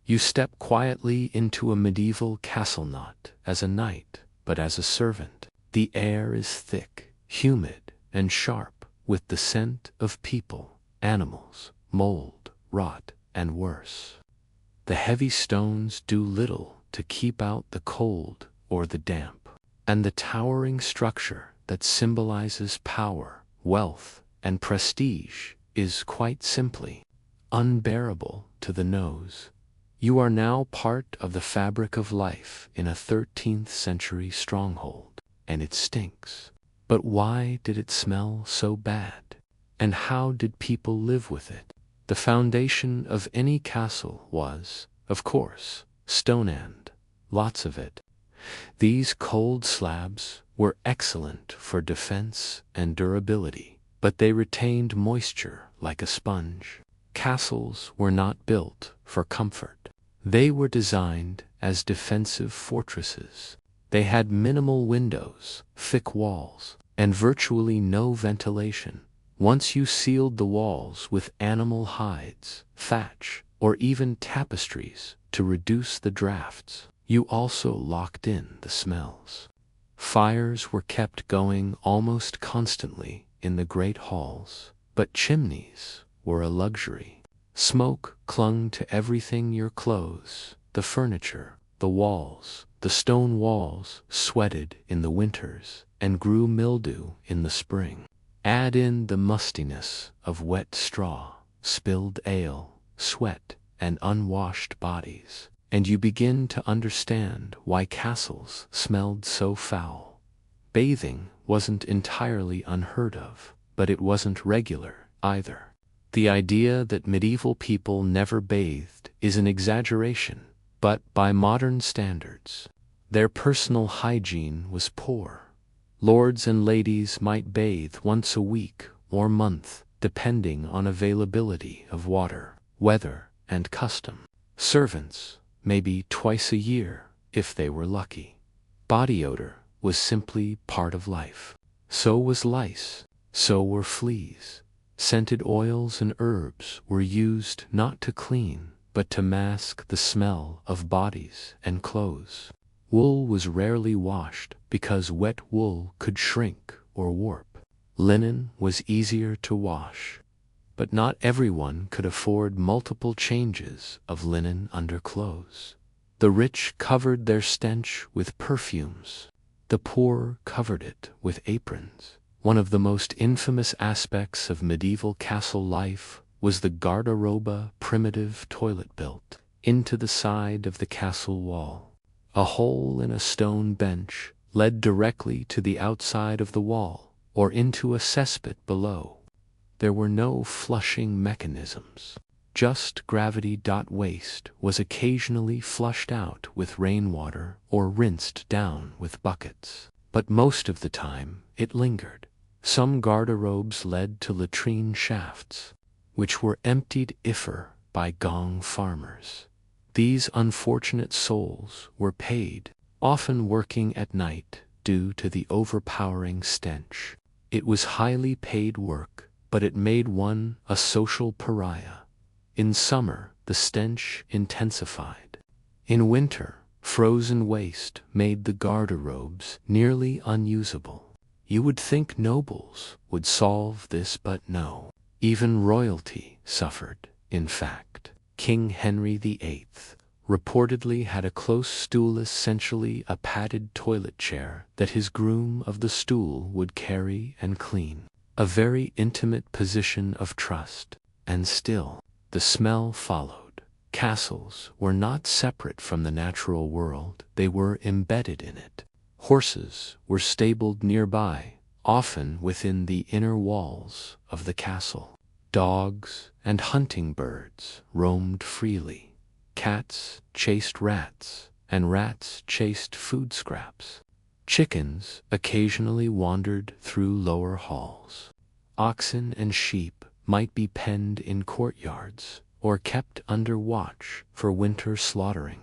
You step quietly into a medieval castle not as a knight, but as a servant. The air is thick, humid, and sharp, with the scent of people, animals, mold, rot, and worse. The heavy stones do little to keep out the cold or the damp, and the towering structure that symbolizes power, wealth, and prestige is quite simply unbearable to the nose. You are now part of the fabric of life in a 13th century stronghold, and it stinks. But why did it smell so bad? And how did people live with it? The foundation of any castle was, of course, stone, and lots of it. These cold slabs were excellent for defense and durability, but they retained moisture like a sponge. Castles were not built for comfort. They were designed as defensive fortresses. They had minimal windows, thick walls, and virtually no ventilation. Once you sealed the walls with animal hides, thatch, or even tapestries to reduce the drafts, you also locked in the smells. Fires were kept going almost constantly in the great halls, but chimneys were a luxury. Smoke clung to everything: your clothes, the furniture, the walls. The stone walls sweated in the winters and grew mildew in the spring. Add in the mustiness of wet straw, spilled ale, sweat, and unwashed bodies, and you begin to understand why castles smelled so foul. Bathing wasn't entirely unheard of, but it wasn't regular either. The idea that medieval people never bathed is an exaggeration, but by modern standards, their personal hygiene was poor. Lords and ladies might bathe once a week or month, depending on availability of water, weather, and custom. Servants, maybe twice a year, if they were lucky. Body odor was simply part of life. So was lice, so were fleas. Scented oils and herbs were used not to clean, but to mask the smell of bodies and clothes. Wool was rarely washed because wet wool could shrink or warp. Linen was easier to wash, but not everyone could afford multiple changes of linen underclothes. The rich covered their stench with perfumes. The poor covered it with aprons. One of the most infamous aspects of medieval castle life was the guardaroba, primitive toilet built into the side of the castle wall. A hole in a stone bench led directly to the outside of the wall or into a cesspit below. There were no flushing mechanisms. Just gravity. Waste was occasionally flushed out with rainwater or rinsed down with buckets, but most of the time it lingered. Some garderobes led to latrine shafts, which were emptied by gong farmers. These unfortunate souls were paid, often working at night due to the overpowering stench. It was highly paid work, but it made one a social pariah. In summer, the stench intensified. In winter, frozen waste made the garderobes nearly unusable. You would think nobles would solve this, but no. Even royalty suffered, in fact. King Henry VIII reportedly had a close stool, essentially a padded toilet chair that his groom of the stool would carry and clean. A very intimate position of trust, and still, the smell followed. Castles were not separate from the natural world, they were embedded in it. Horses were stabled nearby, often within the inner walls of the castle. Dogs and hunting birds roamed freely. Cats chased rats, and rats chased food scraps. Chickens occasionally wandered through lower halls. Oxen and sheep might be penned in courtyards or kept under watch for winter slaughtering.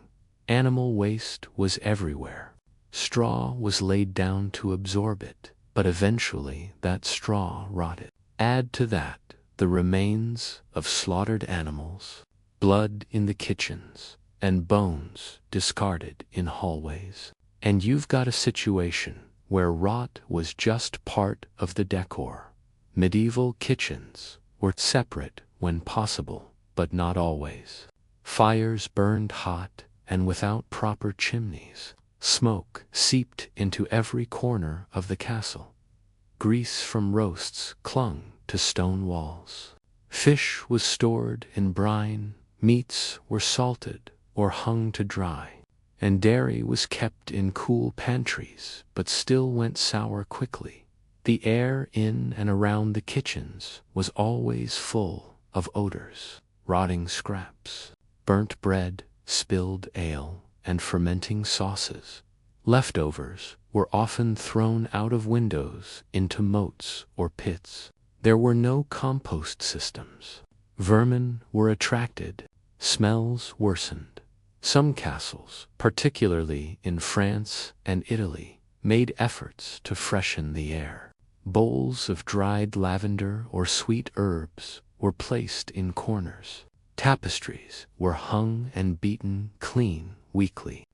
Animal waste was everywhere. Straw was laid down to absorb it, but eventually that straw rotted. Add to that the remains of slaughtered animals, blood in the kitchens, and bones discarded in hallways. And you've got a situation where rot was just part of the decor. Medieval kitchens were separate when possible, but not always. Fires burned hot and without proper chimneys. Smoke seeped into every corner of the castle. Grease from roasts clung to stone walls. Fish was stored in brine, meats were salted or hung to dry, and dairy was kept in cool pantries but still went sour quickly. The air in and around the kitchens was always full of odors, rotting scraps, burnt bread, spilled ale, and fermenting sauces. Leftovers were often thrown out of windows into moats or pits. There were no compost systems. Vermin were attracted, smells worsened. Some castles, particularly in France and Italy, made efforts to freshen the air. Bowls of dried lavender or sweet herbs were placed in corners. Tapestries were hung and beaten clean weekly.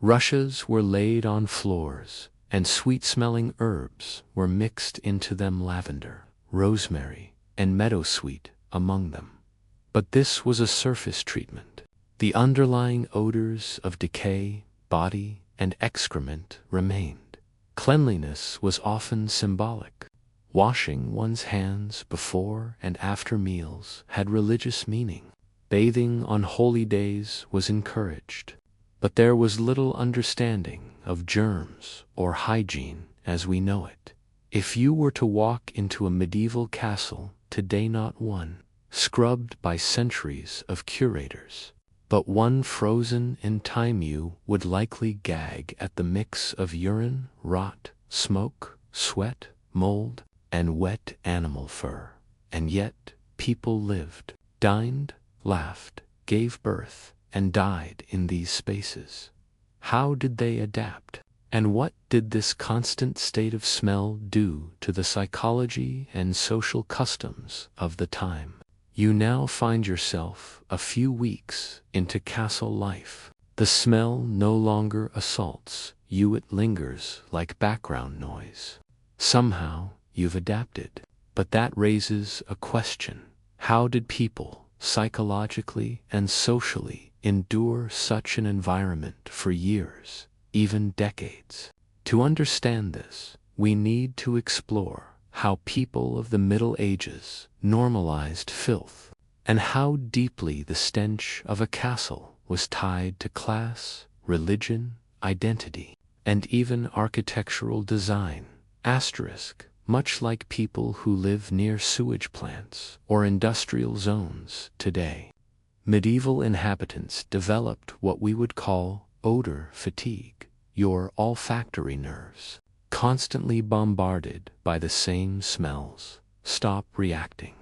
Rushes were laid on floors, and sweet-smelling herbs were mixed into them, lavender, rosemary, and meadowsweet among them. But this was a surface treatment. The underlying odors of decay, body, and excrement remained. Cleanliness was often symbolic. Washing one's hands before and after meals had religious meaning. Bathing on holy days was encouraged. But there was little understanding of germs or hygiene as we know it. If you were to walk into a medieval castle today, not one scrubbed by centuries of curators, but one frozen in time, you would likely gag at the mix of urine, rot, smoke, sweat, mold, and wet animal fur. And yet people lived, dined, laughed, gave birth, and died in these spaces. How did they adapt? And what did this constant state of smell do to the psychology and social customs of the time? You now find yourself a few weeks into castle life. The smell no longer assaults you, it lingers like background noise. Somehow you've adapted. But that raises a question. How did people, psychologically and socially, endure such an environment for years, even decades? To understand this, we need to explore how people of the Middle Ages normalized filth, and how deeply the stench of a castle was tied to class, religion, identity, and even architectural design. Much like people who live near sewage plants or industrial zones today. Medieval inhabitants developed what we would call odor fatigue. Your olfactory nerves, constantly bombarded by the same smells, stop reacting.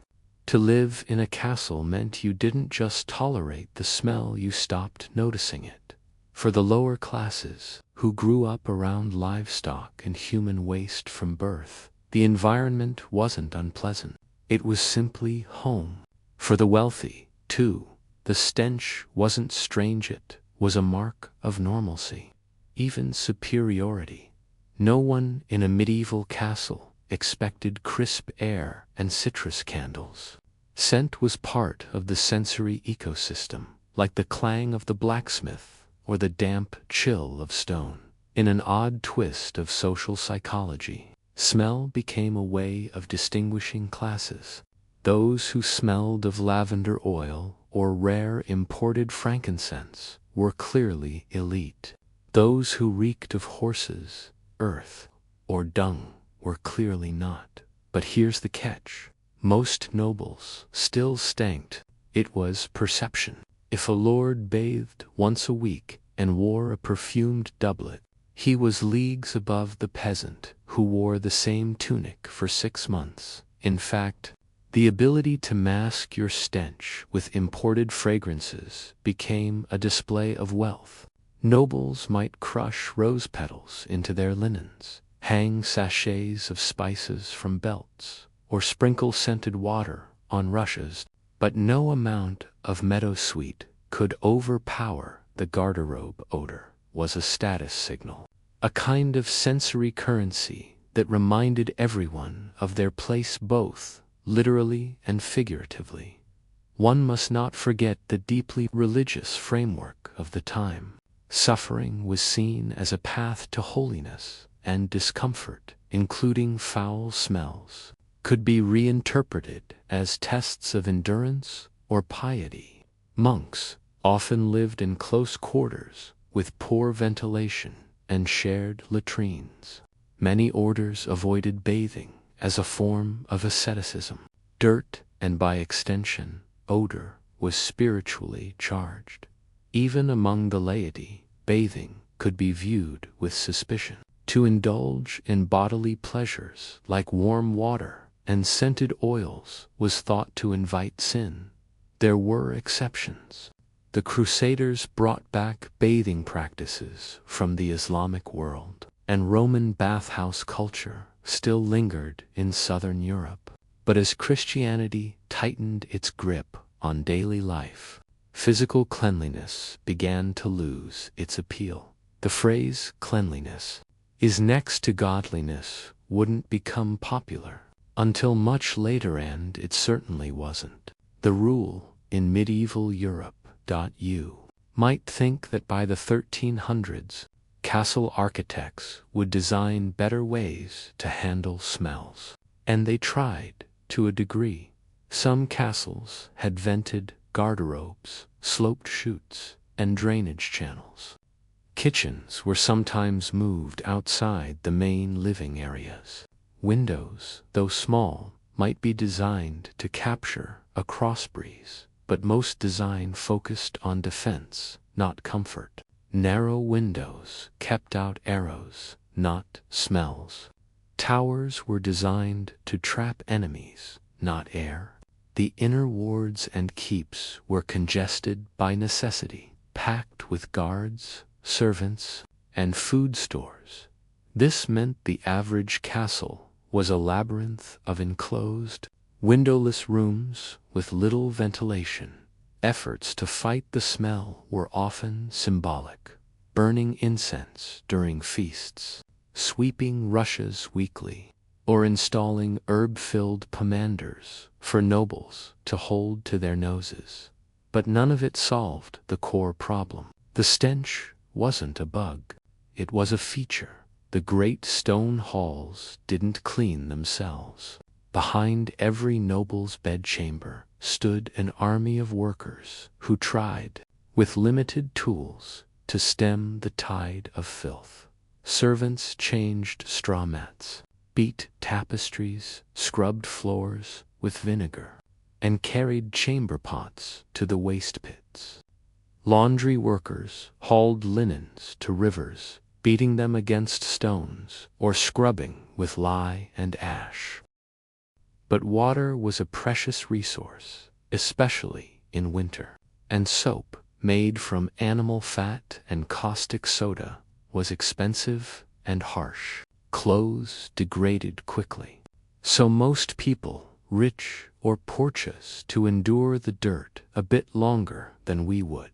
To live in a castle meant you didn't just tolerate the smell, you stopped noticing it. For the lower classes, who grew up around livestock and human waste from birth, the environment wasn't unpleasant. It was simply home. For the wealthy, too, the stench wasn't strange, it was a mark of normalcy, even superiority. No one in a medieval castle expected crisp air and citrus candles. Scent was part of the sensory ecosystem, like the clang of the blacksmith or the damp chill of stone. In an odd twist of social psychology, smell became a way of distinguishing classes. Those who smelled of lavender oil or rare imported frankincense were clearly elite. Those who reeked of horses, earth, or dung were clearly not. But here's the catch. Most nobles still stank. It was perception. If a lord bathed once a week and wore a perfumed doublet, he was leagues above the peasant who wore the same tunic for 6 months. In fact, the ability to mask your stench with imported fragrances became a display of wealth. Nobles might crush rose petals into their linens, hang sachets of spices from belts, or sprinkle scented water on rushes, but no amount of meadowsweet could overpower The garderobe odor was a status signal, a kind of sensory currency that reminded everyone of their place both literally and figuratively. One must not forget the deeply religious framework of the time. Suffering was seen as a path to holiness, and discomfort, including foul smells, could be reinterpreted as tests of endurance or piety. Monks often lived in close quarters with poor ventilation and shared latrines. Many orders avoided bathing as a form of asceticism. Dirt, and by extension, odor, was spiritually charged. Even among the laity, bathing could be viewed with suspicion. To indulge in bodily pleasures like warm water and scented oils was thought to invite sin. There were exceptions. The Crusaders brought back bathing practices from the Islamic world, and Roman bathhouse culture still lingered in southern Europe. But as Christianity tightened its grip on daily life, physical cleanliness began to lose its appeal. The phrase cleanliness is next to godliness wouldn't become popular until much later, and it certainly wasn't the rule in medieval Europe. You might think that by the 1300s, castle architects would design better ways to handle smells. And they tried, to a degree. Some castles had vented garderobes, sloped chutes, and drainage channels. Kitchens were sometimes moved outside the main living areas. Windows, though small, might be designed to capture a crossbreeze, but most design focused on defense, not comfort. Narrow windows kept out arrows, not smells. Towers were designed to trap enemies, not air. The inner wards and keeps were congested by necessity, packed with guards, servants, and food stores. This meant the average castle was a labyrinth of enclosed, windowless rooms with little ventilation. Efforts to fight the smell were often symbolic: burning incense during feasts, sweeping rushes weekly, or installing herb-filled pomanders for nobles to hold to their noses. But none of it solved the core problem. The stench wasn't a bug, it was a feature. The great stone halls didn't clean themselves. Behind every noble's bedchamber stood an army of workers who tried, with limited tools, to stem the tide of filth. Servants changed straw mats, beat tapestries, scrubbed floors with vinegar, and carried chamber pots to the waste pits. Laundry workers hauled linens to rivers, beating them against stones or scrubbing with lye and ash. But water was a precious resource, especially in winter, and soap, made from animal fat and caustic soda, was expensive and harsh. Clothes degraded quickly, so most people, rich or porches, to endure the dirt a bit longer than we would.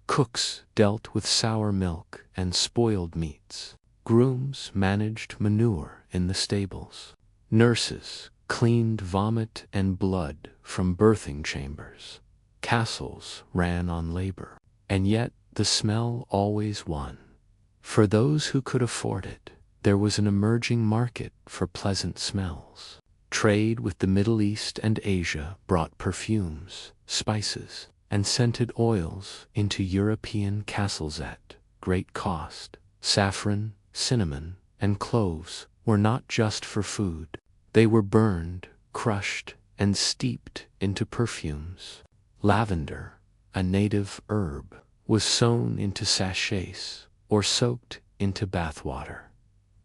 Cooks dealt with sour milk and spoiled meats. Grooms managed manure in the stables. Nurses cleaned vomit and blood from birthing chambers. Castles ran on labor, and yet the smell always won. For those who could afford it, there was an emerging market for pleasant smells. Trade with the Middle East and Asia brought perfumes, spices, and scented oils into European castles at great cost. Saffron, cinnamon, and cloves were not just for food. They were burned, crushed, and steeped into perfumes. Lavender, a native herb, was sewn into sachets or soaked into bathwater.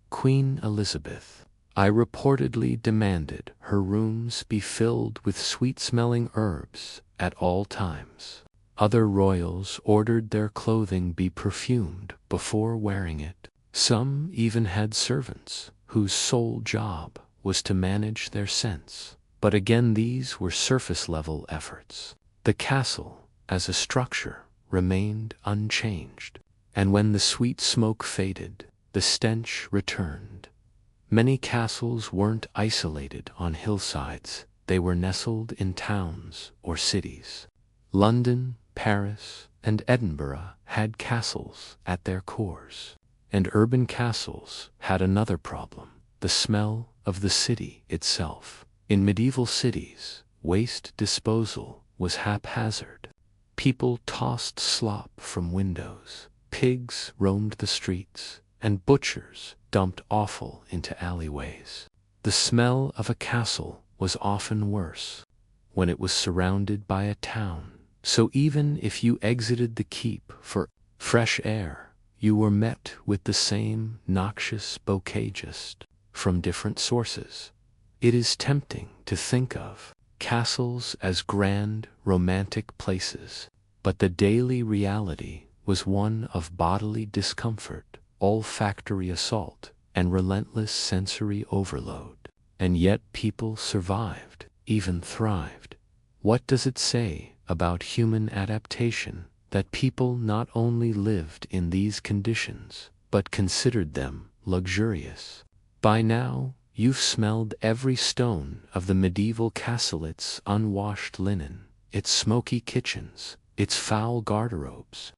Queen Elizabeth, I reportedly demanded her rooms be filled with sweet-smelling herbs at all times. Other royals ordered their clothing be perfumed before wearing it. Some even had servants whose sole job was to manage their scents. But again, these were surface-level efforts. The castle, as a structure, remained unchanged. And when the sweet smoke faded, the stench returned. Many castles weren't isolated on hillsides, they were nestled in towns or cities. London, Paris, and Edinburgh had castles at their cores. And urban castles had another problem: the smell of the city itself. In medieval cities, waste disposal was haphazard. People tossed slop from windows, pigs roamed the streets, and butchers dumped offal into alleyways. The smell of a castle was often worse when it was surrounded by a town. So even if you exited the keep for fresh air, you were met with the same noxious bouquet, just from different sources. It is tempting to think of castles as grand, romantic places, but the daily reality was one of bodily discomfort, olfactory assault, and relentless sensory overload. And yet people survived, even thrived. What does it say about human adaptation that people not only lived in these conditions, but considered them luxurious? By now, you've smelled every stone of the medieval castle, its unwashed linen, its smoky kitchens, its foul garderobes.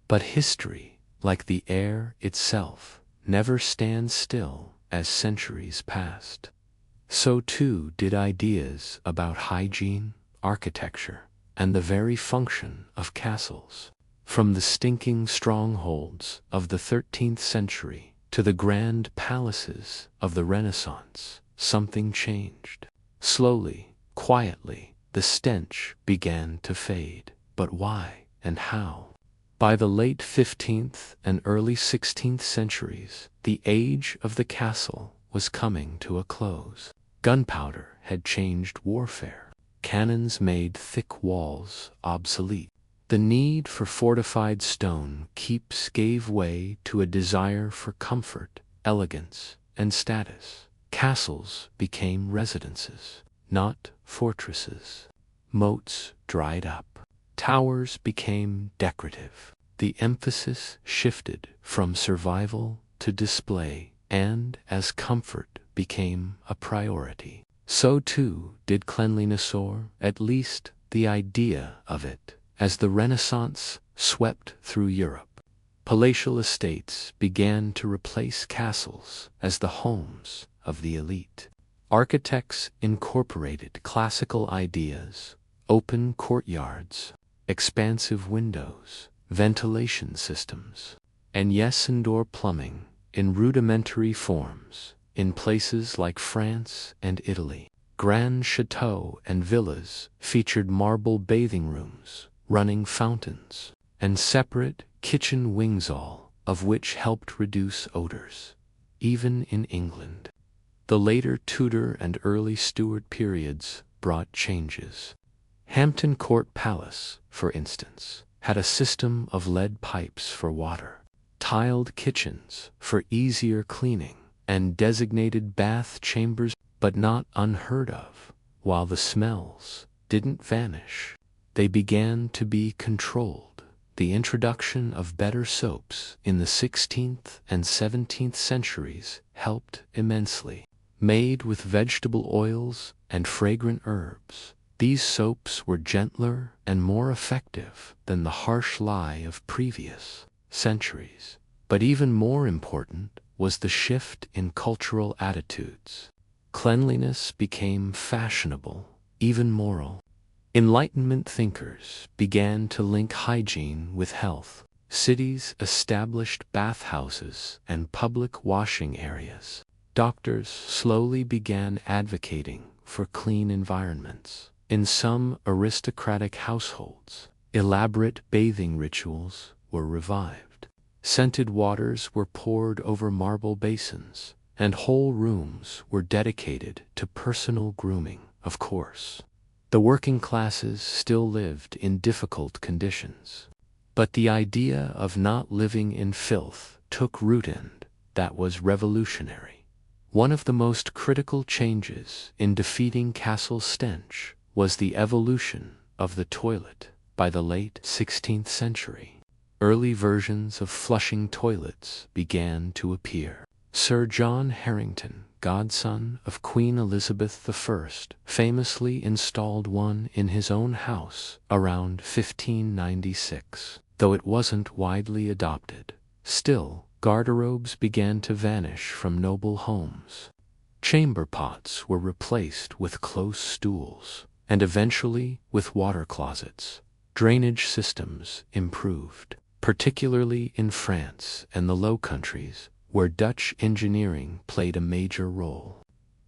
But history, like the air itself, never stands still as centuries passed. So too did ideas about hygiene, architecture, and the very function of castles. From the stinking strongholds of the 13th century to the grand palaces of the Renaissance, something changed. Slowly, quietly, the stench began to fade. But why and how? By the late 15th and early 16th centuries, the age of the castle was coming to a close. Gunpowder had changed warfare. Cannons made thick walls obsolete. The need for fortified stone keeps gave way to a desire for comfort, elegance, and status. Castles became residences, not fortresses. Moats dried up. Towers became decorative. The emphasis shifted from survival to display, and as comfort became a priority, so too did cleanliness, or at least the idea of it. As the Renaissance swept through Europe, palatial estates began to replace castles as the homes of the elite. Architects incorporated classical ideas: open courtyards, expansive windows, ventilation systems, and yes, indoor plumbing in rudimentary forms. In places like France and Italy, grand chateaux and villas featured marble bathing rooms, running fountains, and separate kitchen wings, all of which helped reduce odors. Even in England, the later Tudor and early Stuart periods brought changes. Hampton Court Palace, for instance, had a system of lead pipes for water, tiled kitchens for easier cleaning, and designated bath chambers, but not unheard of. While the smells didn't vanish, they began to be controlled. The introduction of better soaps in the 16th and 17th centuries helped immensely. Made with vegetable oils and fragrant herbs, these soaps were gentler and more effective than the harsh lye of previous centuries. But even more important was the shift in cultural attitudes. Cleanliness became fashionable, even moral. Enlightenment thinkers began to link hygiene with health. Cities established bathhouses and public washing areas. Doctors slowly began advocating for clean environments. In some aristocratic households, elaborate bathing rituals were revived. Scented waters were poured over marble basins, and whole rooms were dedicated to personal grooming. Of course, the working classes still lived in difficult conditions, but the idea of not living in filth took root, and that was revolutionary. One of the most critical changes in defeating castle stench was the evolution of the toilet. by the late 16th century. Early versions of flushing toilets began to appear. Sir John Harington, godson of Queen Elizabeth I, famously installed one in his own house around 1596. Though it wasn't widely adopted, still, garderobes began to vanish from noble homes. Chamber pots were replaced with close stools, and eventually with water closets. Drainage systems improved, particularly in France and the Low Countries, where Dutch engineering played a major role.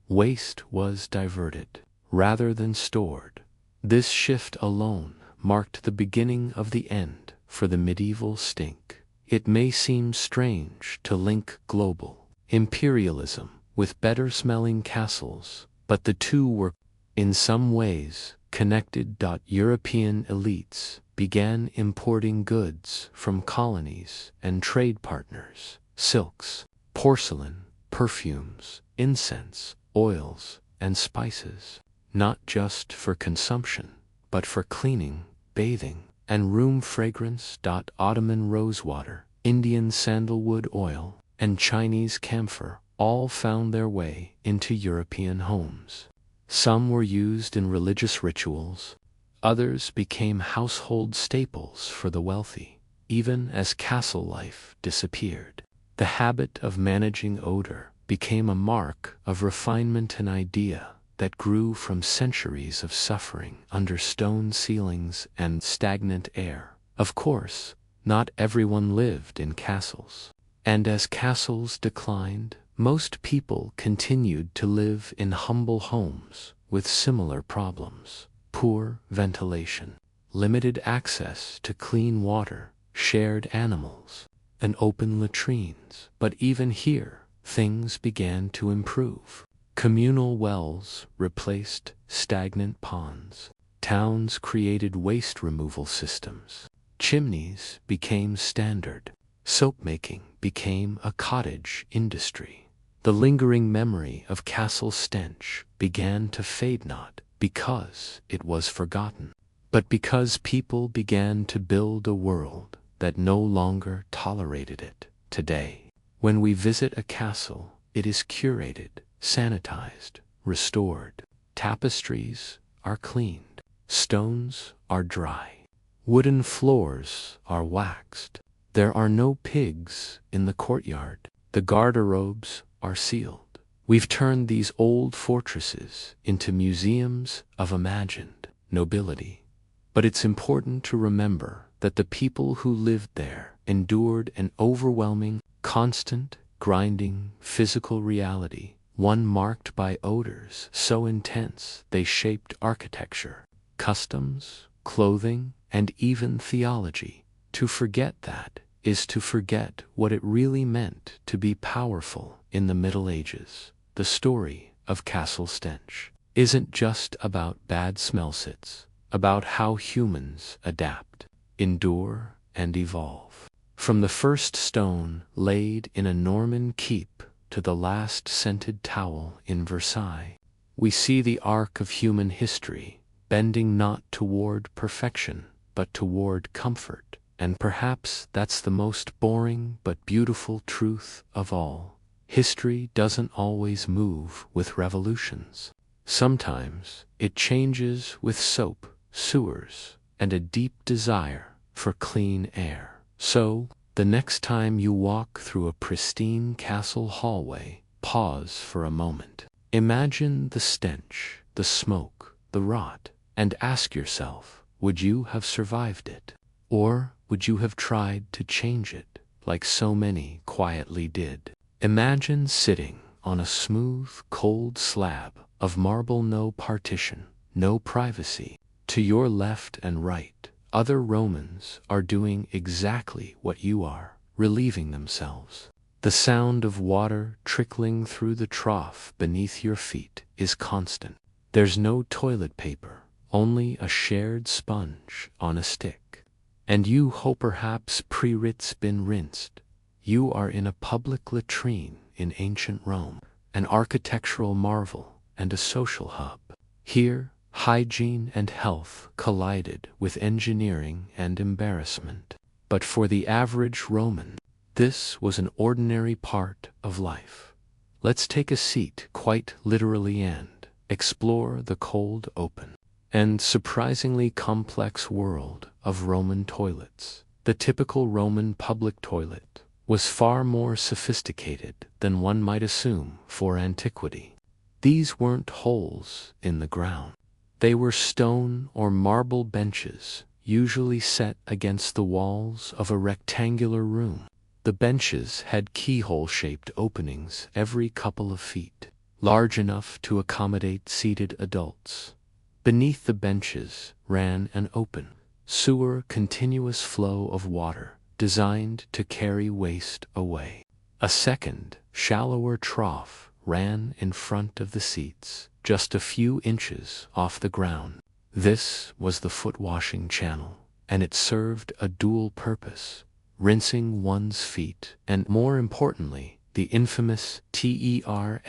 Waste was diverted, rather than stored. This shift alone marked the beginning of the end for the medieval stink. It may seem strange to link global imperialism with better-smelling castles, but the two were, in some ways, connected. European elites began importing goods from colonies and trade partners: silks, porcelain, perfumes, incense, oils, and spices, not just for consumption, but for cleaning, bathing, and room fragrance. Ottoman rosewater, Indian sandalwood oil, and Chinese camphor all found their way into European homes. Some were used in religious rituals, others became household staples for the wealthy. Even as castle life disappeared, the habit of managing odor became a mark of refinement, an idea that grew from centuries of suffering under stone ceilings and stagnant air. Of course, not everyone lived in castles, and as castles declined, most people continued to live in humble homes with similar problems: poor ventilation, limited access to clean water, shared animals, and open latrines. But even here, things began to improve. Communal wells replaced stagnant ponds. Towns created waste removal systems. Chimneys became standard. Soap-making became a cottage industry. The lingering memory of castle stench began to fade, not because it was forgotten, but because people began to build a world that no longer tolerated it. Today, when we visit a castle, it is curated, sanitized, restored. Tapestries are cleaned. Stones are dry. Wooden floors are waxed. There are no pigs in the courtyard. The garderobes are sealed. We've turned these old fortresses into museums of imagined nobility. But it's important to remember that the people who lived there endured an overwhelming, constant, grinding physical reality, one marked by odors so intense they shaped architecture, customs, clothing, and even theology. To forget that is to forget what it really meant to be powerful in the Middle Ages. The story of Castle Stench isn't just about bad smells, it's about how humans adapt, endure, and evolve. From the first stone laid in a Norman keep to the last scented towel in Versailles, we see the arc of human history bending not toward perfection, but toward comfort. And perhaps that's the most boring but beautiful truth of all. History doesn't always move with revolutions. Sometimes it changes with soap, sewers, and a deep desire for clean air. So, the next time you walk through a pristine castle hallway, pause for a moment. Imagine the stench, the smoke, the rot, and ask yourself, would you have survived it? Or would you have tried to change it, like so many quietly did? Imagine sitting on a smooth, cold slab of marble, no partition, no privacy. To your left and right, other Romans are doing exactly what you are, relieving themselves. The sound of water trickling through the trough beneath your feet is constant. There's no toilet paper, only a shared sponge on a stick. And you hope perhaps it's been rinsed. You are in a public latrine in ancient Rome, an architectural marvel and a social hub. Here, Hygiene and health collided with engineering and embarrassment. But for the average Roman, this was an ordinary part of life. Let's take a seat, quite literally, and explore the cold, open, and surprisingly complex world of Roman toilets. The typical Roman public toilet was far more sophisticated than one might assume for antiquity. These weren't holes in the ground. They were stone or marble benches, usually set against the walls of a rectangular room. The benches had keyhole-shaped openings every couple of feet, large enough to accommodate seated adults. Beneath the benches ran an open, sewer continuous flow of water designed to carry waste away. A second, shallower trough ran in front of the seats, just a few inches off the ground. This was the foot-washing channel, and it served a dual purpose: rinsing one's feet, and more importantly, the infamous tersorium.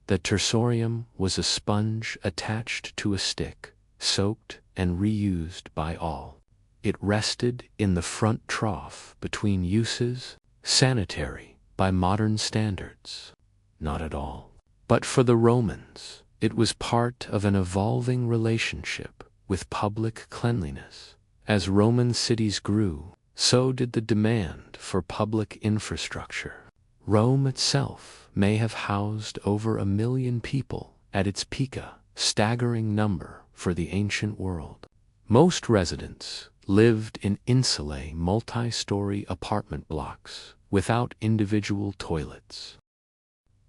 The tersorium was a sponge attached to a stick, soaked and reused by all. It rested in the front trough between uses, sanitary by modern standards. Not at all. But for the Romans, it was part of an evolving relationship with public cleanliness. As Roman cities grew, so did the demand for public infrastructure. Rome itself may have housed over 1 million people at its peak, a staggering number for the ancient world. Most residents lived in insulae, multi-story apartment blocks without individual toilets.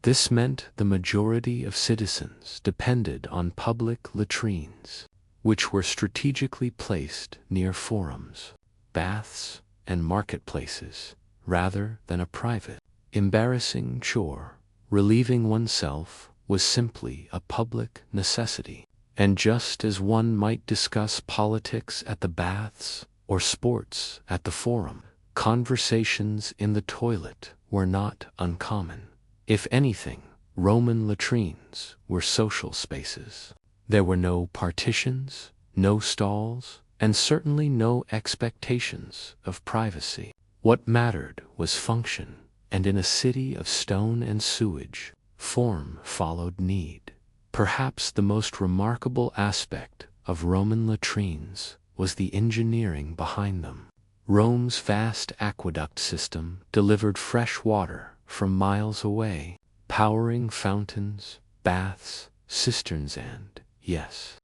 This meant the majority of citizens depended on public latrines, which were strategically placed near forums, baths, and marketplaces, rather than a private, embarrassing chore. Relieving oneself was simply a public necessity. And just as one might discuss politics at the baths or sports at the forum, conversations in the toilet were not uncommon. If anything, Roman latrines were social spaces. There were no partitions, no stalls, and certainly no expectations of privacy. What mattered was function, and in a city of stone and sewage, form followed need. Perhaps the most remarkable aspect of Roman latrines was the engineering behind them. Rome's vast aqueduct system delivered fresh water from miles away, powering fountains, baths, cisterns, and, yes,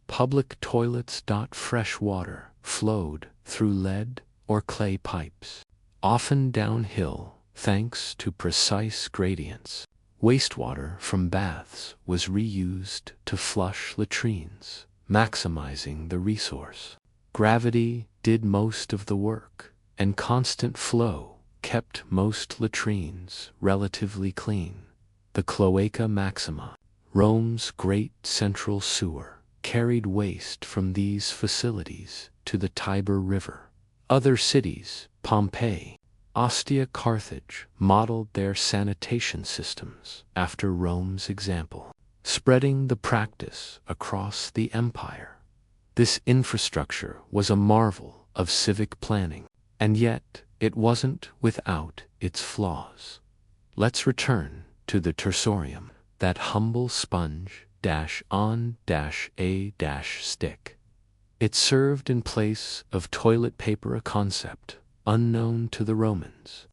public toilets. Fresh water flowed through lead or clay pipes, often downhill thanks to precise gradients. Wastewater from baths was reused to flush latrines, maximizing the resource. Gravity did most of the work, and constant flow kept most latrines relatively clean. The Cloaca Maxima, Rome's great central sewer, carried waste from these facilities to the Tiber River. Other cities, Pompeii, Ostia, Carthage, modeled their sanitation systems after Rome's example, spreading the practice across the empire. This infrastructure was a marvel of civic planning, and yet it wasn't without its flaws. Let's return to the tersorium, that humble sponge on a stick. It served in place of toilet paper, a concept unknown to the Romans.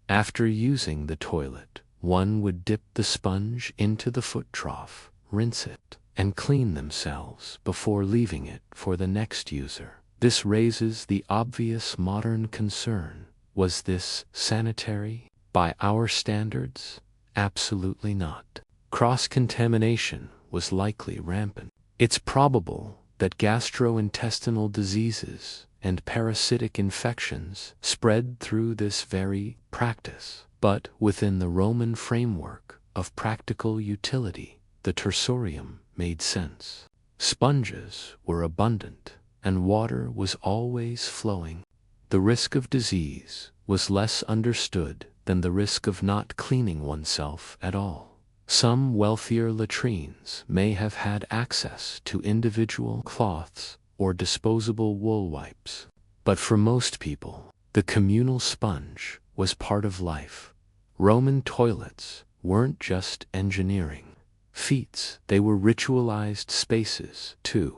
After using the toilet, one would dip the sponge into the foot trough, rinse it, and clean themselves before leaving it for the next user. This raises the obvious modern concern: was this sanitary by our standards? Absolutely not. Cross-contamination was likely rampant. It's probable that gastrointestinal diseases and parasitic infections spread through this very practice. But within the Roman framework of practical utility, the tersorium made sense. Sponges were abundant, and water was always flowing. The risk of disease was less understood than the risk of not cleaning oneself at all. Some wealthier latrines may have had access to individual cloths or disposable wool wipes, but for most people, the communal sponge was part of life. Roman toilets weren't just engineering feats, they were ritualized spaces too.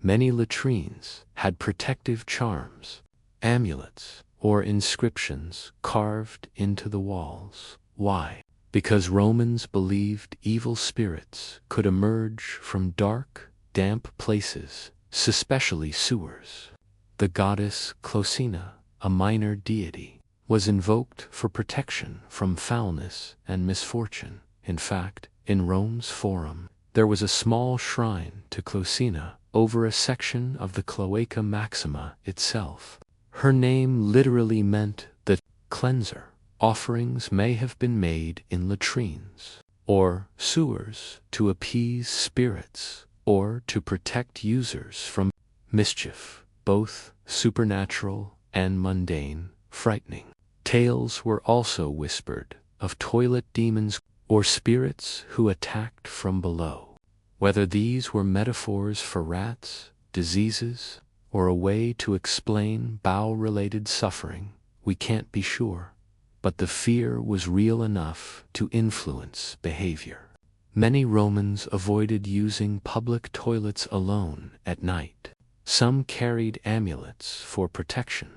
Many latrines had protective charms, amulets, or inscriptions carved into the walls. Why? Because Romans believed evil spirits could emerge from dark, damp places, especially sewers. The goddess Clocina, a minor deity, was invoked for protection from foulness and misfortune. In fact, in Rome's Forum, there was a small shrine to Clocina over a section of the Cloaca Maxima itself. Her name literally meant the cleanser. Offerings may have been made in latrines or sewers to appease spirits or to protect users from mischief, both supernatural and mundane, frightening. Tales were also whispered of toilet demons or spirits who attacked from below. Whether these were metaphors for rats, diseases, or a way to explain bowel-related suffering, we can't be sure. But the fear was real enough to influence behavior. Many Romans avoided using public toilets alone at night. Some carried amulets for protection.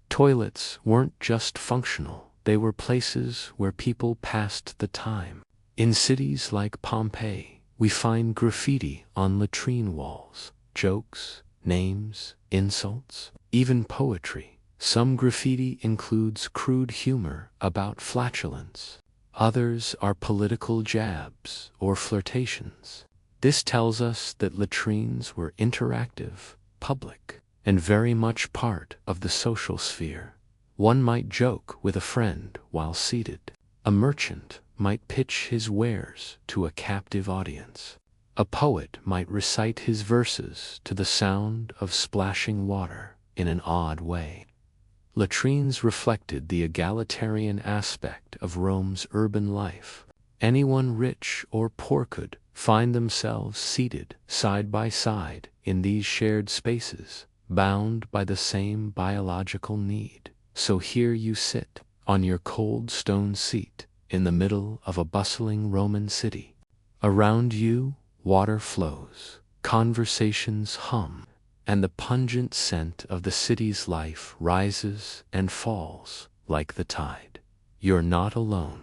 Toilets weren't just functional, they were places where people passed the time. In cities like Pompeii, we find graffiti on latrine walls, jokes, names, insults, even poetry. Some graffiti includes crude humor about flatulence. Others are political jabs or flirtations. This tells us that latrines were interactive, public, and very much part of the social sphere. One might joke with a friend while seated. A merchant might pitch his wares to a captive audience. A poet might recite his verses to the sound of splashing water in an odd way. Latrines reflected the egalitarian aspect of Rome's urban life. Anyone rich or poor could find themselves seated side by side in these shared spaces, bound by the same biological need. So here you sit, on your cold stone seat, in the middle of a bustling Roman city. Around you, water flows, conversations hum, and the pungent scent of the city's life rises and falls like the tide. You're not alone.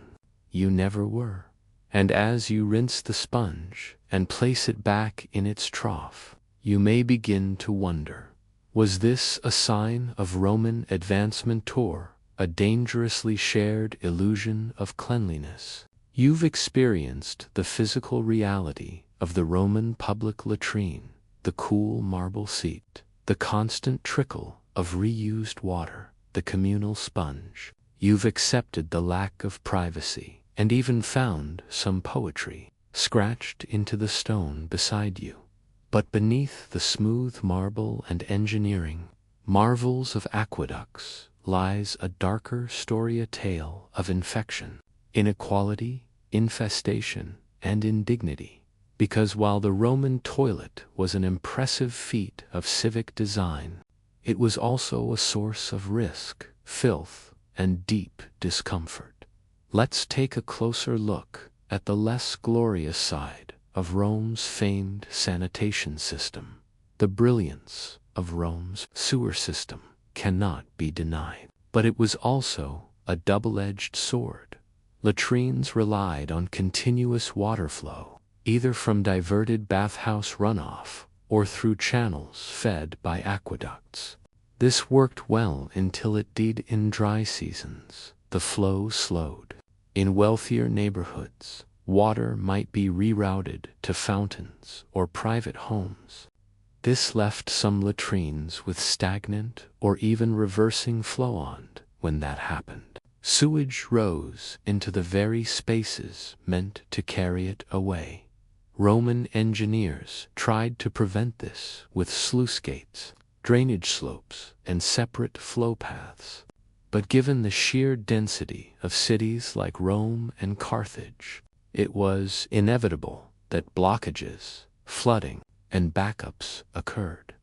You never were. And as you rinse the sponge and place it back in its trough, you may begin to wonder, was this a sign of Roman advancement or a dangerously shared illusion of cleanliness? You've experienced the physical reality of the Roman public latrine, the cool marble seat, the constant trickle of reused water, the communal sponge. You've accepted the lack of privacy, and even found some poetry scratched into the stone beside you. But beneath the smooth marble and engineering marvels of aqueducts lies a darker story, a tale of infection, inequality, infestation, and indignity. Because while the Roman toilet was an impressive feat of civic design, it was also a source of risk, filth, and deep discomfort. Let's take a closer look at the less glorious side of Rome's famed sanitation system. The brilliance of Rome's sewer system cannot be denied. But it was also a double-edged sword. Latrines relied on continuous water flow, either from diverted bathhouse runoff or through channels fed by aqueducts. This worked well until it did in dry seasons. The flow slowed. In wealthier neighborhoods, water might be rerouted to fountains or private homes. This left some latrines with stagnant or even reversing flow on. When that happened, sewage rose into the very spaces meant to carry it away. Roman engineers tried to prevent this with sluice gates, drainage slopes, and separate flow paths. But given the sheer density of cities like Rome and Carthage, it was inevitable that blockages, flooding, and backups occurred.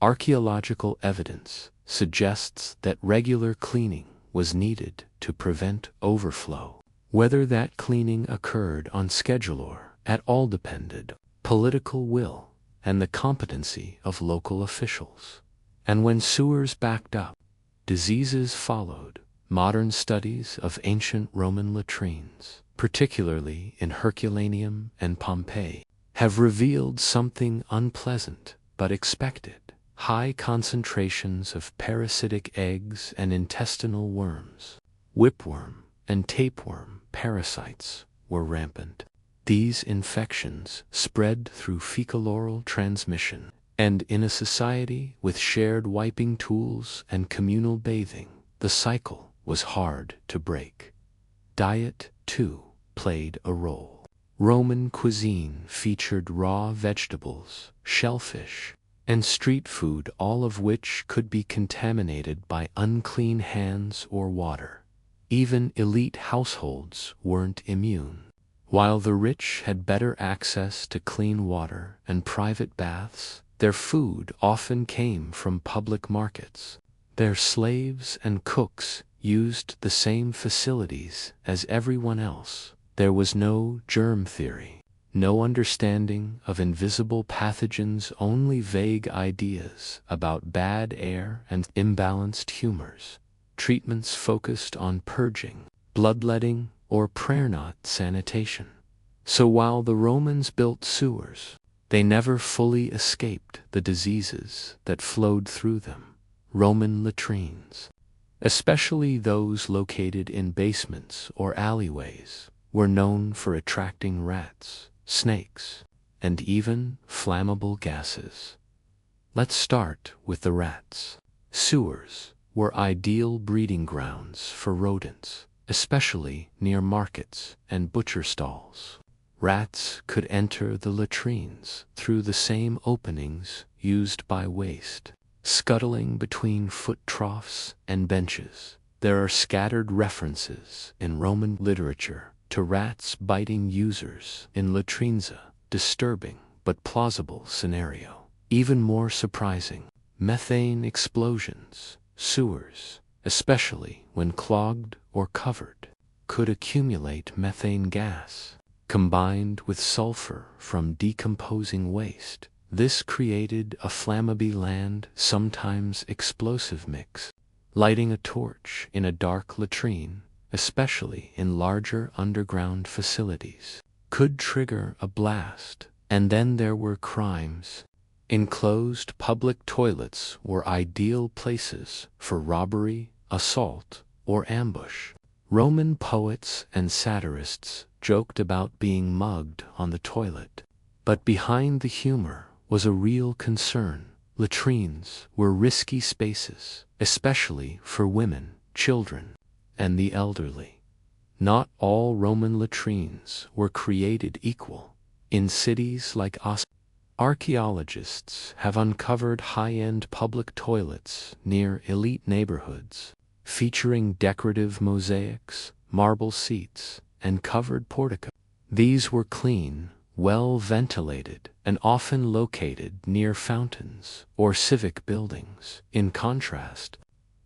Archaeological evidence suggests that regular cleaning was needed to prevent overflow. Whether that cleaning occurred on schedule or at all depended on political will and the competency of local officials. And when sewers backed up, diseases followed. Modern studies of ancient Roman latrines, particularly in Herculaneum and Pompeii, have revealed something unpleasant but expected. High concentrations of parasitic eggs and intestinal worms, whipworm and tapeworm parasites were rampant. These infections spread through fecal-oral transmission, and in a society with shared wiping tools and communal bathing, the cycle was hard to break. Diet, too, played a role. Roman cuisine featured raw vegetables, shellfish, and street food, all of which could be contaminated by unclean hands or water. Even elite households weren't immune. While the rich had better access to clean water and private baths, their food often came from public markets. Their slaves and cooks used the same facilities as everyone else. There was no germ theory, no understanding of invisible pathogens, only vague ideas about bad air and imbalanced humors. Treatments focused on purging, bloodletting, or prayer knot sanitation. So while the Romans built sewers, they never fully escaped the diseases that flowed through them. Roman latrines, especially those located in basements or alleyways, were known for attracting rats, snakes, and even flammable gases. Let's start with the rats. Sewers were ideal breeding grounds for rodents, especially near markets and butcher stalls. Rats could enter the latrines through the same openings used by waste, scuttling between foot troughs and benches. There are scattered references in Roman literature to rats biting users in latrines, a disturbing but plausible scenario. Even more surprising, methane explosions. Sewers, especially when clogged or covered, could accumulate methane gas, combined with sulfur from decomposing waste. This created a flammable, sometimes explosive mix. Lighting a torch in a dark latrine, especially in larger underground facilities, could trigger a blast. And then there were crimes. Enclosed public toilets were ideal places for robbery, assault, or ambush. Roman poets and satirists joked about being mugged on the toilet. But behind the humor was a real concern. Latrines were risky spaces, especially for women, children, and the elderly. Not all Roman latrines were created equal. In cities like Ostia, archaeologists have uncovered high-end public toilets near elite neighborhoods, featuring decorative mosaics, marble seats, and covered porticos. These were clean, well-ventilated, and often located near fountains or civic buildings. In contrast,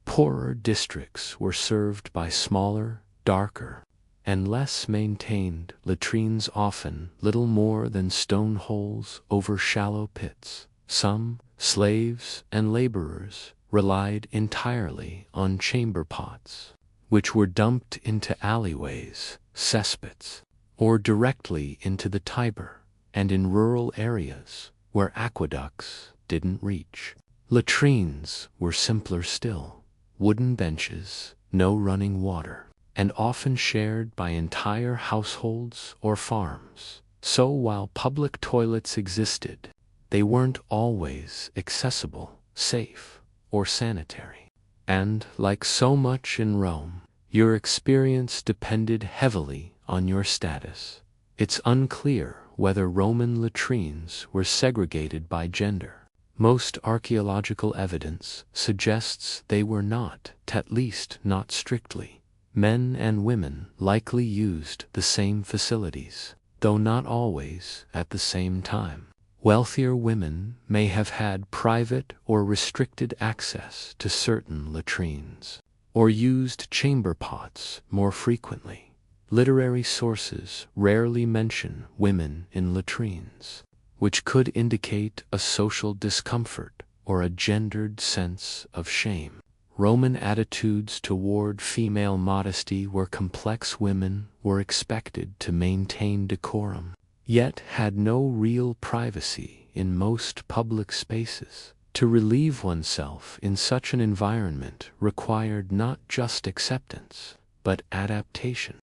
poorer districts were served by smaller, darker, and less maintained latrines, often little more than stone holes over shallow pits. Some slaves and laborers relied entirely on chamber pots, which were dumped into alleyways, cesspits, or directly into the Tiber, and in rural areas where aqueducts didn't reach. Latrines were simpler still, wooden benches, no running water, and often shared by entire households or farms. So while public toilets existed, they weren't always accessible, safe, or sanitary. And, like so much in Rome, your experience depended heavily on your status. It's unclear whether Roman latrines were segregated by gender. Most archaeological evidence suggests they were not, at least not strictly. men and women likely used the same facilities, though not always at the same time. Wealthier women may have had private or restricted access to certain latrines, or used chamber pots more frequently. Literary sources rarely mention women in latrines, which could indicate a social discomfort or a gendered sense of shame. Roman attitudes toward female modesty were complex. Women were expected to maintain decorum, yet had no real privacy in most public spaces. To relieve oneself in such an environment required not just acceptance, but adaptation.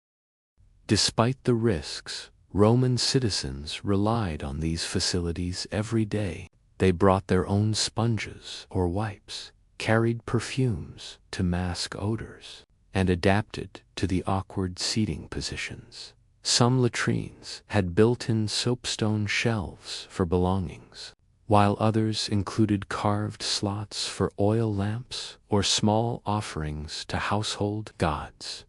Despite the risks, Roman citizens relied on these facilities every day. They brought their own sponges or wipes, carried perfumes to mask odors, and adapted to the awkward seating positions. Some latrines had built-in soapstone shelves for belongings, while others included carved slots for oil lamps or small offerings to household gods.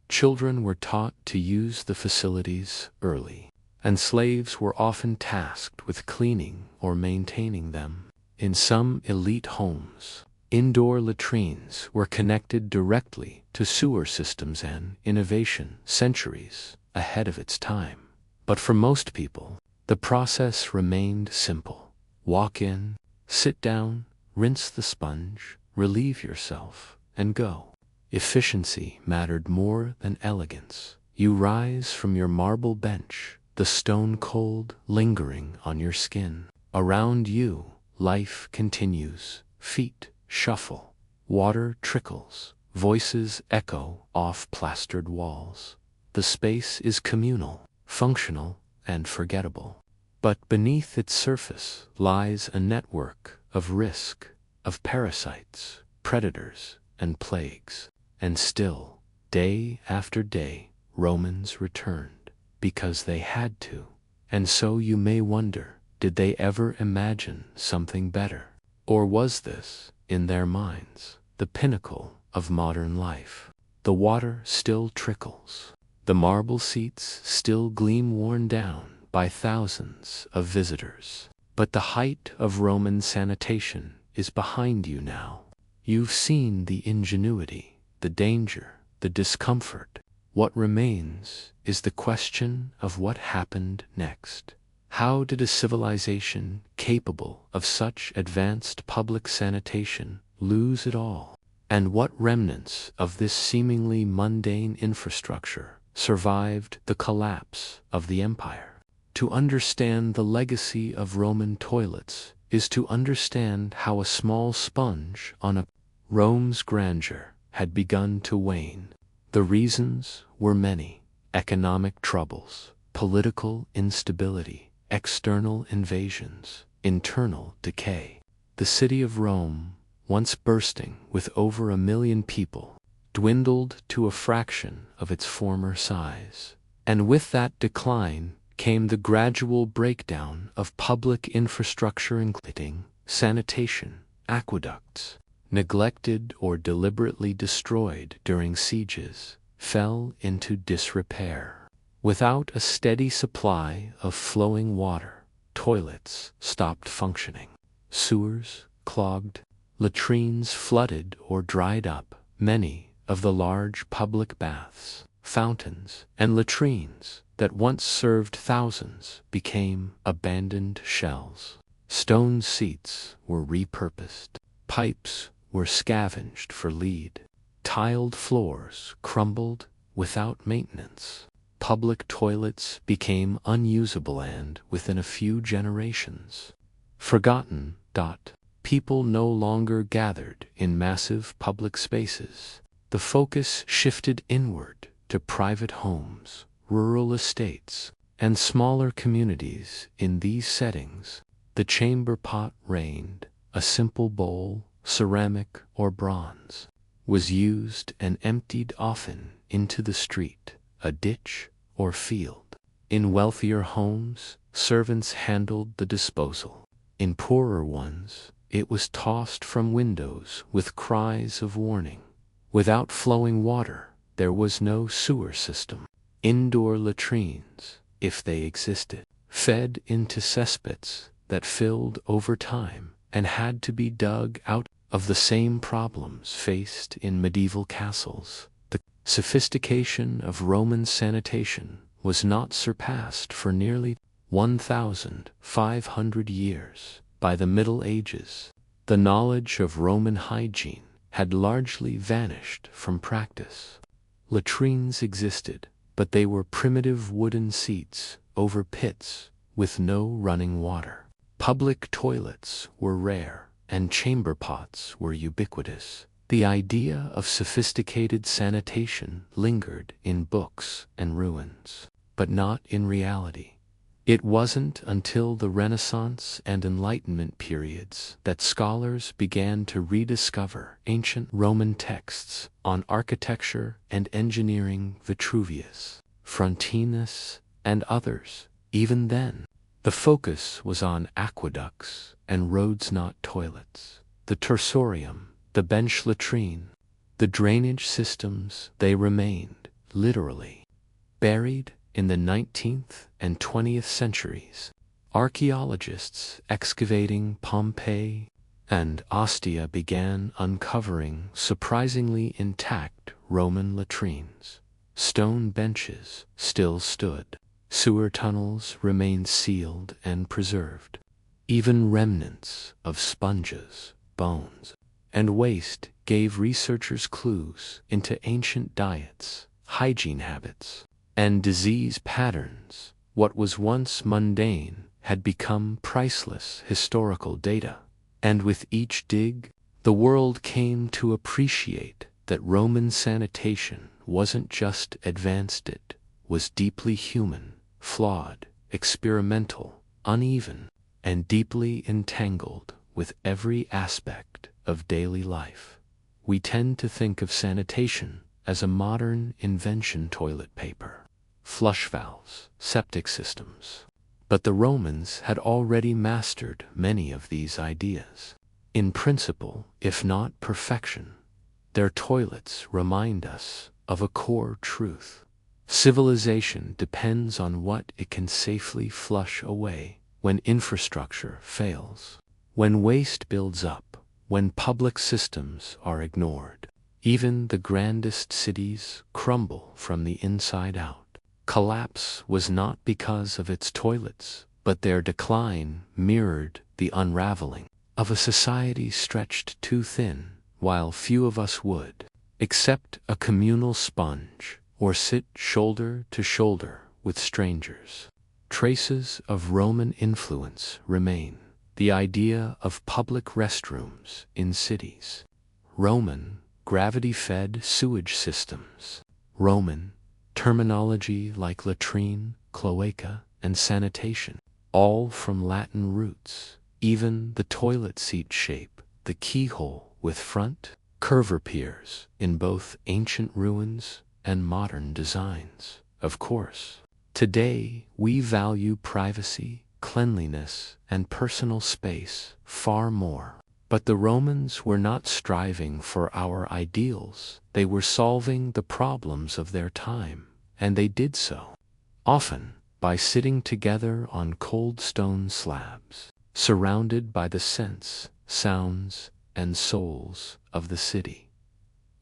Children were taught to use the facilities early, and slaves were often tasked with cleaning or maintaining them. In some elite homes, indoor latrines were connected directly to sewer systems, an innovation centuries ahead of its time. But for most people, the process remained simple. Walk in, sit down, rinse the sponge, relieve yourself, and go. Efficiency mattered more than elegance. You rise from your marble bench, the stone cold lingering on your skin. Around you, life continues. Feet shuffle, water trickles, voices echo off plastered walls. The space is communal, functional, and forgettable. But beneath its surface lies a network of risk, of parasites, predators, and plagues. And still, day after day, Romans returned, because they had to. And so you may wonder, did they ever imagine something better? Or was this, in their minds, the pinnacle of modern life? The water still trickles. The marble seats still gleam, worn down by thousands of visitors. But the height of Roman sanitation is behind you now. You've seen the ingenuity, the danger, the discomfort. What remains is the question of what happened next. How did a civilization capable of such advanced public sanitation lose it all? And what remnants of this seemingly mundane infrastructure survived the collapse of the empire? To understand the legacy of Roman toilets is to understand how a small sponge on a Rome's grandeur had begun to wane. The reasons were many: economic troubles, political instability, external invasions, internal decay. The city of Rome, once bursting with over 1 million people, dwindled to a fraction of its former size. And with that decline came the gradual breakdown of public infrastructure, including sanitation, aqueducts, neglected or deliberately destroyed during sieges, fell into disrepair. Without a steady supply of flowing water, toilets stopped functioning. Sewers clogged, latrines flooded or dried up. Many of the large public baths, fountains, and latrines that once served thousands became abandoned shells. Stone seats were repurposed. Pipes were scavenged for lead. Tiled floors crumbled without maintenance. Public toilets became unusable, and within a few generations, forgotten. People no longer gathered in massive public spaces. The focus shifted inward to private homes, rural estates, and smaller communities. In these settings, the chamber pot reigned. A simple bowl, ceramic or bronze, was used and emptied often into the street, a ditch, or field. In wealthier homes, servants handled the disposal. In poorer ones, it was tossed from windows with cries of warning. Without flowing water, there was no sewer system. Indoor latrines, if they existed, fed into cesspits that filled over time and had to be dug out of the same problems faced in medieval castles. The sophistication of Roman sanitation was not surpassed for nearly 1,500 years by the Middle Ages. The knowledge of Roman hygiene had largely vanished from practice. Latrines existed, but they were primitive wooden seats over pits with no running water. Public toilets were rare, and chamber pots were ubiquitous. The idea of sophisticated sanitation lingered in books and ruins, but not in reality. It wasn't until the Renaissance and Enlightenment periods that scholars began to rediscover ancient Roman texts on architecture and engineering. Vitruvius, Frontinus, and others. Even then, the focus was on aqueducts and roads, not toilets. The tersorium, the bench latrine, the drainage systems, they remained, literally, buried in the 19th and 20th centuries. Archaeologists excavating Pompeii and Ostia began uncovering surprisingly intact Roman latrines. Stone benches still stood. Sewer tunnels remained sealed and preserved. Even remnants of sponges, bones, and waste gave researchers clues into ancient diets, hygiene habits, and disease patterns. What was once mundane had become priceless historical data. And with each dig, the world came to appreciate that Roman sanitation wasn't just advanced, it was deeply human, flawed, experimental, uneven, and deeply entangled with every aspect of daily life. We tend to think of sanitation as a modern invention: toilet paper, flush valves, septic systems. But the Romans had already mastered many of these ideas. In principle, if not perfection, their toilets remind us of a core truth. Civilization depends on what it can safely flush away. When infrastructure fails, when waste builds up, when public systems are ignored, even the grandest cities crumble from the inside out. Collapse was not because of its toilets, but their decline mirrored the unraveling of a society stretched too thin, while few of us would accept a communal sponge or sit shoulder to shoulder with strangers. Traces of Roman influence remain. The idea of public restrooms in cities, Roman gravity-fed sewage systems, Roman terminology like latrine, cloaca, and sanitation, all from Latin roots. Even the toilet seat shape, the keyhole with front curve appears in both ancient ruins and modern designs. Of course, today we value privacy, cleanliness, and personal space far more. But the Romans were not striving for our ideals. They were solving the problems of their time, and they did so often by sitting together on cold stone slabs, surrounded by the scents, sounds, and souls of the city.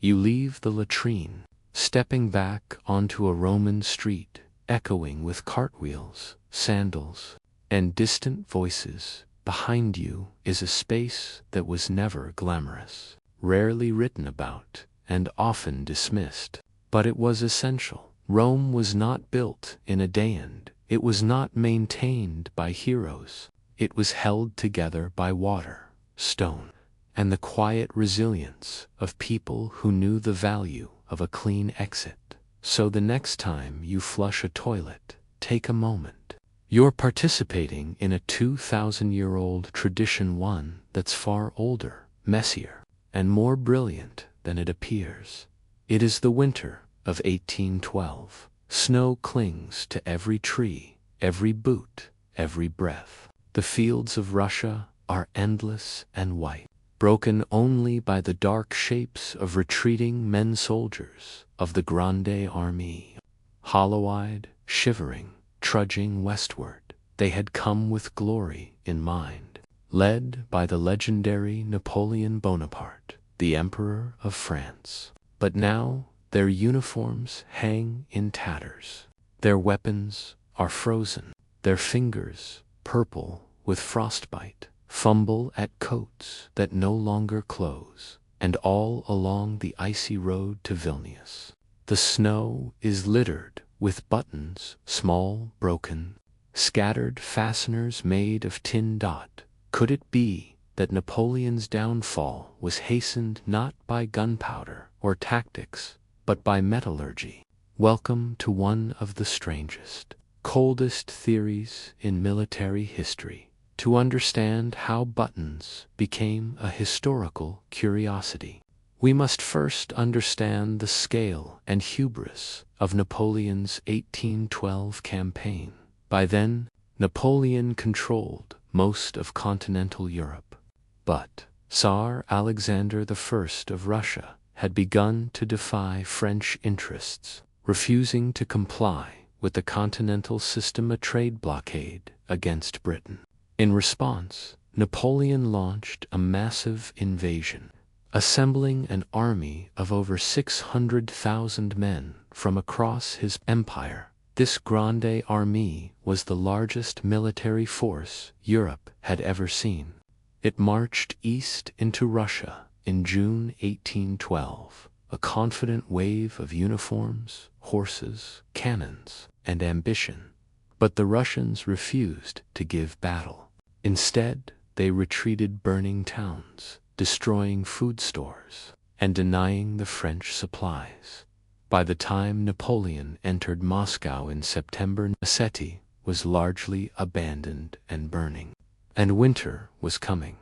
You leave the latrine, stepping back onto a Roman street, echoing with cartwheels, sandals, and distant voices. Behind you is a space that was never glamorous, rarely written about, and often dismissed. But it was essential. Rome was not built in a day, and it was not maintained by heroes. It was held together by water, stone, and the quiet resilience of people who knew the value of a clean exit. So the next time you flush a toilet, take a moment. You're participating in a 2,000-year-old tradition, one that's far older, messier, and more brilliant than it appears. It is the winter of 1812. Snow clings to every tree, every boot, every breath. The fields of Russia are endless and white. broken only by the dark shapes of retreating men soldiers of the Grande Armée. Hollow-eyed, shivering, trudging westward, they had come with glory in mind, led by the legendary Napoleon Bonaparte, the Emperor of France. But now their uniforms hang in tatters. Their weapons are frozen. Their fingers, purple with frostbite, fumble at coats that no longer close, and all along the icy road to Vilnius, the snow is littered with buttons, small, broken, scattered fasteners made of tin. Could it be that Napoleon's downfall was hastened not by gunpowder or tactics, but by metallurgy? Welcome to one of the strangest, coldest theories in military history. To understand how buttons became a historical curiosity, we must first understand the scale and hubris of Napoleon's 1812 campaign. By then, Napoleon controlled most of continental Europe. But Tsar Alexander I of Russia had begun to defy French interests, refusing to comply with the Continental System, a trade blockade against Britain. In response, Napoleon launched a massive invasion, assembling an army of over 600,000 men from across his empire. This Grande Armée was the largest military force Europe had ever seen. It marched east into Russia in June 1812, a confident wave of uniforms, horses, cannons, and ambition. But the Russians refused to give battle. Instead, they retreated, burning towns, destroying food stores, and denying the French supplies. By the time Napoleon entered Moscow in September, the city was largely abandoned and burning, and winter was coming.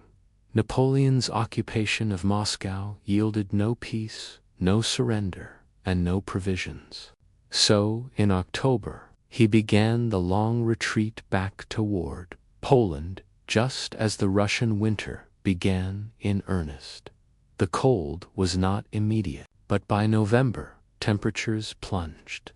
Napoleon's occupation of Moscow yielded no peace, no surrender, and no provisions. So, in October, he began the long retreat back toward Poland, just as the Russian winter began in earnest. The cold was not immediate, but by November, temperatures plunged.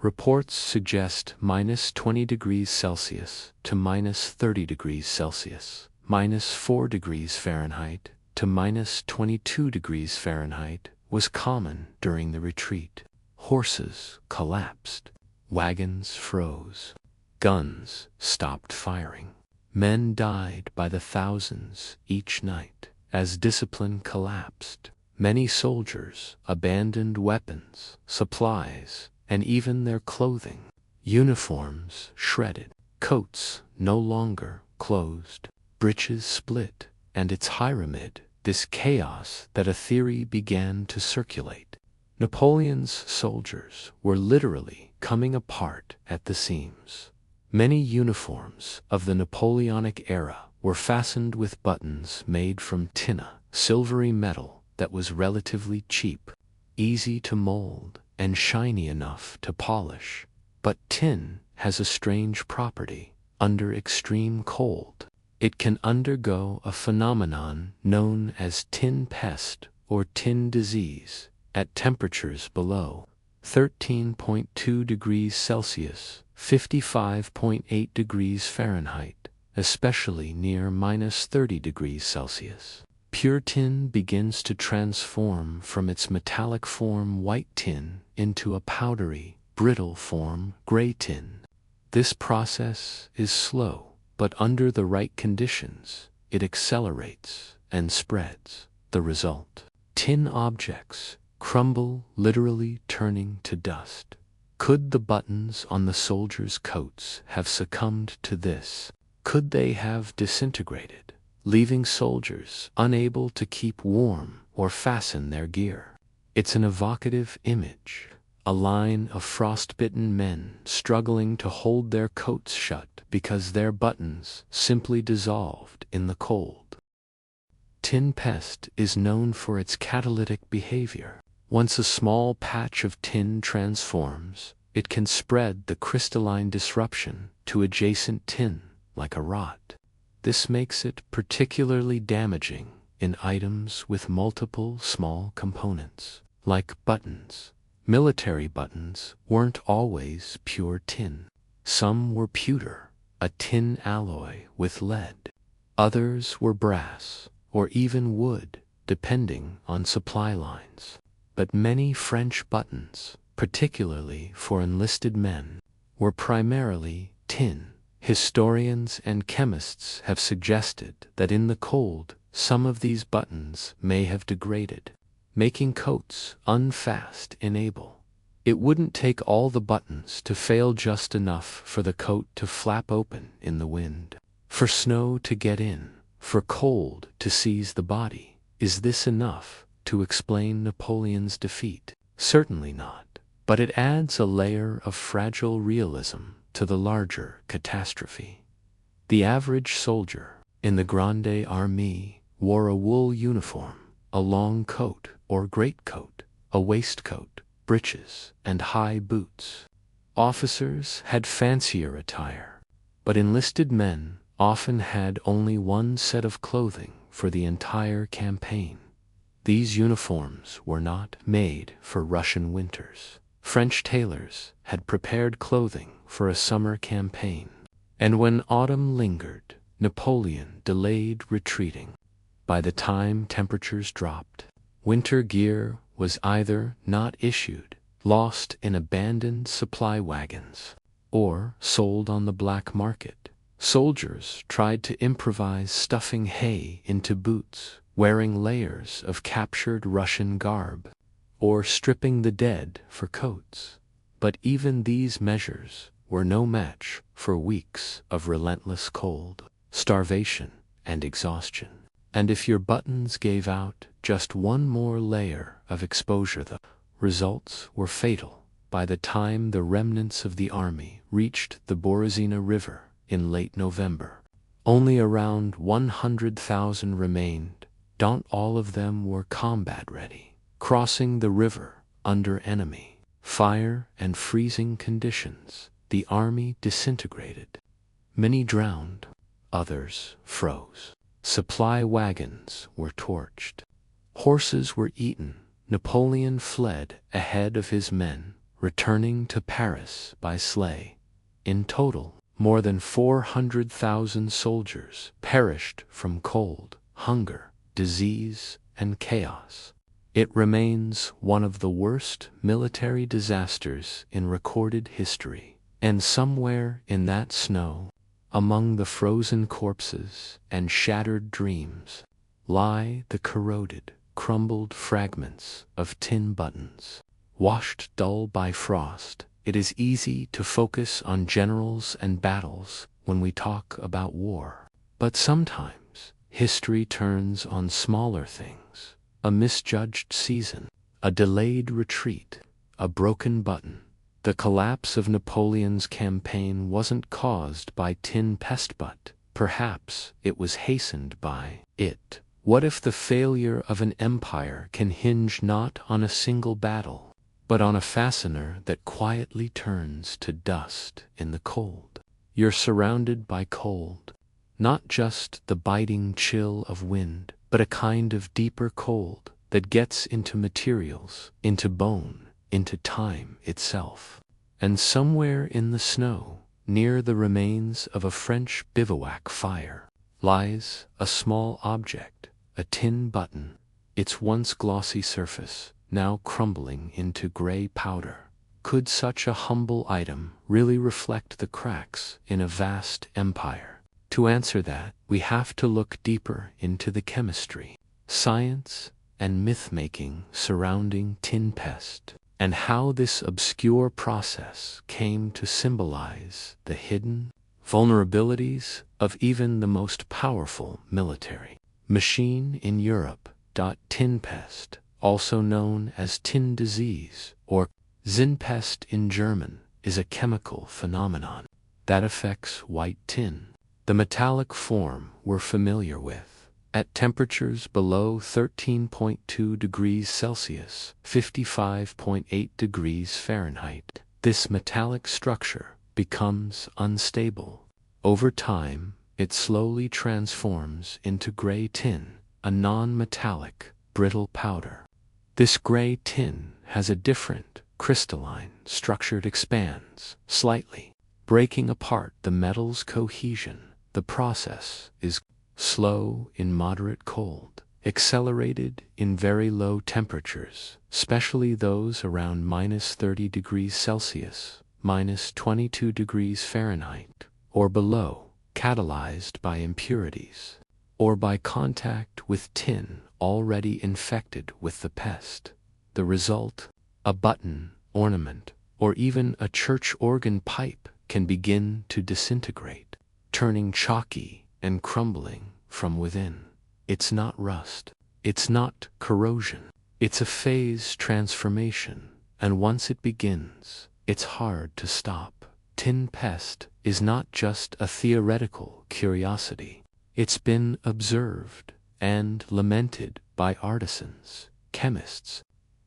Reports suggest -20 degrees Celsius to -30 degrees Celsius, -4 degrees Fahrenheit to -22 degrees Fahrenheit was common during the retreat. Horses collapsed, wagons froze, guns stopped firing. Men died by the thousands each night. As discipline collapsed, many soldiers abandoned weapons, supplies, and even their clothing. Uniforms shredded, coats no longer closed, breeches split, and it's amid this chaos that a theory began to circulate. Napoleon's soldiers were literally coming apart at the seams. Many uniforms of the Napoleonic era were fastened with buttons made from tin, silvery metal that was relatively cheap, easy to mold, and shiny enough to polish. But tin has a strange property. Under extreme cold, it can undergo a phenomenon known as tin pest or tin disease at temperatures below 13.2 degrees Celsius, 55.8 degrees Fahrenheit, especially near -30 degrees Celsius. Pure tin begins to transform from its metallic form white tin into a powdery, brittle form gray tin. This process is slow, but under the right conditions, it accelerates and spreads. The result: tin objects crumble, literally turning to dust. Could the buttons on the soldiers' coats have succumbed to this? Could they have disintegrated, leaving soldiers unable to keep warm or fasten their gear? It's an evocative image, a line of frostbitten men struggling to hold their coats shut because their buttons simply dissolved in the cold. Tin pest is known for its catalytic behavior. Once a small patch of tin transforms, it can spread the crystalline disruption to adjacent tin like a rot. This makes it particularly damaging in items with multiple small components, like buttons. Military buttons weren't always pure tin. Some were pewter, a tin alloy with lead. Others were brass, or even wood, depending on supply lines. But many French buttons, particularly for enlisted men, were primarily tin. Historians and chemists have suggested that in the cold, some of these buttons may have degraded, making coats unfast and able. It wouldn't take all the buttons to fail just enough for the coat to flap open in the wind, for snow to get in, for cold to seize the body. Is this enough to explain Napoleon's defeat? Certainly not, but it adds a layer of fragile realism to the larger catastrophe. The average soldier in the Grande Armée wore a wool uniform, a long coat or greatcoat, a waistcoat, breeches, and high boots. Officers had fancier attire, but enlisted men often had only one set of clothing for the entire campaign. These uniforms were not made for Russian winters. French tailors had prepared clothing for a summer campaign, and when autumn lingered, Napoleon delayed retreating. By the time temperatures dropped, winter gear was either not issued, lost in abandoned supply wagons, or sold on the black market. Soldiers tried to improvise stuffing hay into boots, wearing layers of captured Russian garb, or stripping the dead for coats. But even these measures were no match for weeks of relentless cold, starvation, and exhaustion. And if your buttons gave out just one more layer of exposure, the results were fatal. By the time the remnants of the army reached the Borozina River in late November, only around 100,000 remained. Not all of them were combat ready. Crossing the river under enemy fire and freezing conditions, the army disintegrated. Many drowned, others froze. Supply wagons were torched. Horses were eaten. Napoleon fled ahead of his men, returning to Paris by sleigh. In total, more than 400,000 soldiers perished from cold, hunger, disease, and chaos. It remains one of the worst military disasters in recorded history. And somewhere in that snow, among the frozen corpses and shattered dreams, lie the corroded, crumbled fragments of tin buttons. Washed dull by frost, it is easy to focus on generals and battles when we talk about war. But sometimes, history turns on smaller things. A misjudged season, a delayed retreat, a broken button. The collapse of Napoleon's campaign wasn't caused by tin pest, but perhaps it was hastened by it. What if the failure of an empire can hinge not on a single battle, but on a fastener that quietly turns to dust in the cold? You're surrounded by cold, not just the biting chill of wind, but a kind of deeper cold that gets into materials, into bone, into time itself. And somewhere in the snow, near the remains of a French bivouac fire, lies a small object, a tin button, its once glossy surface now crumbling into gray powder. Could such a humble item really reflect the cracks in a vast empire? To answer that, we have to look deeper into the chemistry, science, and myth-making surrounding tin pest, and how this obscure process came to symbolize the hidden vulnerabilities of even the most powerful military machine in Europe. Tin pest, also known as tin disease or Zinpest in German, is a chemical phenomenon that affects white tin, the metallic form we're familiar with. At temperatures below 13.2 degrees Celsius, 55.8 degrees Fahrenheit, this metallic structure becomes unstable. Over time, it slowly transforms into gray tin, a non-metallic, brittle powder. This gray tin has a different, crystalline structure. It expands slightly, breaking apart the metal's cohesion. The process is slow in moderate cold, accelerated in very low temperatures, especially those around -30 degrees Celsius, -22 degrees Fahrenheit, or below, catalyzed by impurities, or by contact with tin already infected with the pest. The result, a button, ornament, or even a church organ pipe, can begin to disintegrate, turning chalky and crumbling from within. It's not rust. It's not corrosion. It's a phase transformation, and once it begins, it's hard to stop. Tin pest is not just a theoretical curiosity. It's been observed and lamented by artisans, chemists,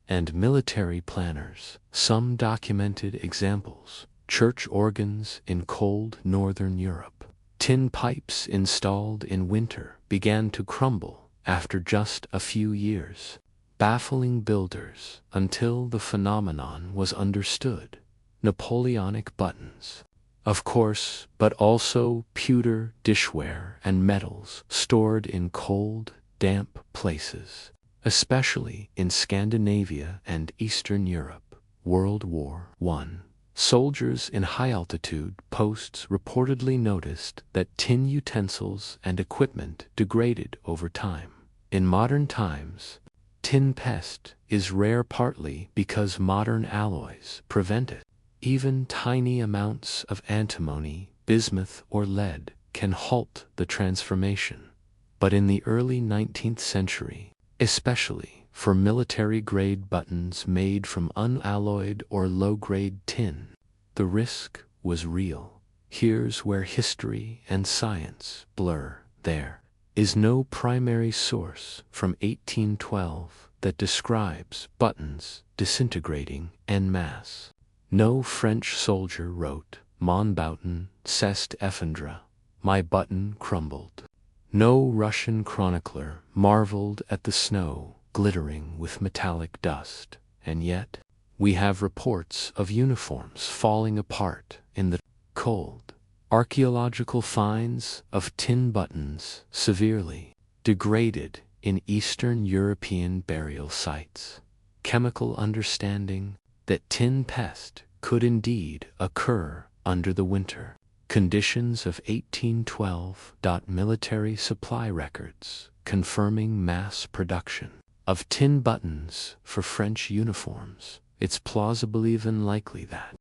and military planners. Some documented examples: church organs in cold northern Europe. Tin pipes installed in winter began to crumble after just a few years, baffling builders until the phenomenon was understood. Napoleonic buttons, of course, but also pewter dishware and metals stored in cold, damp places, especially in Scandinavia and Eastern Europe. World War I. Soldiers in high-altitude posts reportedly noticed that tin utensils and equipment degraded over time. In modern times, tin pest is rare partly because modern alloys prevent it. Even tiny amounts of antimony, bismuth, or lead can halt the transformation. But in the early 19th century, especially for military-grade buttons made from unalloyed or low-grade tin, the risk was real. Here's where history and science blur. There is no primary source from 1812 that describes buttons disintegrating en masse. No French soldier wrote, "Mon bouton s'est effondré," "my button crumbled." No Russian chronicler marveled at the snow glittering with metallic dust, and yet we have reports of uniforms falling apart in the cold. Archaeological finds of tin buttons severely degraded in Eastern European burial sites. Chemical understanding that tin pest could indeed occur under the winter conditions of 1812. Military supply records confirming mass production of tin buttons for French uniforms. It's plausible, even likely, that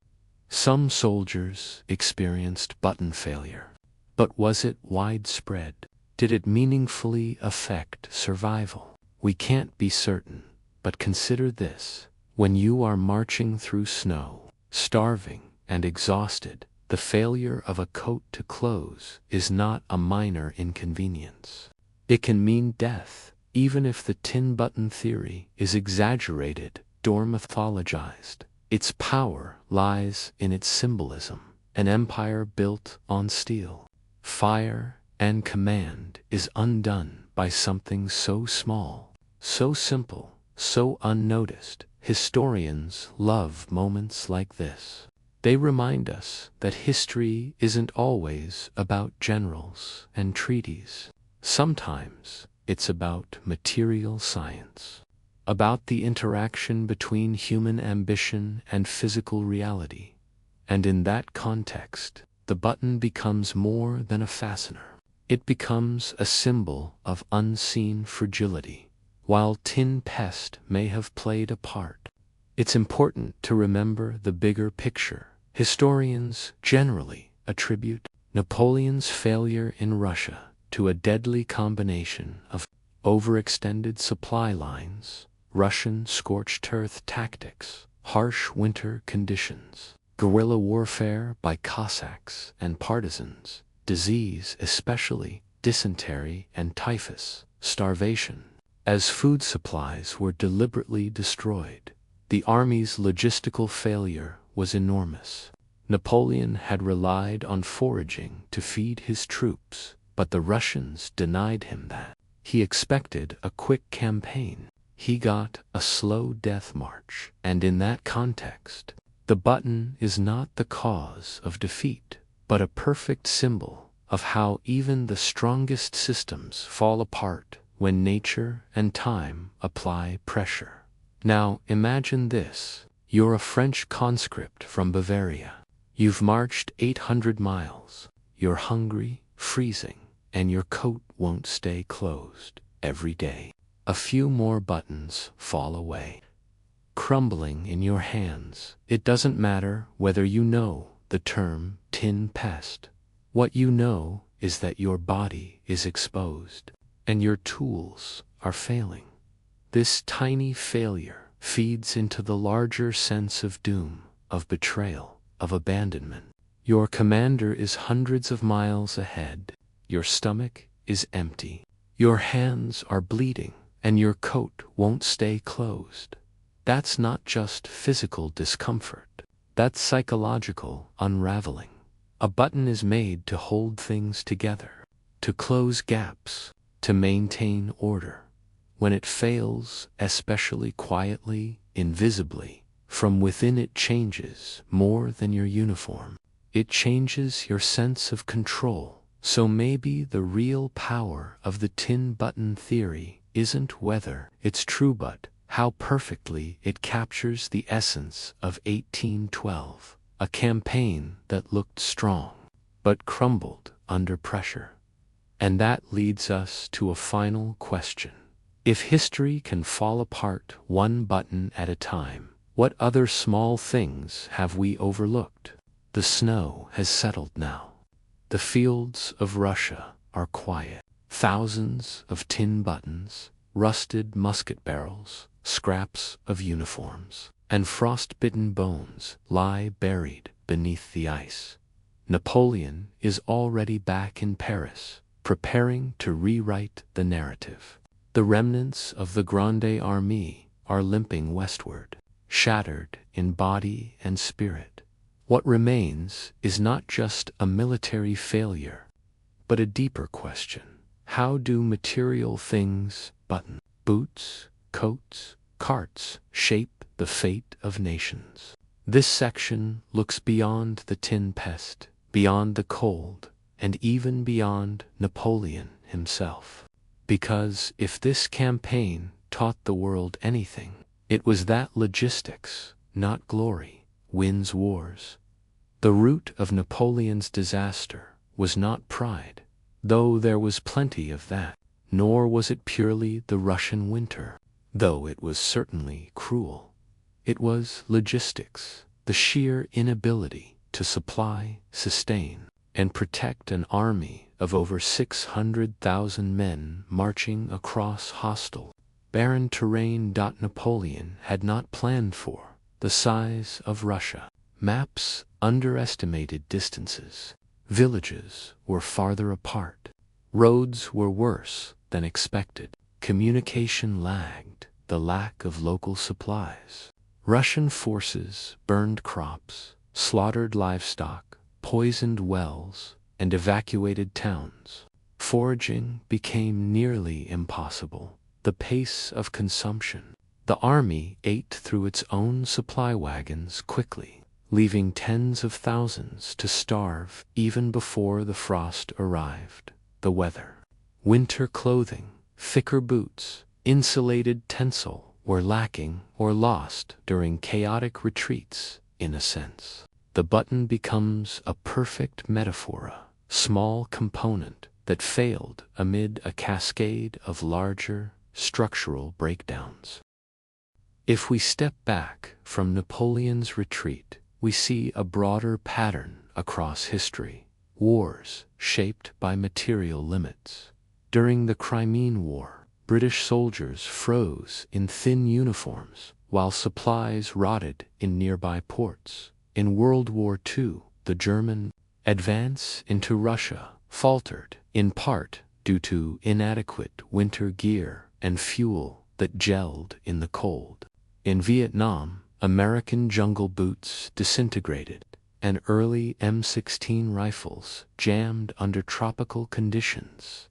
some soldiers experienced button failure. But was it widespread? Did it meaningfully affect survival? We can't be certain, but consider this. When you are marching through snow, starving and exhausted, the failure of a coat to close is not a minor inconvenience. It can mean death, even if the tin button theory is exaggerated or mythologized. Its power lies in its symbolism. An empire built on steel, fire, and command is undone by something so small, so simple, so unnoticed. Historians love moments like this. They remind us that history isn't always about generals and treaties. Sometimes it's about material science, about the interaction between human ambition and physical reality. And in that context, the button becomes more than a fastener. It becomes a symbol of unseen fragility. While tin pest may have played a part, it's important to remember the bigger picture. Historians generally attribute Napoleon's failure in Russia to a deadly combination of overextended supply lines, Russian scorched earth tactics, harsh winter conditions, guerrilla warfare by Cossacks and partisans, disease, especially dysentery and typhus, starvation. As food supplies were deliberately destroyed, the army's logistical failure was enormous. Napoleon had relied on foraging to feed his troops, but the Russians denied him that. He expected a quick campaign. He got a slow death march. And in that context, the button is not the cause of defeat, but a perfect symbol of how even the strongest systems fall apart when nature and time apply pressure. Now imagine this. You're a French conscript from Bavaria. You've marched 800 miles. You're hungry, freezing, and your coat won't stay closed every day. A few more buttons fall away, crumbling in your hands. It doesn't matter whether you know the term tin pest. What you know is that your body is exposed, and your tools are failing. This tiny failure feeds into the larger sense of doom, of betrayal, of abandonment. Your commander is hundreds of miles ahead. Your stomach is empty. Your hands are bleeding, and your coat won't stay closed. That's not just physical discomfort. That's psychological unraveling. A button is made to hold things together, to close gaps, to maintain order. When it fails, especially quietly, invisibly, from within it changes more than your uniform. It changes your sense of control. So maybe the real power of the tin button theory isn't whether it's true but how perfectly it captures the essence of 1812, a campaign that looked strong, but crumbled under pressure. And that leads us to a final question. If history can fall apart one button at a time, what other small things have we overlooked? The snow has settled now. The fields of Russia are quiet. Thousands of tin buttons, rusted musket barrels, scraps of uniforms, and frost-bitten bones lie buried beneath the ice. Napoleon is already back in Paris, preparing to rewrite the narrative. The remnants of the Grande Armée are limping westward, shattered in body and spirit. What remains is not just a military failure, but a deeper question. How do material things, boots, coats, carts, shape the fate of nations? This section looks beyond the tin pest, beyond the cold, and even beyond Napoleon himself. Because if this campaign taught the world anything, it was that logistics, not glory, wins wars. The root of Napoleon's disaster was not pride, though there was plenty of that, nor was it purely the Russian winter, though it was certainly cruel. It was logistics, the sheer inability to supply, sustain, and protect an army of over 600,000 men marching across hostile, barren terrain. Napoleon had not planned for the size of Russia. Maps underestimated distances. Villages were farther apart. Roads were worse than expected. Communication lagged. The lack of local supplies. Russian forces burned crops, slaughtered livestock, poisoned wells, and evacuated towns. Foraging became nearly impossible. The pace of consumption. The army ate through its own supply wagons quickly, leaving tens of thousands to starve even before the frost arrived. The weather. Winter clothing, thicker boots, insulated tensile were lacking or lost during chaotic retreats, in a sense. The button becomes a perfect metaphor, a small component that failed amid a cascade of larger structural breakdowns. If we step back from Napoleon's retreat, we see a broader pattern across history. Wars shaped by material limits. During the Crimean War, British soldiers froze in thin uniforms while supplies rotted in nearby ports. In World War II, the German advance into Russia faltered, in part due to inadequate winter gear and fuel that gelled in the cold. In Vietnam, American jungle boots disintegrated, and early M16 rifles jammed under tropical conditions.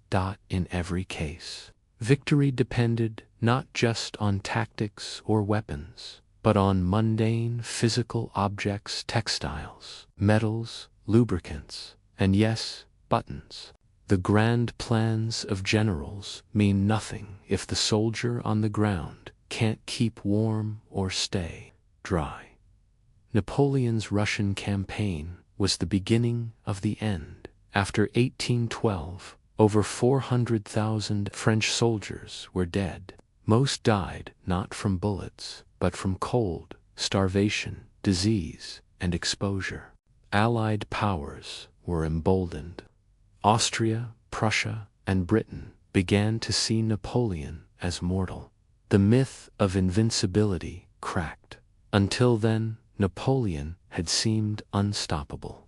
In every case, Victory depended not just on tactics or weapons, but on mundane physical objects, textiles, metals, lubricants, and yes, buttons. The grand plans of generals mean nothing if the soldier on the ground can't keep warm or stay dry. Napoleon's Russian campaign was the beginning of the end. After 1812, over 400,000 French soldiers were dead. Most died not from bullets, but from cold, starvation, disease, and exposure. Allied powers were emboldened. Austria, Prussia, and Britain began to see Napoleon as mortal. The myth of invincibility cracked. Until then, Napoleon had seemed unstoppable.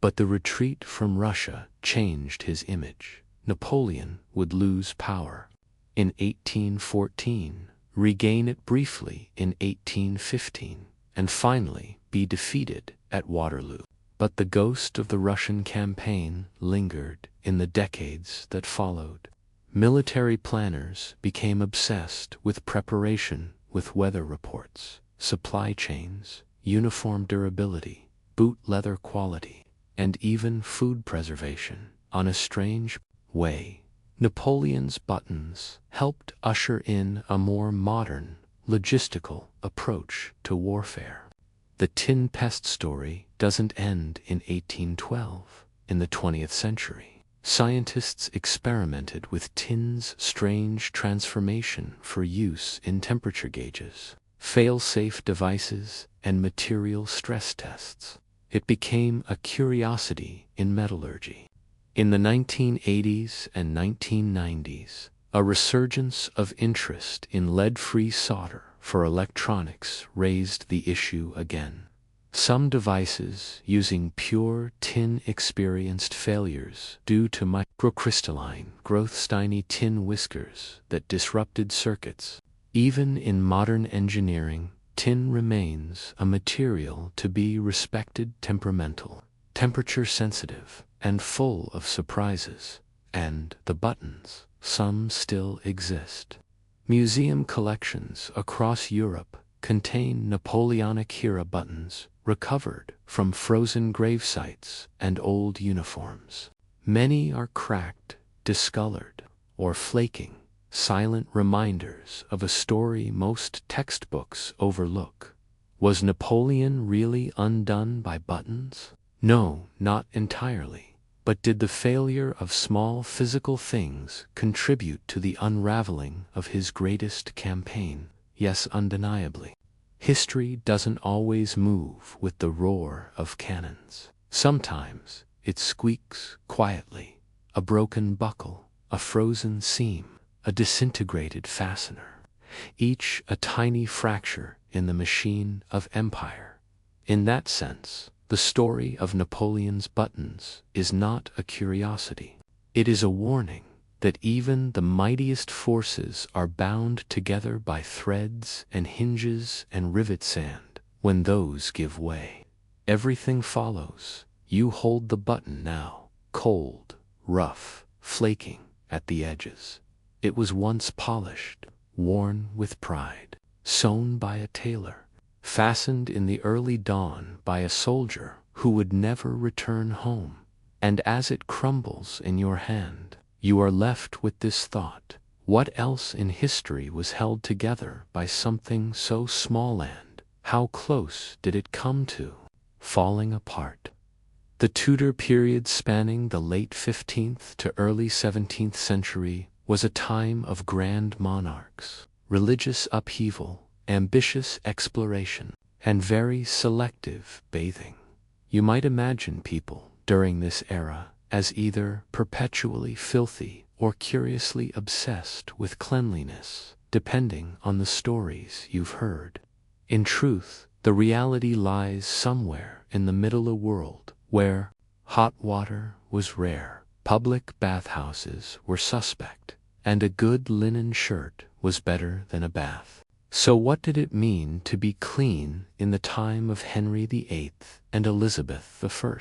But the retreat from Russia changed his image. Napoleon would lose power in 1814, regain it briefly in 1815, and finally be defeated at Waterloo. But the ghost of the Russian campaign lingered in the decades that followed. Military planners became obsessed with preparation, with weather reports, supply chains, uniform durability, boot leather quality, and even food preservation. On a strange way, Napoleon's buttons helped usher in a more modern, logistical approach to warfare. The tin pest story doesn't end in 1812. In the 20th century, scientists experimented with tin's strange transformation for use in temperature gauges, fail-safe devices, and material stress tests. It became a curiosity in metallurgy. In the 1980s and 1990s, a resurgence of interest in lead-free solder for electronics raised the issue again. Some devices using pure tin experienced failures due to microcrystalline growth, tiny tin whiskers that disrupted circuits. Even in modern engineering, tin remains a material to be respected, temperamental, temperature sensitive, and full of surprises. And the buttons, some still exist. Museum collections across Europe contain Napoleonic era buttons recovered from frozen grave sites and old uniforms. Many are cracked, discolored, or flaking, silent reminders of a story most textbooks overlook. Was Napoleon really undone by buttons? No, not entirely. But did the failure of small physical things contribute to the unraveling of his greatest campaign? Yes, undeniably. History doesn't always move with the roar of cannons. Sometimes it squeaks quietly. A broken buckle, a frozen seam, a disintegrated fastener, each a tiny fracture in the machine of empire. In that sense, the story of Napoleon's buttons is not a curiosity. It is a warning that even the mightiest forces are bound together by threads and hinges and rivet sand. When those give way, everything follows. You hold the button now, cold, rough, flaking at the edges. It was once polished, worn with pride, sewn by a tailor, fastened in the early dawn by a soldier who would never return home. And as it crumbles in your hand, you are left with this thought: what else in history was held together by something so small, and how close did it come to falling apart? The Tudor period, spanning the late 15th to early 17th century, was a time of grand monarchs, religious upheaval, ambitious exploration, and very selective bathing. You might imagine people during this era as either perpetually filthy or curiously obsessed with cleanliness, depending on the stories you've heard. In truth, the reality lies somewhere in the middle, a world where hot water was rare, public bathhouses were suspect, and a good linen shirt was better than a bath. So what did it mean to be clean in the time of Henry VIII and Elizabeth I?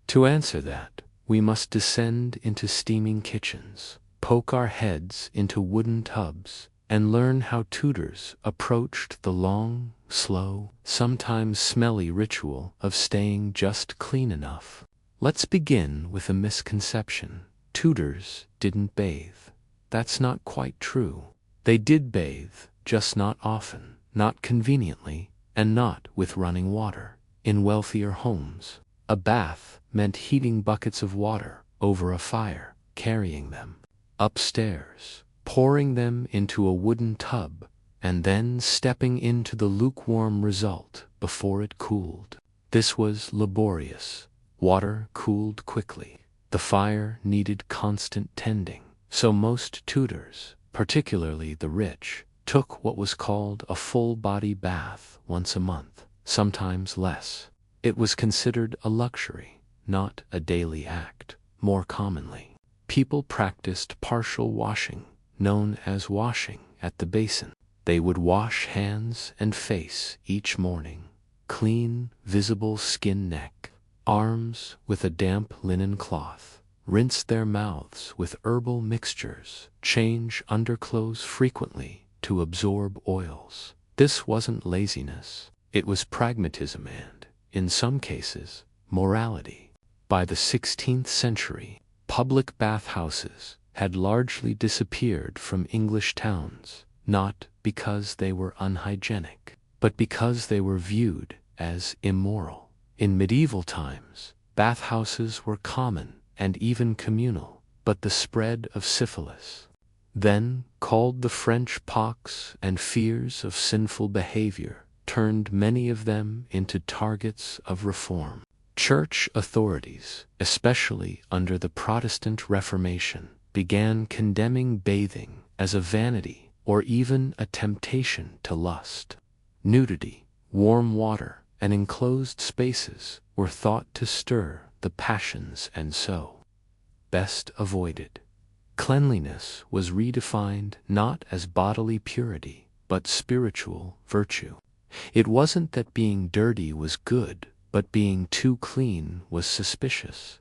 To answer that, we must descend into steaming kitchens, poke our heads into wooden tubs, and learn how Tudors approached the long, slow, sometimes smelly ritual of staying just clean enough. Let's begin with a misconception. Tudors didn't bathe. That's not quite true. They did bathe, just not often, not conveniently, and not with running water. In wealthier homes, a bath meant heating buckets of water over a fire, carrying them upstairs, pouring them into a wooden tub, and then stepping into the lukewarm result before it cooled. This was laborious. Water cooled quickly. The fire needed constant tending. So most Tudors, particularly the rich, took what was called a full-body bath once a month, sometimes less. It was considered a luxury, not a daily act. More commonly, people practiced partial washing, known as washing at the basin. They would wash hands and face each morning, clean, visible skin, neck, arms with a damp linen cloth, rinse their mouths with herbal mixtures, change underclothes frequently to absorb oils. This wasn't laziness, it was pragmatism and, in some cases, morality. By the 16th century, public bathhouses had largely disappeared from English towns, not because they were unhygienic, but because they were viewed as immoral. In medieval times, bathhouses were common and even communal, but the spread of syphilis, then called the French pox, and fears of sinful behavior turned many of them into targets of reform. Church authorities, especially under the Protestant Reformation, began condemning bathing as a vanity or even a temptation to lust. Nudity, warm water, and enclosed spaces were thought to stir the passions and so best avoided. Cleanliness was redefined not as bodily purity, but spiritual virtue. It wasn't that being dirty was good, but being too clean was suspicious.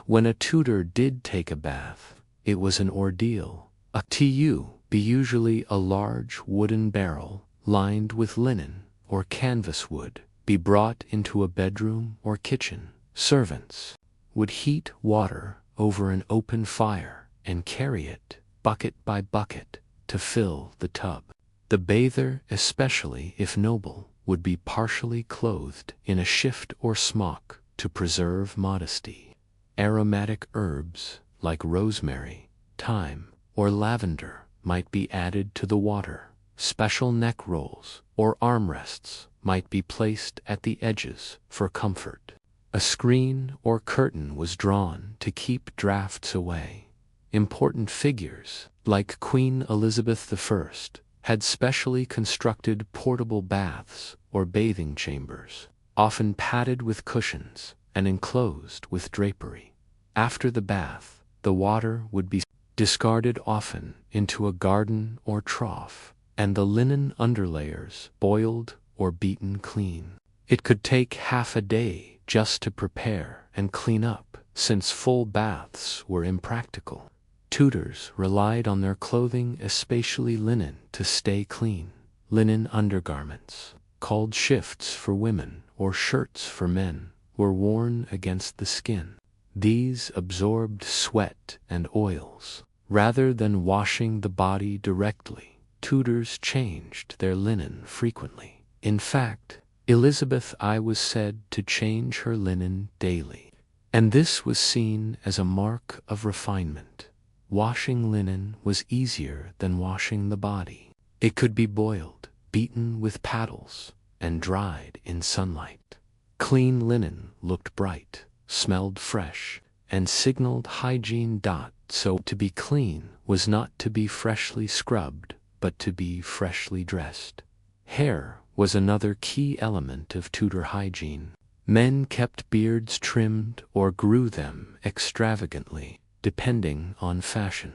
When a Tudor did take a bath, it was an ordeal. A tu be usually a large wooden barrel lined with linen or canvas wood be brought into a bedroom or kitchen. Servants would heat water over an open fire and carry it, bucket by bucket, to fill the tub. The bather, especially if noble, would be partially clothed in a shift or smock to preserve modesty. Aromatic herbs like rosemary, thyme, or lavender might be added to the water. Special neck rolls or armrests might be placed at the edges for comfort. A screen or curtain was drawn to keep drafts away. Important figures, like Queen Elizabeth I, had specially constructed portable baths or bathing chambers, often padded with cushions and enclosed with drapery. After the bath, the water would be discarded often into a garden or trough, and the linen underlayers boiled or beaten clean. It could take half a day just to prepare and clean up, since full baths were impractical. Tudors relied on their clothing, especially linen, to stay clean. Linen undergarments, called shifts for women or shirts for men, were worn against the skin. These absorbed sweat and oils. Rather than washing the body directly, Tudors changed their linen frequently. In fact, Elizabeth I was said to change her linen daily, and this was seen as a mark of refinement. Washing linen was easier than washing the body. It could be boiled, beaten with paddles, and dried in sunlight. Clean linen looked bright, smelled fresh, and signaled hygiene. So to be clean was not to be freshly scrubbed, but to be freshly dressed. Hair was another key element of Tudor hygiene. Men kept beards trimmed or grew them extravagantly, depending on fashion.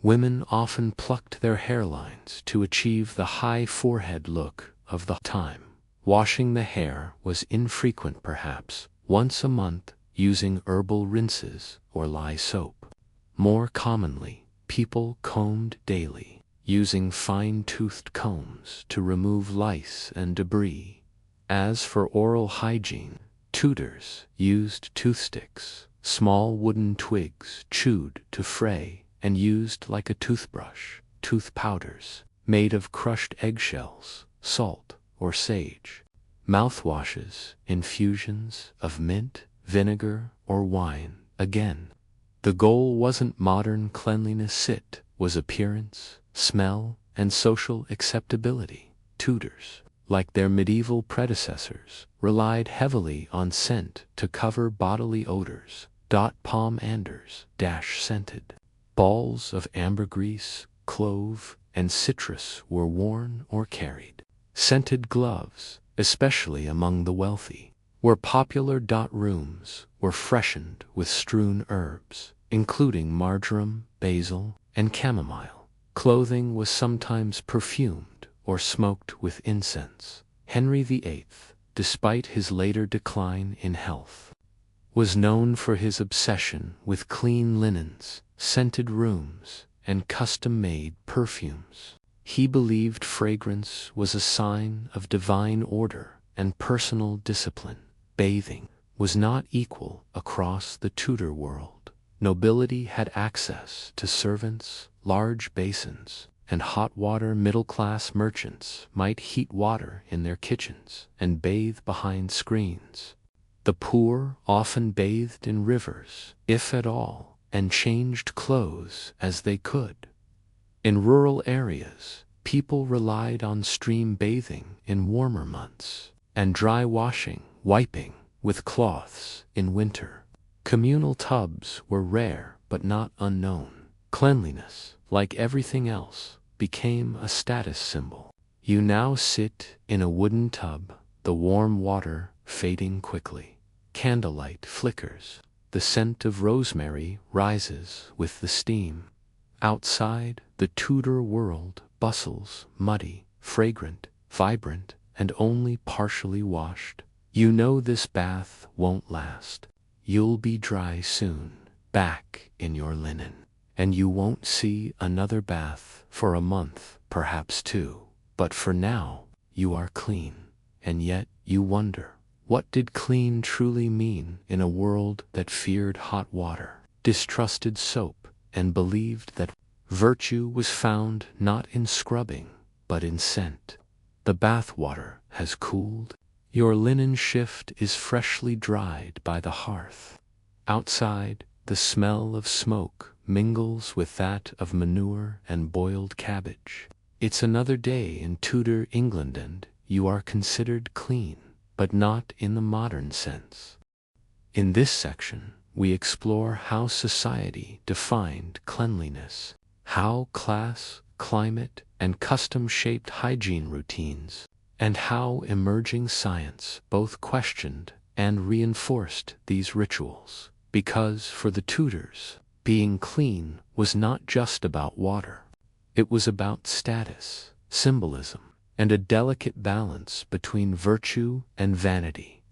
Women often plucked their hairlines to achieve the high forehead look of the time. Washing the hair was infrequent, perhaps once a month, using herbal rinses or lye soap. More commonly, people combed daily, using fine-toothed combs to remove lice and debris. As for oral hygiene, tutors used toothsticks, small wooden twigs chewed to fray and used like a toothbrush, tooth powders made of crushed eggshells, salt, or sage, mouthwashes, infusions of mint, vinegar, or wine. Again, the goal wasn't modern cleanliness, it was appearance, smell, and social acceptability. Tutors, like their medieval predecessors, relied heavily on scent to cover bodily odors. Pomanders, scented balls of ambergris, clove, and citrus were worn or carried. Scented gloves, especially among the wealthy, were popular. Rooms were freshened with strewn herbs, including marjoram, basil, and chamomile. Clothing was sometimes perfumed or smoked with incense. Henry VIII, despite his later decline in health, was known for his obsession with clean linens, scented rooms, and custom-made perfumes. He believed fragrance was a sign of divine order and personal discipline. Bathing was not equal across the Tudor world. Nobility had access to servants, large basins, and hot water. Middle-class merchants might heat water in their kitchens and bathe behind screens. The poor often bathed in rivers, if at all, and changed clothes as they could. In rural areas, people relied on stream bathing in warmer months, and dry washing, wiping with cloths in winter. Communal tubs were rare but not unknown. Cleanliness, like everything else, became a status symbol. You now sit in a wooden tub, the warm water fading quickly. Candlelight flickers. The scent of rosemary rises with the steam. Outside, the Tudor world bustles, muddy, fragrant, vibrant, and only partially washed. You know this bath won't last. You'll be dry soon, back in your linen. And you won't see another bath for a month, perhaps two. But for now, you are clean. And yet, you wonder, what did clean truly mean in a world that feared hot water, distrusted soap, and believed that virtue was found not in scrubbing, but in scent? The bath water has cooled. Your linen shift is freshly dried by the hearth. Outside, the smell of smoke mingles with that of manure and boiled cabbage. It's another day in Tudor England and you are considered clean, but not in the modern sense. In this section, we explore how society defined cleanliness, how class, climate, and custom shaped hygiene routines, and how emerging science both questioned and reinforced these rituals. Because for the Tudors, being clean was not just about water. It was about status, symbolism, and a delicate balance between virtue and vanity.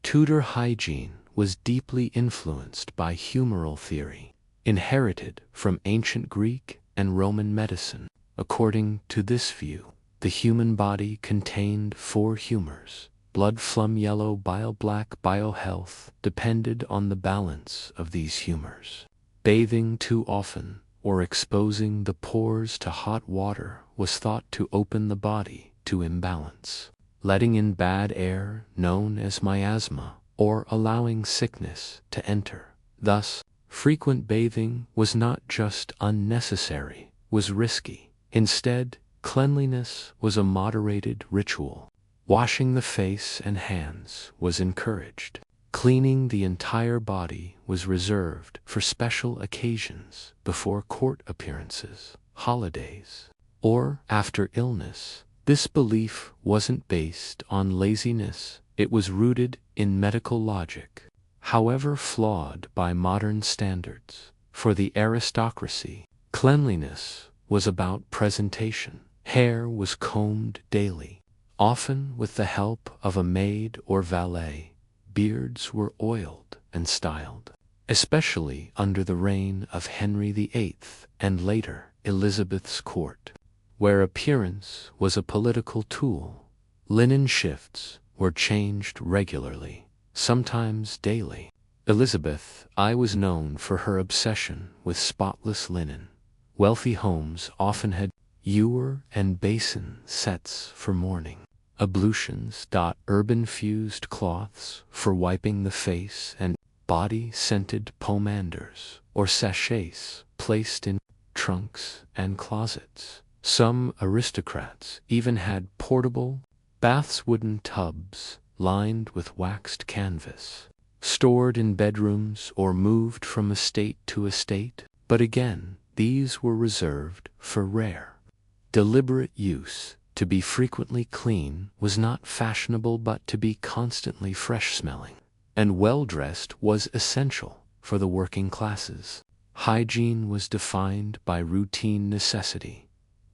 Tudor hygiene was deeply influenced by humoral theory, inherited from ancient Greek and Roman medicine. According to this view, the human body contained 4 humors. Blood, phlegm, yellow bile, black bile. Health depended on the balance of these humors. Bathing too often or exposing the pores to hot water was thought to open the body to imbalance, letting in bad air known as miasma, or allowing sickness to enter. Thus, frequent bathing was not just unnecessary, was risky. Instead, cleanliness was a moderated ritual. Washing the face and hands was encouraged. Cleaning the entire body was reserved for special occasions before court appearances, holidays, or after illness. This belief wasn't based on laziness, it was rooted in medical logic, however flawed by modern standards. For the aristocracy, cleanliness was about presentation. Hair was combed daily, often with the help of a maid or valet. Beards were oiled and styled, especially under the reign of Henry VIII and later Elizabeth's court, where appearance was a political tool. Linen shifts were changed regularly, sometimes daily. Elizabeth I was known for her obsession with spotless linen. Wealthy homes often had ewer and basin sets for mourning, ablutions, urban-fused cloths for wiping the face, and body-scented pomanders or sachets placed in trunks and closets. Some aristocrats even had portable baths, wooden tubs lined with waxed canvas, stored in bedrooms or moved from estate to estate, but again, these were reserved for rare, deliberate use. To be frequently clean was not fashionable, but to be constantly fresh-smelling and well-dressed was essential for the working classes. Hygiene was defined by routine necessity.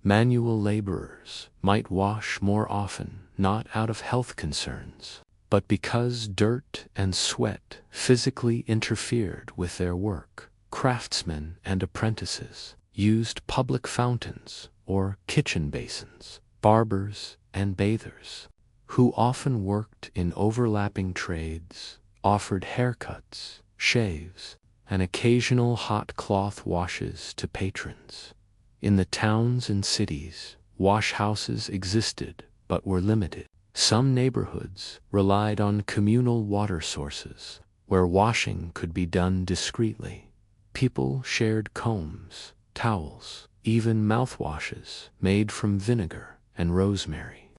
Manual laborers might wash more often, not out of health concerns, but because dirt and sweat physically interfered with their work. Craftsmen and apprentices used public fountains or kitchen basins. Barbers and bathers, who often worked in overlapping trades, offered haircuts, shaves, and occasional hot cloth washes to patrons. In the towns and cities, washhouses existed but were limited. Some neighborhoods relied on communal water sources, where washing could be done discreetly. People shared combs, towels, even mouthwashes made from vinegar and rosemary.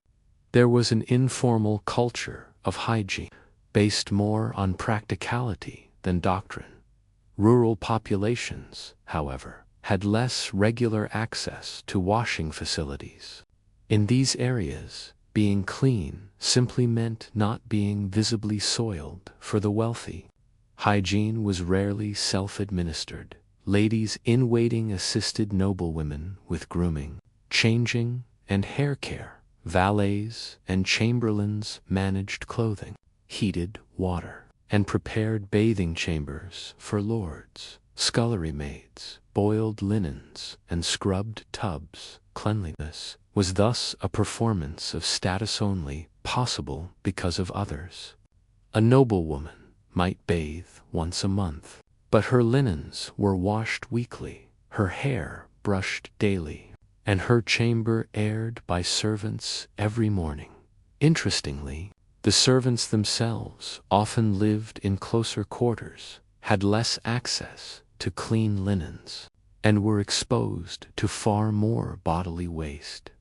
There was an informal culture of hygiene, based more on practicality than doctrine. Rural populations, however, had less regular access to washing facilities. In these areas, being clean simply meant not being visibly soiled for the wealthy. Hygiene was rarely self-administered. Ladies-in-waiting assisted noblewomen with grooming, changing, and hair care. Valets and chamberlains managed clothing, heated water, and prepared bathing chambers for lords. Scullery maids boiled linens and scrubbed tubs. Cleanliness was thus a performance of status only possible because of others. A noblewoman might bathe once a month, but her linens were washed weekly, her hair brushed daily, and her chamber aired by servants every morning. Interestingly, the servants themselves often lived in closer quarters, had less access to clean linens, and were exposed to far more bodily waste.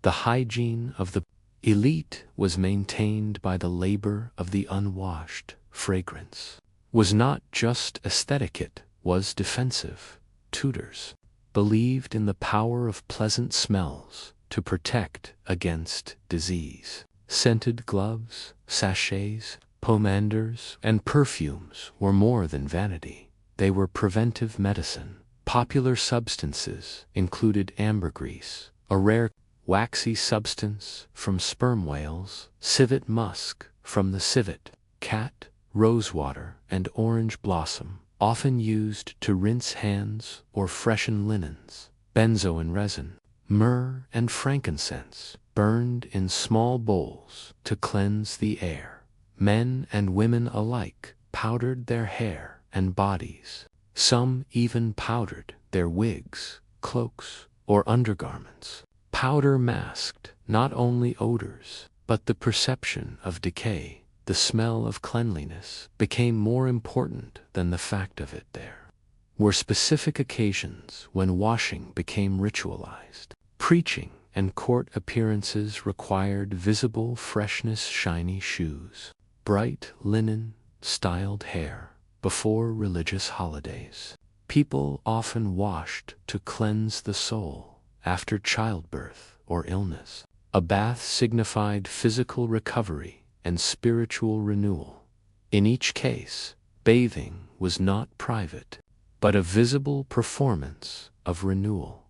The hygiene of the elite was maintained by the labor of the unwashed. Fragrance was not just aesthetic, it was defensive. Tudors believed in the power of pleasant smells to protect against disease. Scented gloves, sachets, pomanders, and perfumes were more than vanity. They were preventive medicine. Popular substances included ambergris, a rare waxy substance from sperm whales, civet musk from the civet cat, rosewater, and orange blossom, often used to rinse hands or freshen linens. Benzoin resin, myrrh, and frankincense, burned in small bowls to cleanse the air. Men and women alike powdered their hair and bodies. Some even powdered their wigs, cloaks, or undergarments. Powder masked not only odors, but the perception of decay. The smell of cleanliness became more important than the fact of it. There were specific occasions when washing became ritualized. Preaching and court appearances required visible freshness, shiny shoes, bright linen, styled hair. Before religious holidays, people often washed to cleanse the soul. After childbirth or illness, a bath signified physical recovery and spiritual renewal. In each case, bathing was not private, but a visible performance of renewal.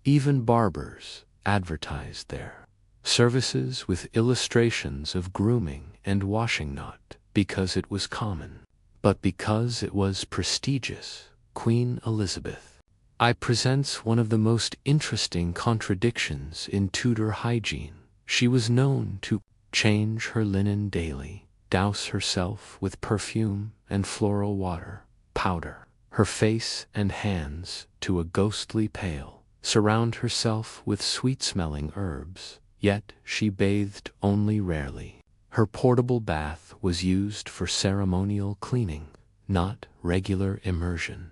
Even barbers advertised their services with illustrations of grooming and washing, not because it was common, but because it was prestigious. Queen Elizabeth I presents one of the most interesting contradictions in Tudor hygiene. She was known to change her linen daily, douse herself with perfume and floral water, powder her face and hands to a ghostly pale, surround herself with sweet-smelling herbs, yet she bathed only rarely. Her portable bath was used for ceremonial cleaning, not regular immersion.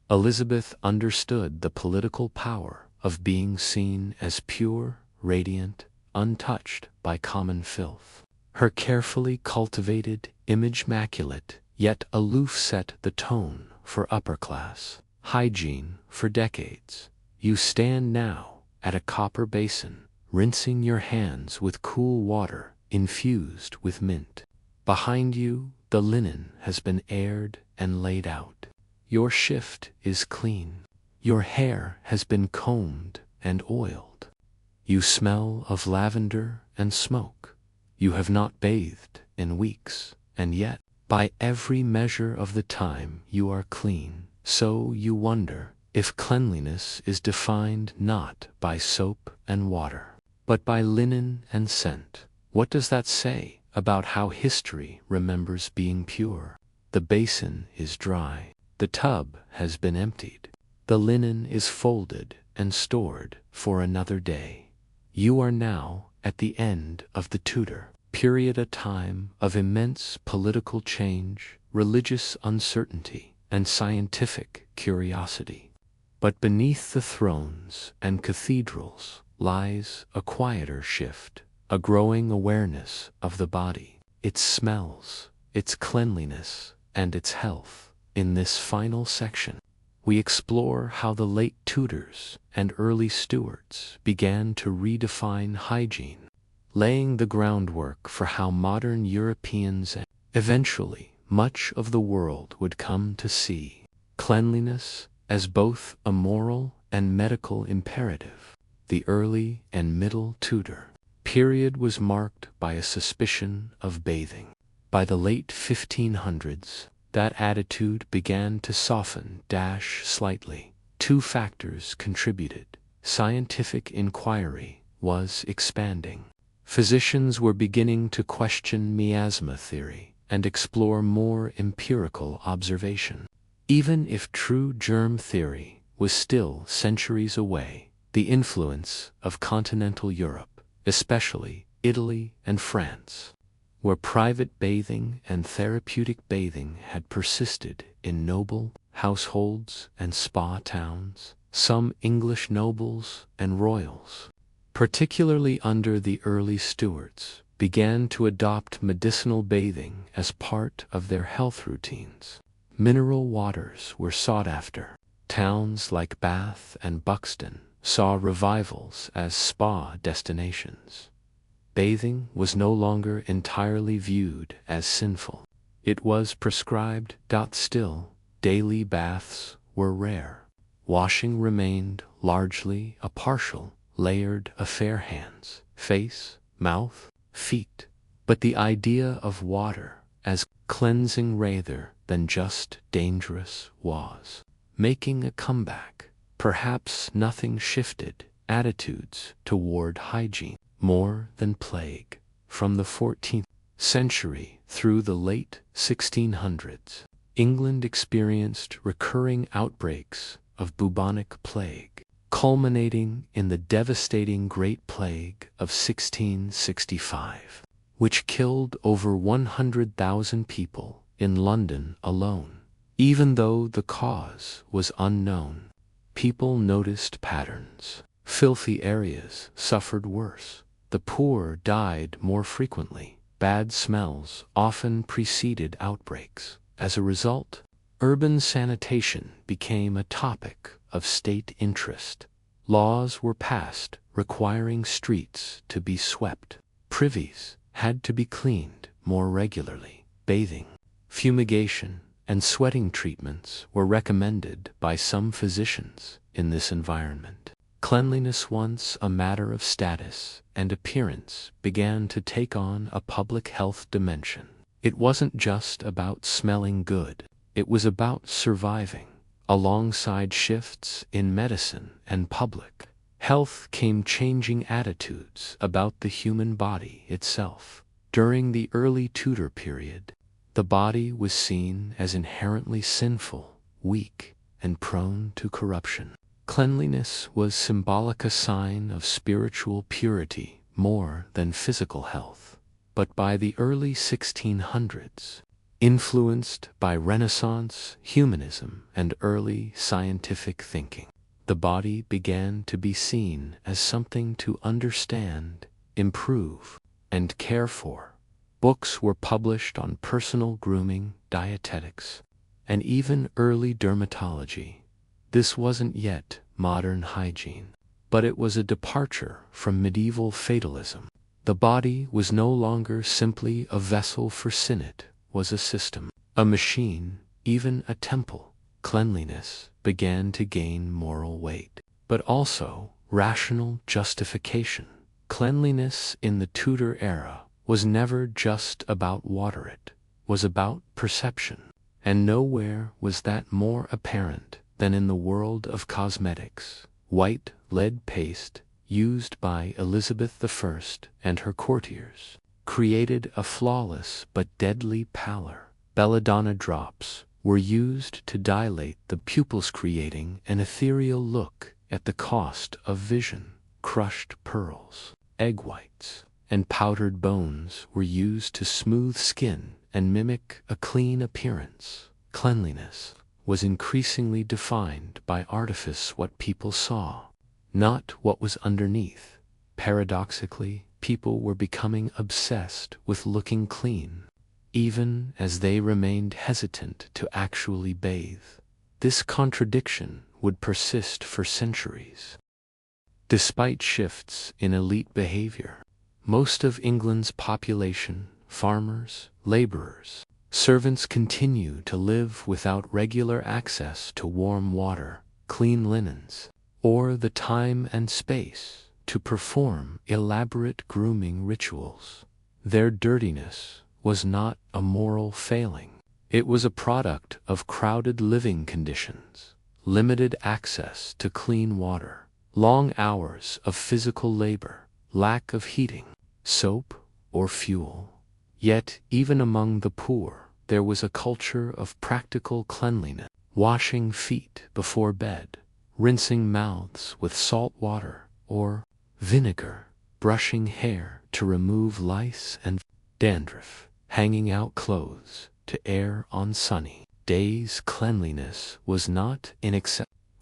Elizabeth understood the political power of being seen as pure, radiant, untouched by common filth. Her carefully cultivated image, immaculate yet aloof, set the tone for upper-class hygiene for decades. You stand now at a copper basin, rinsing your hands with cool water infused with mint. Behind you, the linen has been aired and laid out. Your shift is clean. Your hair has been combed and oiled. You smell of lavender and smoke. You have not bathed in weeks, and yet, by every measure of the time, you are clean. So you wonder if cleanliness is defined not by soap and water, but by linen and scent. What does that say about how history remembers being pure? The basin is dry. The tub has been emptied. The linen is folded and stored for another day. You are now at the end of the Tudor period, a time of immense political change, religious uncertainty, and scientific curiosity. But beneath the thrones and cathedrals lies a quieter shift, a growing awareness of the body, its smells, its cleanliness, and its health. In this final section, we explore how the late Tudors and early Stuarts began to redefine hygiene, laying the groundwork for how modern Europeans and eventually much of the world would come to see cleanliness as both a moral and medical imperative. The early and middle Tudor period was marked by a suspicion of bathing. By the late 1500s, that attitude began to soften slightly. Two factors contributed. Scientific inquiry was expanding. Physicians were beginning to question miasma theory and explore more empirical observation. Even if true germ theory was still centuries away, the influence of continental Europe, especially Italy and France, where private bathing and therapeutic bathing had persisted in noble households and spa towns, some English nobles and royals, particularly under the early Stuarts, began to adopt medicinal bathing as part of their health routines. Mineral waters were sought after. Towns like Bath and Buxton saw revivals as spa destinations. Bathing was no longer entirely viewed as sinful. It was prescribed. Still, daily baths were rare. Washing remained largely a partial, layered affair: hands, face, mouth, feet. But the idea of water as cleansing rather than just dangerous was making a comeback. Perhaps nothing shifted attitudes toward hygiene more than plague. From the 14th century through the late 1600s, England experienced recurring outbreaks of bubonic plague, culminating in the devastating Great Plague of 1665, which killed over 100,000 people in London alone. Even though the cause was unknown, people noticed patterns. Filthy areas suffered worse. The poor died more frequently. Bad smells often preceded outbreaks. As a result, urban sanitation became a topic of state interest. Laws were passed requiring streets to be swept. Privies had to be cleaned more regularly. Bathing, fumigation, and sweating treatments were recommended by some physicians in this environment. Cleanliness, once a matter of status and appearance, began to take on a public health dimension. It wasn't just about smelling good. It was about surviving. Alongside shifts in medicine and public health came changing attitudes about the human body itself. During the early Tudor period, the body was seen as inherently sinful, weak, and prone to corruption. Cleanliness was symbolic, a sign of spiritual purity more than physical health. But by the early 1600s, influenced by Renaissance, humanism, and early scientific thinking, the body began to be seen as something to understand, improve, and care for. Books were published on personal grooming, dietetics, and even early dermatology. This wasn't yet modern hygiene, but it was a departure from medieval fatalism. The body was no longer simply a vessel for sin, it was a system, a machine, even a temple. Cleanliness began to gain moral weight, but also rational justification. Cleanliness in the Tudor era was never just about water, it was about perception. And nowhere was that more apparent than in the world of cosmetics. White lead paste, used by Elizabeth I and her courtiers, created a flawless but deadly pallor. Belladonna drops were used to dilate the pupils, creating an ethereal look at the cost of vision. Crushed pearls, egg whites, and powdered bones were used to smooth skin and mimic a clean appearance. Cleanliness was increasingly defined by artifice, what people saw, not what was underneath. Paradoxically, people were becoming obsessed with looking clean, even as they remained hesitant to actually bathe. This contradiction would persist for centuries. Despite shifts in elite behavior, most of England's population, farmers, laborers, servants, continue to live without regular access to warm water, clean linens, or the time and space to perform elaborate grooming rituals. Their dirtiness was not a moral failing. It was a product of crowded living conditions, limited access to clean water, long hours of physical labor, lack of heating, soap, or fuel. Yet, even among the poor, there was a culture of practical cleanliness, washing feet before bed, rinsing mouths with salt water or vinegar, brushing hair to remove lice and dandruff, hanging out clothes to air on sunny days. Cleanliness was not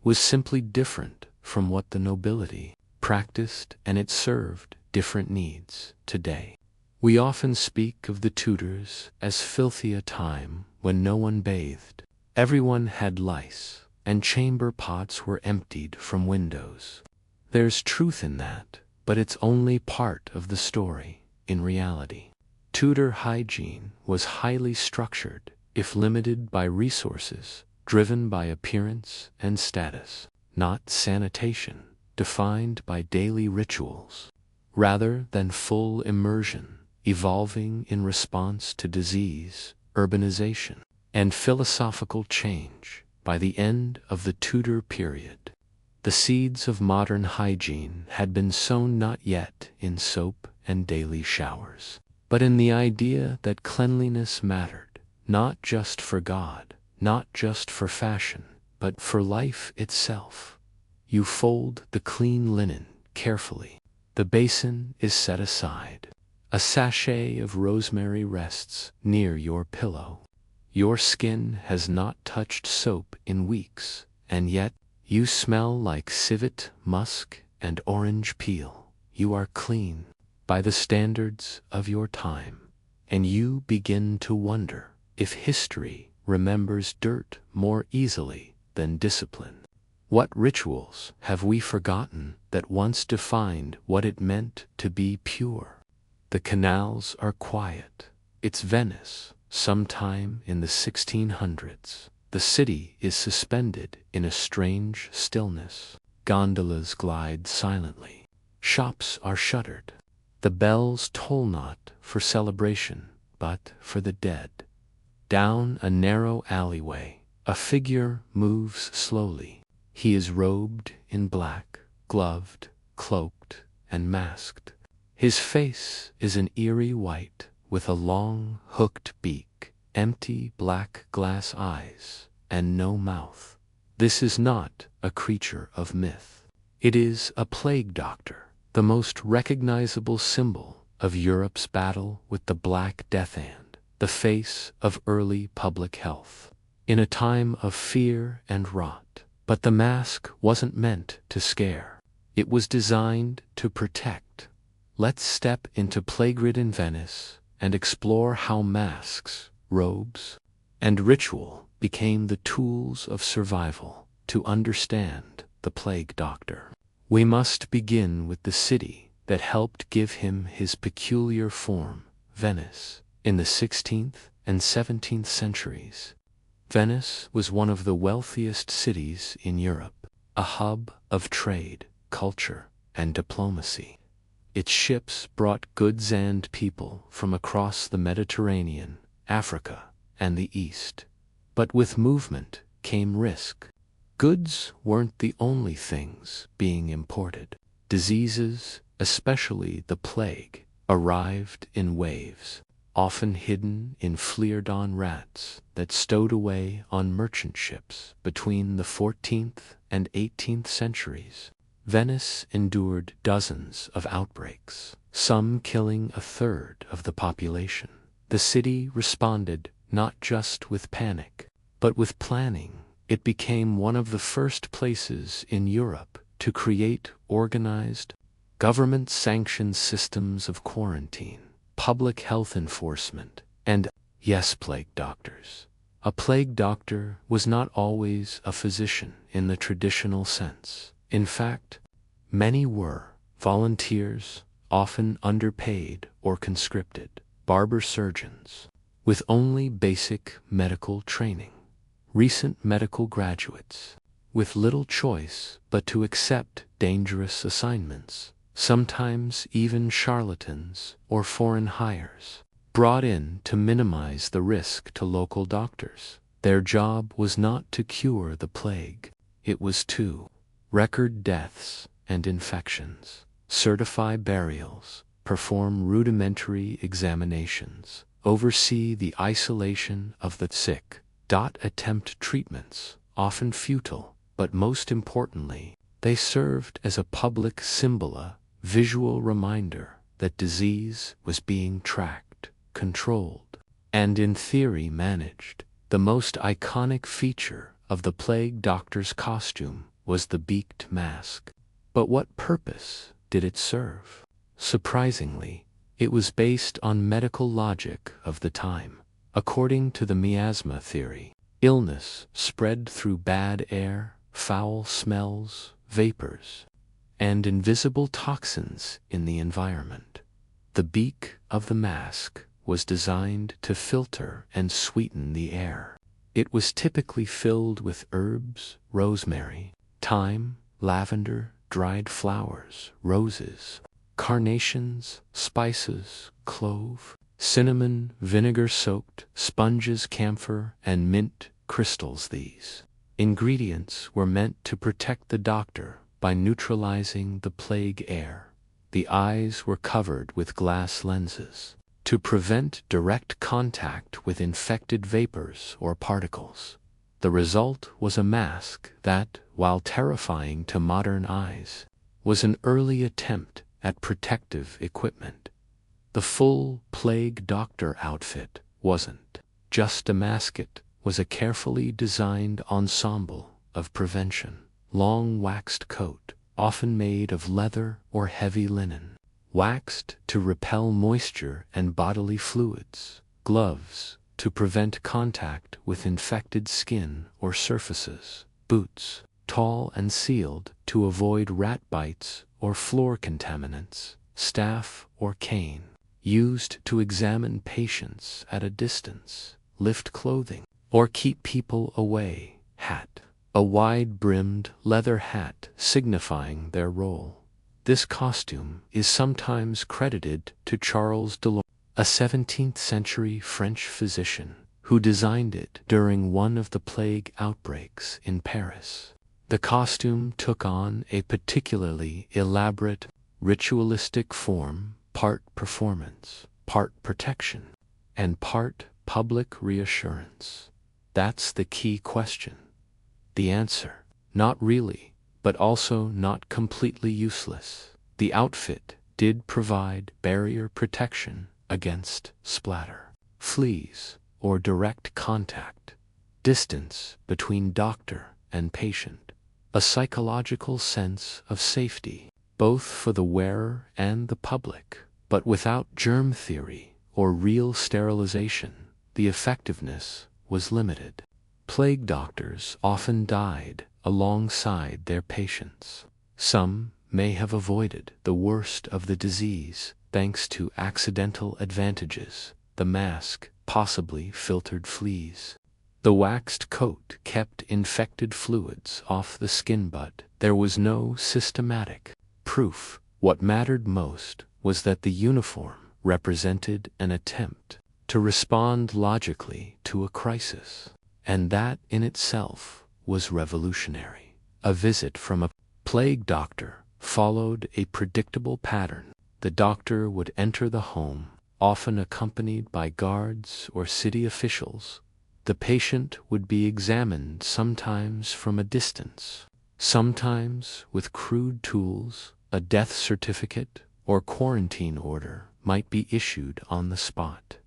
was simply different from what the nobility practiced, and it served different needs. Today, we often speak of the Tudors as filthy, a time when no one bathed, everyone had lice, and chamber pots were emptied from windows. There's truth in that, but it's only part of the story. In reality, Tudor hygiene was highly structured, if limited by resources, driven by appearance and status, not sanitation, defined by daily rituals, rather than full immersion, evolving in response to disease, urbanization, and philosophical change. By the end of the Tudor period, the seeds of modern hygiene had been sown, not yet in soap and daily showers, but in the idea that cleanliness mattered, not just for God, not just for fashion, but for life itself. You fold the clean linen carefully. The basin is set aside. A sachet of rosemary rests near your pillow. Your skin has not touched soap in weeks, and yet you smell like civet, musk, and orange peel. You are clean by the standards of your time, and you begin to wonder if history remembers dirt more easily than discipline. What rituals have we forgotten that once defined what it meant to be pure? The canals are quiet. It's Venice, sometime in the 1600s. The city is suspended in a strange stillness. Gondolas glide silently. Shops are shuttered. The bells toll not for celebration, but for the dead. Down a narrow alleyway, a figure moves slowly. He is robed in black, gloved, cloaked, and masked. His face is an eerie white with a long, hooked beak, empty black glass eyes, and no mouth. This is not a creature of myth. It is a plague doctor, the most recognizable symbol of Europe's battle with the Black Death and the face of early public health. In a time of fear and rot. But the mask wasn't meant to scare. It was designed to protect. Let's step into plague-ridden Venice and explore how masks, robes, and ritual became the tools of survival. To understand the plague doctor, we must begin with the city that helped give him his peculiar form, Venice. In the 16th and 17th centuries, Venice was one of the wealthiest cities in Europe, a hub of trade, culture, and diplomacy. Its ships brought goods and people from across the Mediterranean, Africa, and the East. But with movement came risk. Goods weren't the only things being imported. Diseases, especially the plague, arrived in waves, often hidden in fleer-dawn rats that stowed away on merchant ships between the 14th and 18th centuries. Venice endured dozens of outbreaks, some killing a third of the population. The city responded not just with panic, but with planning. It became one of the first places in Europe to create organized, government-sanctioned systems of quarantine, public health enforcement, and, yes, plague doctors. A plague doctor was not always a physician in the traditional sense. In fact, many were volunteers, often underpaid or conscripted, barber surgeons, with only basic medical training, recent medical graduates, with little choice but to accept dangerous assignments, sometimes even charlatans or foreign hires, brought in to minimize the risk to local doctors. Their job was not to cure the plague, it was to record deaths and infections, certify burials, perform rudimentary examinations, oversee the isolation of the sick, attempt treatments, often futile, but most importantly, they served as a public symbol, a visual reminder that disease was being tracked, controlled, and in theory managed. The most iconic feature of the plague doctor's costume was the beaked mask. But what purpose did it serve? Surprisingly, it was based on medical logic of the time. According to the miasma theory, illness spread through bad air, foul smells, vapors, and invisible toxins in the environment. The beak of the mask was designed to filter and sweeten the air. It was typically filled with herbs, rosemary, thyme, lavender, dried flowers, roses, carnations, spices, clove, cinnamon, vinegar-soaked, sponges, camphor, and mint crystals. These ingredients were meant to protect the doctor by neutralizing the plague air. The eyes were covered with glass lenses to prevent direct contact with infected vapors or particles. The result was a mask that, while terrifying to modern eyes, was an early attempt at protective equipment. The full plague doctor outfit wasn't just a mask, it was a carefully designed ensemble of prevention. Long waxed coat, often made of leather or heavy linen, waxed to repel moisture and bodily fluids. Gloves to prevent contact with infected skin or surfaces. Boots, tall and sealed to avoid rat bites or floor contaminants. Staff or cane, used to examine patients at a distance, lift clothing, or keep people away. Hat, a wide-brimmed leather hat signifying their role. This costume is sometimes credited to Charles Delorme, a 17th-century French physician who designed it during one of the plague outbreaks in Paris. The costume took on a particularly elaborate, ritualistic form, part performance, part protection, and part public reassurance. That's the key question. The answer: not really, but also not completely useless. The outfit did provide barrier protection against splatter, fleas, or direct contact, distance between doctor and patient, a psychological sense of safety, both for the wearer and the public. But without germ theory or real sterilization, the effectiveness was limited. Plague doctors often died alongside their patients. Some may have avoided the worst of the disease thanks to accidental advantages. The mask possibly filtered fleas. The waxed coat kept infected fluids off the skin, but there was no systematic proof. What mattered most was that the uniform represented an attempt to respond logically to a crisis, and that in itself was revolutionary. A visit from a plague doctor followed a predictable pattern. The doctor would enter the home, often accompanied by guards or city officials. The patient would be examined, sometimes from a distance, sometimes with crude tools. A death certificate or quarantine order might be issued on the spot.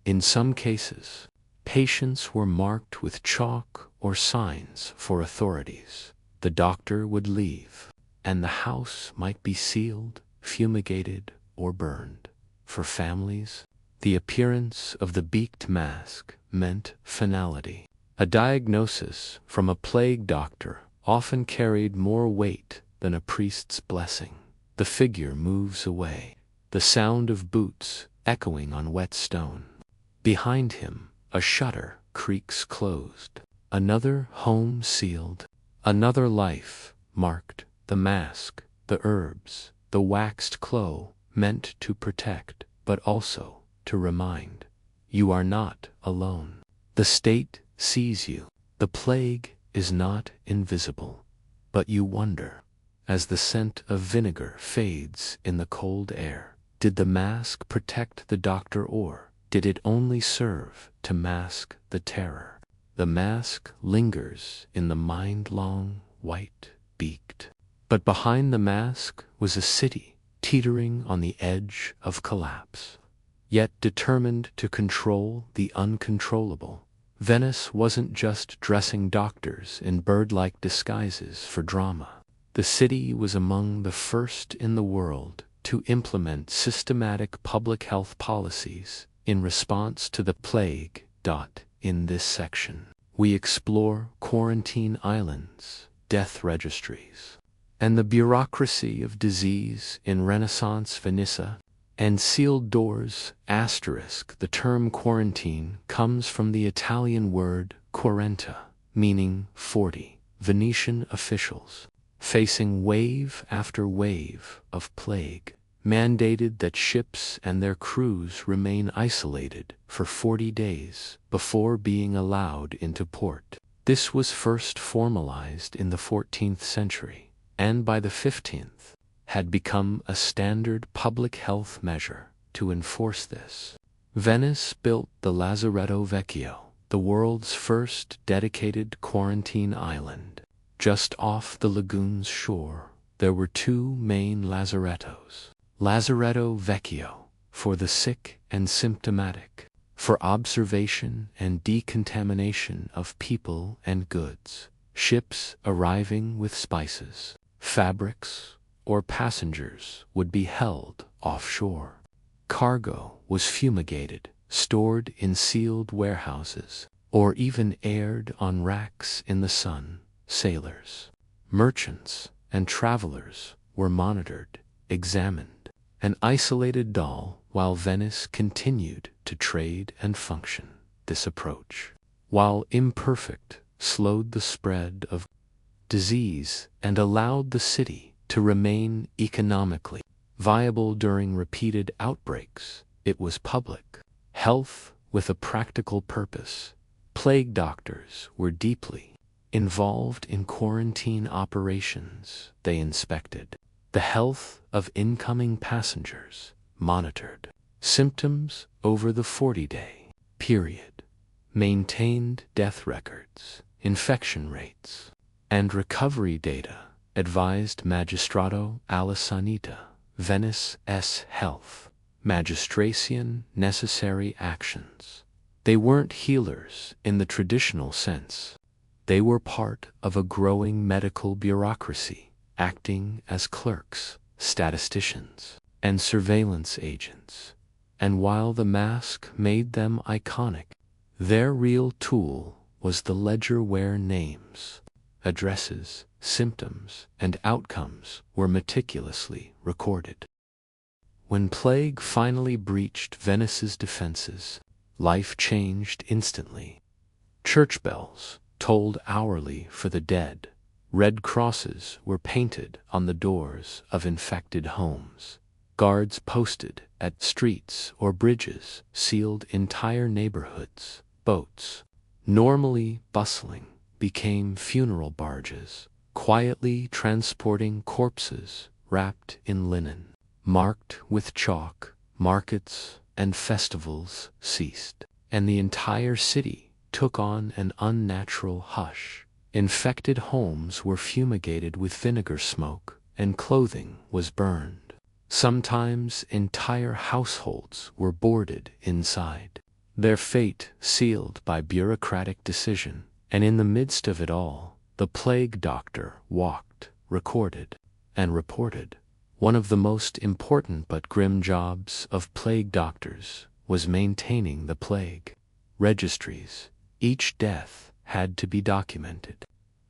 In some cases, patients were marked with chalk or signs for authorities. The doctor would leave, and the house might be sealed, fumigated, or burned. For families, the appearance of the beaked mask meant finality. A diagnosis from a plague doctor often carried more weight than a priest's blessing. The figure moves away, the sound of boots echoing on wet stone. Behind him, a shutter creaks closed. Another home sealed, another life marked. The mask, the herbs, the waxed clo, meant to protect, but also to remind. You are not alone. The state sees you. The plague is not invisible, but you wonder. As the scent of vinegar fades in the cold air, did the mask protect the doctor, or did it only serve to mask the terror? The mask lingers in the mind-long, white-beaked. But behind the mask was a city teetering on the edge of collapse, yet determined to control the uncontrollable. Venice wasn't just dressing doctors in bird-like disguises for drama. The city was among the first in the world to implement systematic public health policies in response to the plague. In this section, we explore quarantine islands, death registries, and the bureaucracy of disease in Renaissance Venice, and sealed doors. The term quarantine comes from the Italian word quaranta, meaning 40. Venetian officials, facing wave after wave of plague, mandated that ships and their crews remain isolated for 40 days before being allowed into port. This was first formalized in the 14th century, and by the 15th, had become a standard public health measure to enforce this. Venice built the Lazaretto Vecchio, the world's first dedicated quarantine island. Just off the lagoon's shore, there were two main lazarettos. Lazaretto Vecchio, for the sick and symptomatic, for observation and decontamination of people and goods, ships arriving with spices, fabrics, or passengers would be held offshore. Cargo was fumigated, stored in sealed warehouses, or even aired on racks in the sun. Sailors, merchants, and travelers were monitored, examined, and isolated while Venice continued to trade and function. This approach, while imperfect, slowed the spread of disease and allowed the city to remain economically viable during repeated outbreaks. it was public health with a practical purpose. Plague doctors were deeply involved in quarantine operations. They inspected the health of incoming passengers, monitored symptoms over the 40-day period, maintained death records, infection rates, and recovery data, advised Magistrato alla Sanità, Venice S. Health, Magistration necessary actions. They weren't healers in the traditional sense. They were part of a growing medical bureaucracy, acting as clerks, statisticians, and surveillance agents. And while the mask made them iconic, their real tool was the ledger where names, addresses, symptoms, and outcomes were meticulously recorded. When plague finally breached Venice's defenses, life changed instantly. Church bells tolled hourly for the dead. Red crosses were painted on the doors of infected homes. Guards posted at streets or bridges sealed entire neighborhoods. Boats, normally bustling, became funeral barges, quietly transporting corpses wrapped in linen. Marked with chalk, markets and festivals ceased, and the entire city took on an unnatural hush. Infected homes were fumigated with vinegar smoke, and clothing was burned. Sometimes entire households were boarded inside, their fate sealed by bureaucratic decision. And in the midst of it all, the plague doctor walked, recorded, and reported. One of the most important but grim jobs of plague doctors was maintaining the plague registries. Each death had to be documented.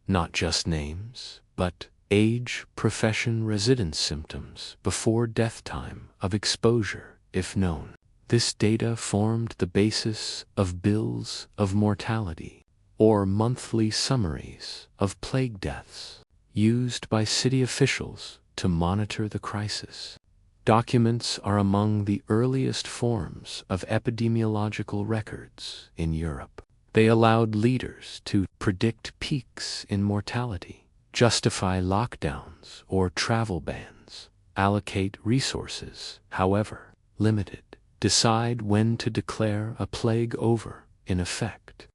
Not just names, but age, profession, residence, symptoms before death time of exposure, if known. This data formed the basis of bills of mortality, or monthly summaries of plague deaths, used by city officials to monitor the crisis. Documents are among the earliest forms of epidemiological records in Europe. They allowed leaders to predict peaks in mortality, justify lockdowns or travel bans, allocate resources, however limited, decide when to declare a plague over in effect.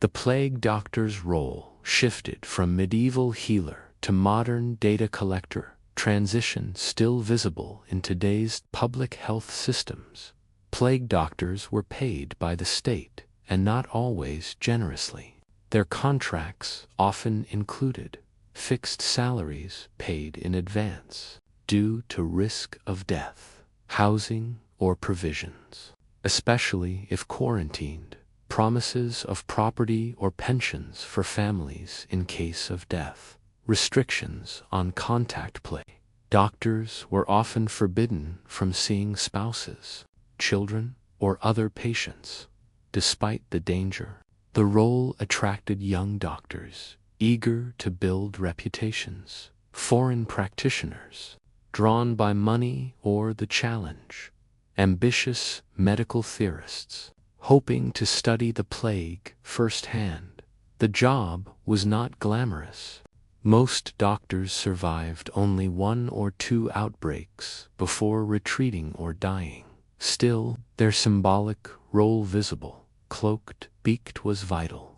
The plague doctor's role shifted from medieval healer to modern data collector, transition still visible in today's public health systems. Plague doctors were paid by the state, and not always generously. Their contracts often included fixed salaries paid in advance due to risk of death, housing, or provisions, especially if quarantined, promises of property or pensions for families in case of death, restrictions on contact play. Doctors were often forbidden from seeing spouses, children, or other patients. Despite the danger, the role attracted young doctors, eager to build reputations, foreign practitioners, drawn by money or the challenge, ambitious medical theorists, hoping to study the plague firsthand. The job was not glamorous. Most doctors survived only 1 or 2 outbreaks before retreating or dying. Still, their symbolic role visible, cloaked, beaked, was vital.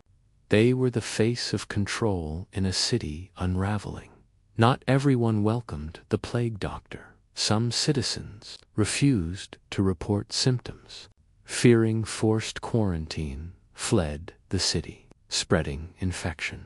They were the face of control in a city unraveling. Not everyone welcomed the plague doctor. Some citizens refused to report symptoms, fearing forced quarantine, fled the city, spreading infection,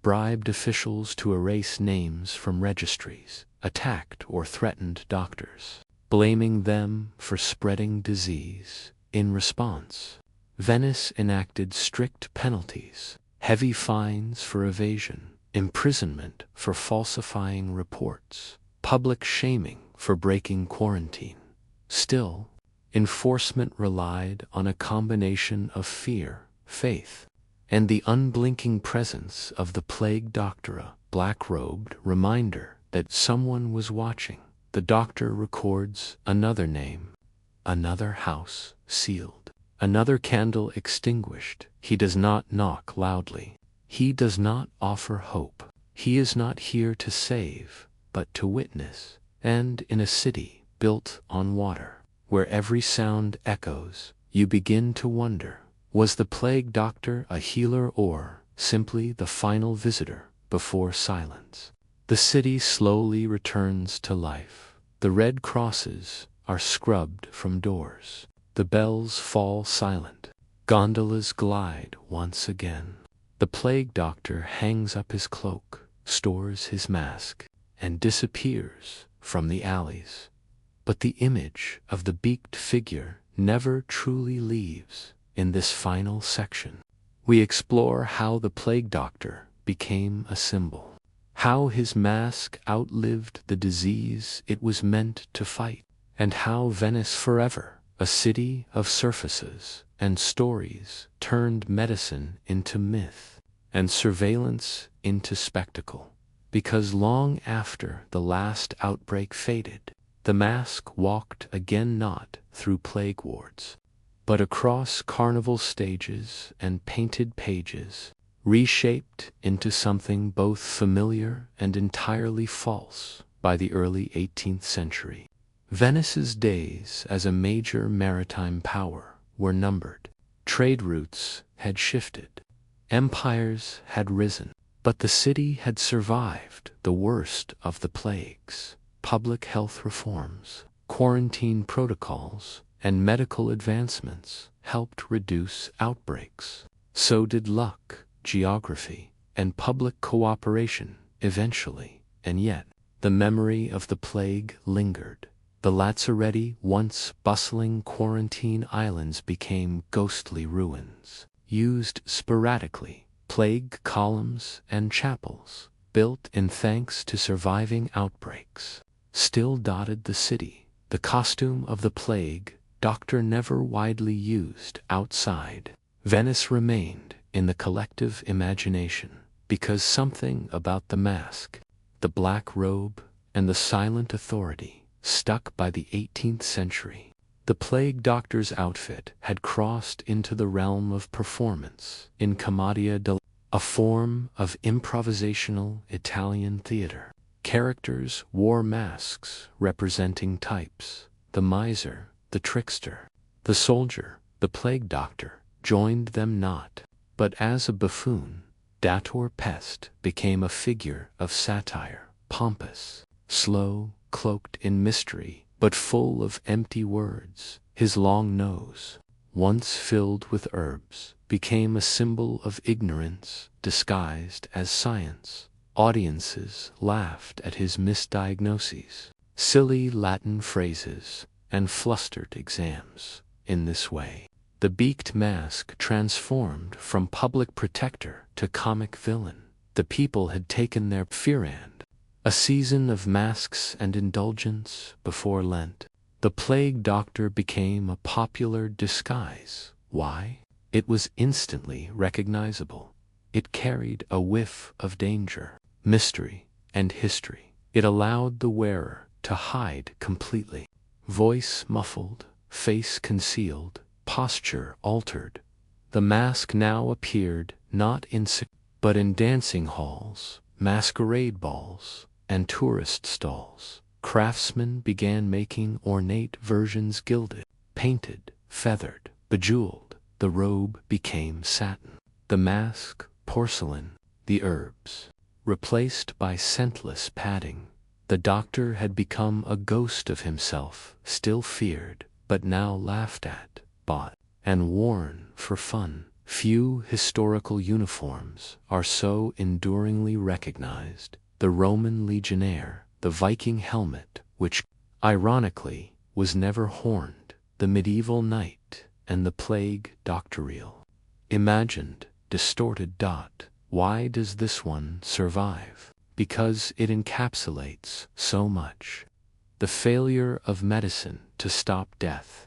bribed officials to erase names from registries, attacked or threatened doctors, blaming them for spreading disease. In response, Venice enacted strict penalties, heavy fines for evasion, imprisonment for falsifying reports, public shaming for breaking quarantine. Still, enforcement relied on a combination of fear, faith, and the unblinking presence of the plague doctor, a black-robed reminder that someone was watching. The doctor records another name, another house sealed, another candle extinguished. He does not knock loudly. He does not offer hope. He is not here to save, but to witness. And in a city built on water, where every sound echoes, you begin to wonder, was the plague doctor a healer or simply the final visitor before silence? The city slowly returns to life. The red crosses are scrubbed from doors. The bells fall silent. Gondolas glide once again. The plague doctor hangs up his cloak, stores his mask, and disappears from the alleys. But the image of the beaked figure never truly leaves. In this final section, we explore how the plague doctor became a symbol, how his mask outlived the disease it was meant to fight, and how Venice forever, a city of surfaces and stories, turned medicine into myth and surveillance into spectacle. Because long after the last outbreak faded, the mask walked again not through plague wards, but across carnival stages and painted pages, reshaped into something both familiar and entirely false by the early 18th century. Venice's days as a major maritime power were numbered. Trade routes had shifted. Empires had risen. But the city had survived the worst of the plagues. Public health reforms, quarantine protocols, and medical advancements helped reduce outbreaks. So did luck, geography, and public cooperation eventually. And yet, the memory of the plague lingered. The lazzaretti, once bustling quarantine islands, became ghostly ruins, used sporadically. Plague columns and chapels, built in thanks to surviving outbreaks, still dotted the city. The costume of the plague doctor never widely used outside Venice remained in the collective imagination, because something about the mask, the black robe, and the silent authority stuck by the 18th century. The plague doctor's outfit had crossed into the realm of performance in Commedia dell'arte, a form of improvisational Italian theater. Characters wore masks representing types: the miser, the trickster, the soldier. The plague doctor joined them not, but as a buffoon. Dator Pest became a figure of satire, pompous, slow, cloaked in mystery, but full of empty words. His long nose, once filled with herbs, became a symbol of ignorance disguised as science. Audiences laughed at his misdiagnoses, silly Latin phrases, and flustered exams. In this way, the beaked mask transformed from public protector to comic villain. The people had taken their Firand, a season of masks and indulgence before Lent. The plague doctor became a popular disguise. Why? It was instantly recognizable. It carried a whiff of danger, mystery, and history. It allowed the wearer to hide completely. Voice muffled, face concealed, posture altered. The mask now appeared not in but in dancing halls, masquerade balls, and tourist stalls. Craftsmen began making ornate versions, gilded, painted, feathered, bejeweled. The robe became satin, the mask porcelain, the herbs replaced by scentless padding. The doctor had become a ghost of himself, still feared, but now laughed at, bought, and worn for fun. Few historical uniforms are so enduringly recognized: the Roman legionnaire, the Viking helmet, which, ironically, was never horned, the medieval knight, and the plague doctorial. Imagined, distorted dot. Why does this one survive? Because it encapsulates so much. The failure of medicine to stop death,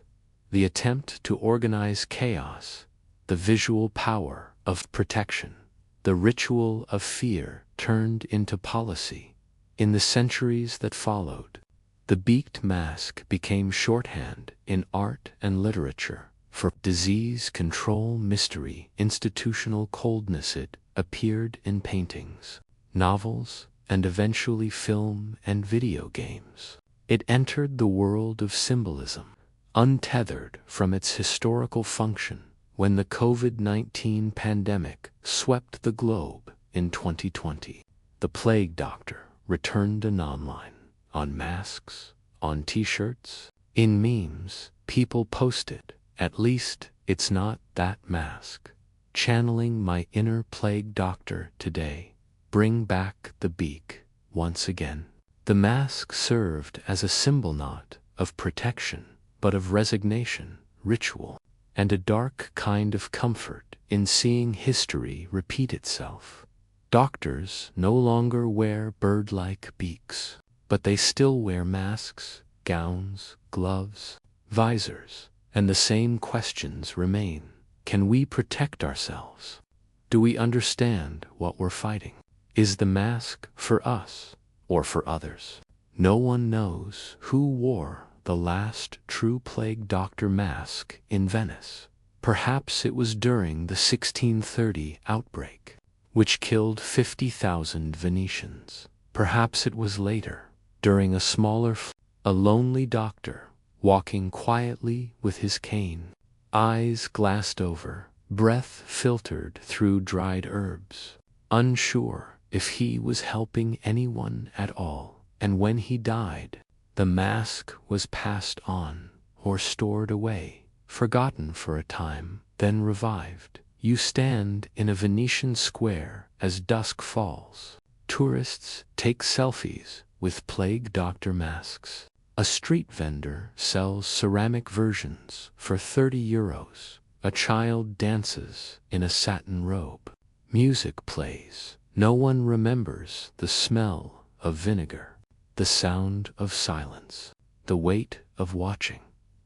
the attempt to organize chaos, the visual power of protection, the ritual of fear turned into policy. In the centuries that followed, The beaked mask became shorthand in art and literature. For disease control, mystery, institutional coldness, it appeared in paintings, novels, and eventually film and video games. It entered the world of symbolism, untethered from its historical function, when the COVID-19 pandemic swept the globe in 2020. The Plague Doctor returned online, on masks, on t-shirts, in memes. People posted, "At least it's not that mask. Channeling my inner Plague Doctor today. Bring back the beak once again." The mask served as a symbol not of protection, but of resignation, ritual, and a dark kind of comfort in seeing history repeat itself. Doctors no longer wear bird-like beaks, but they still wear masks, gowns, gloves, visors, and the same questions remain. Can we protect ourselves? Do we understand what we're fighting? Is the mask for us or for others? No one knows who wore the last true Plague Doctor mask in Venice. Perhaps it was during the 1630 outbreak, which killed 50,000 Venetians. Perhaps it was later, during a smaller a lonely doctor, walking quietly with his cane, eyes glassed over, breath filtered through dried herbs, unsure if he was helping anyone at all. And when he died, the mask was passed on or stored away, forgotten for a time, then revived. You stand in a Venetian square as dusk falls. Tourists take selfies with Plague Doctor masks. A street vendor sells ceramic versions for €30. A child dances in a satin robe. Music plays. No one remembers the smell of vinegar, the sound of silence, the weight of watching.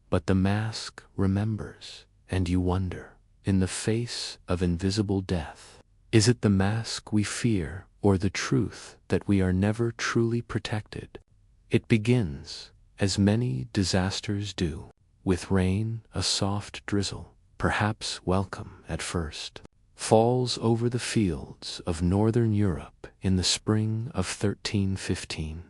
But the mask remembers, and you wonder, in the face of invisible death, is it the mask we fear or the truth that we are never truly protected? It begins, as many disasters do, with rain, a soft drizzle, perhaps welcome at first, falls over the fields of northern Europe in the spring of 1315.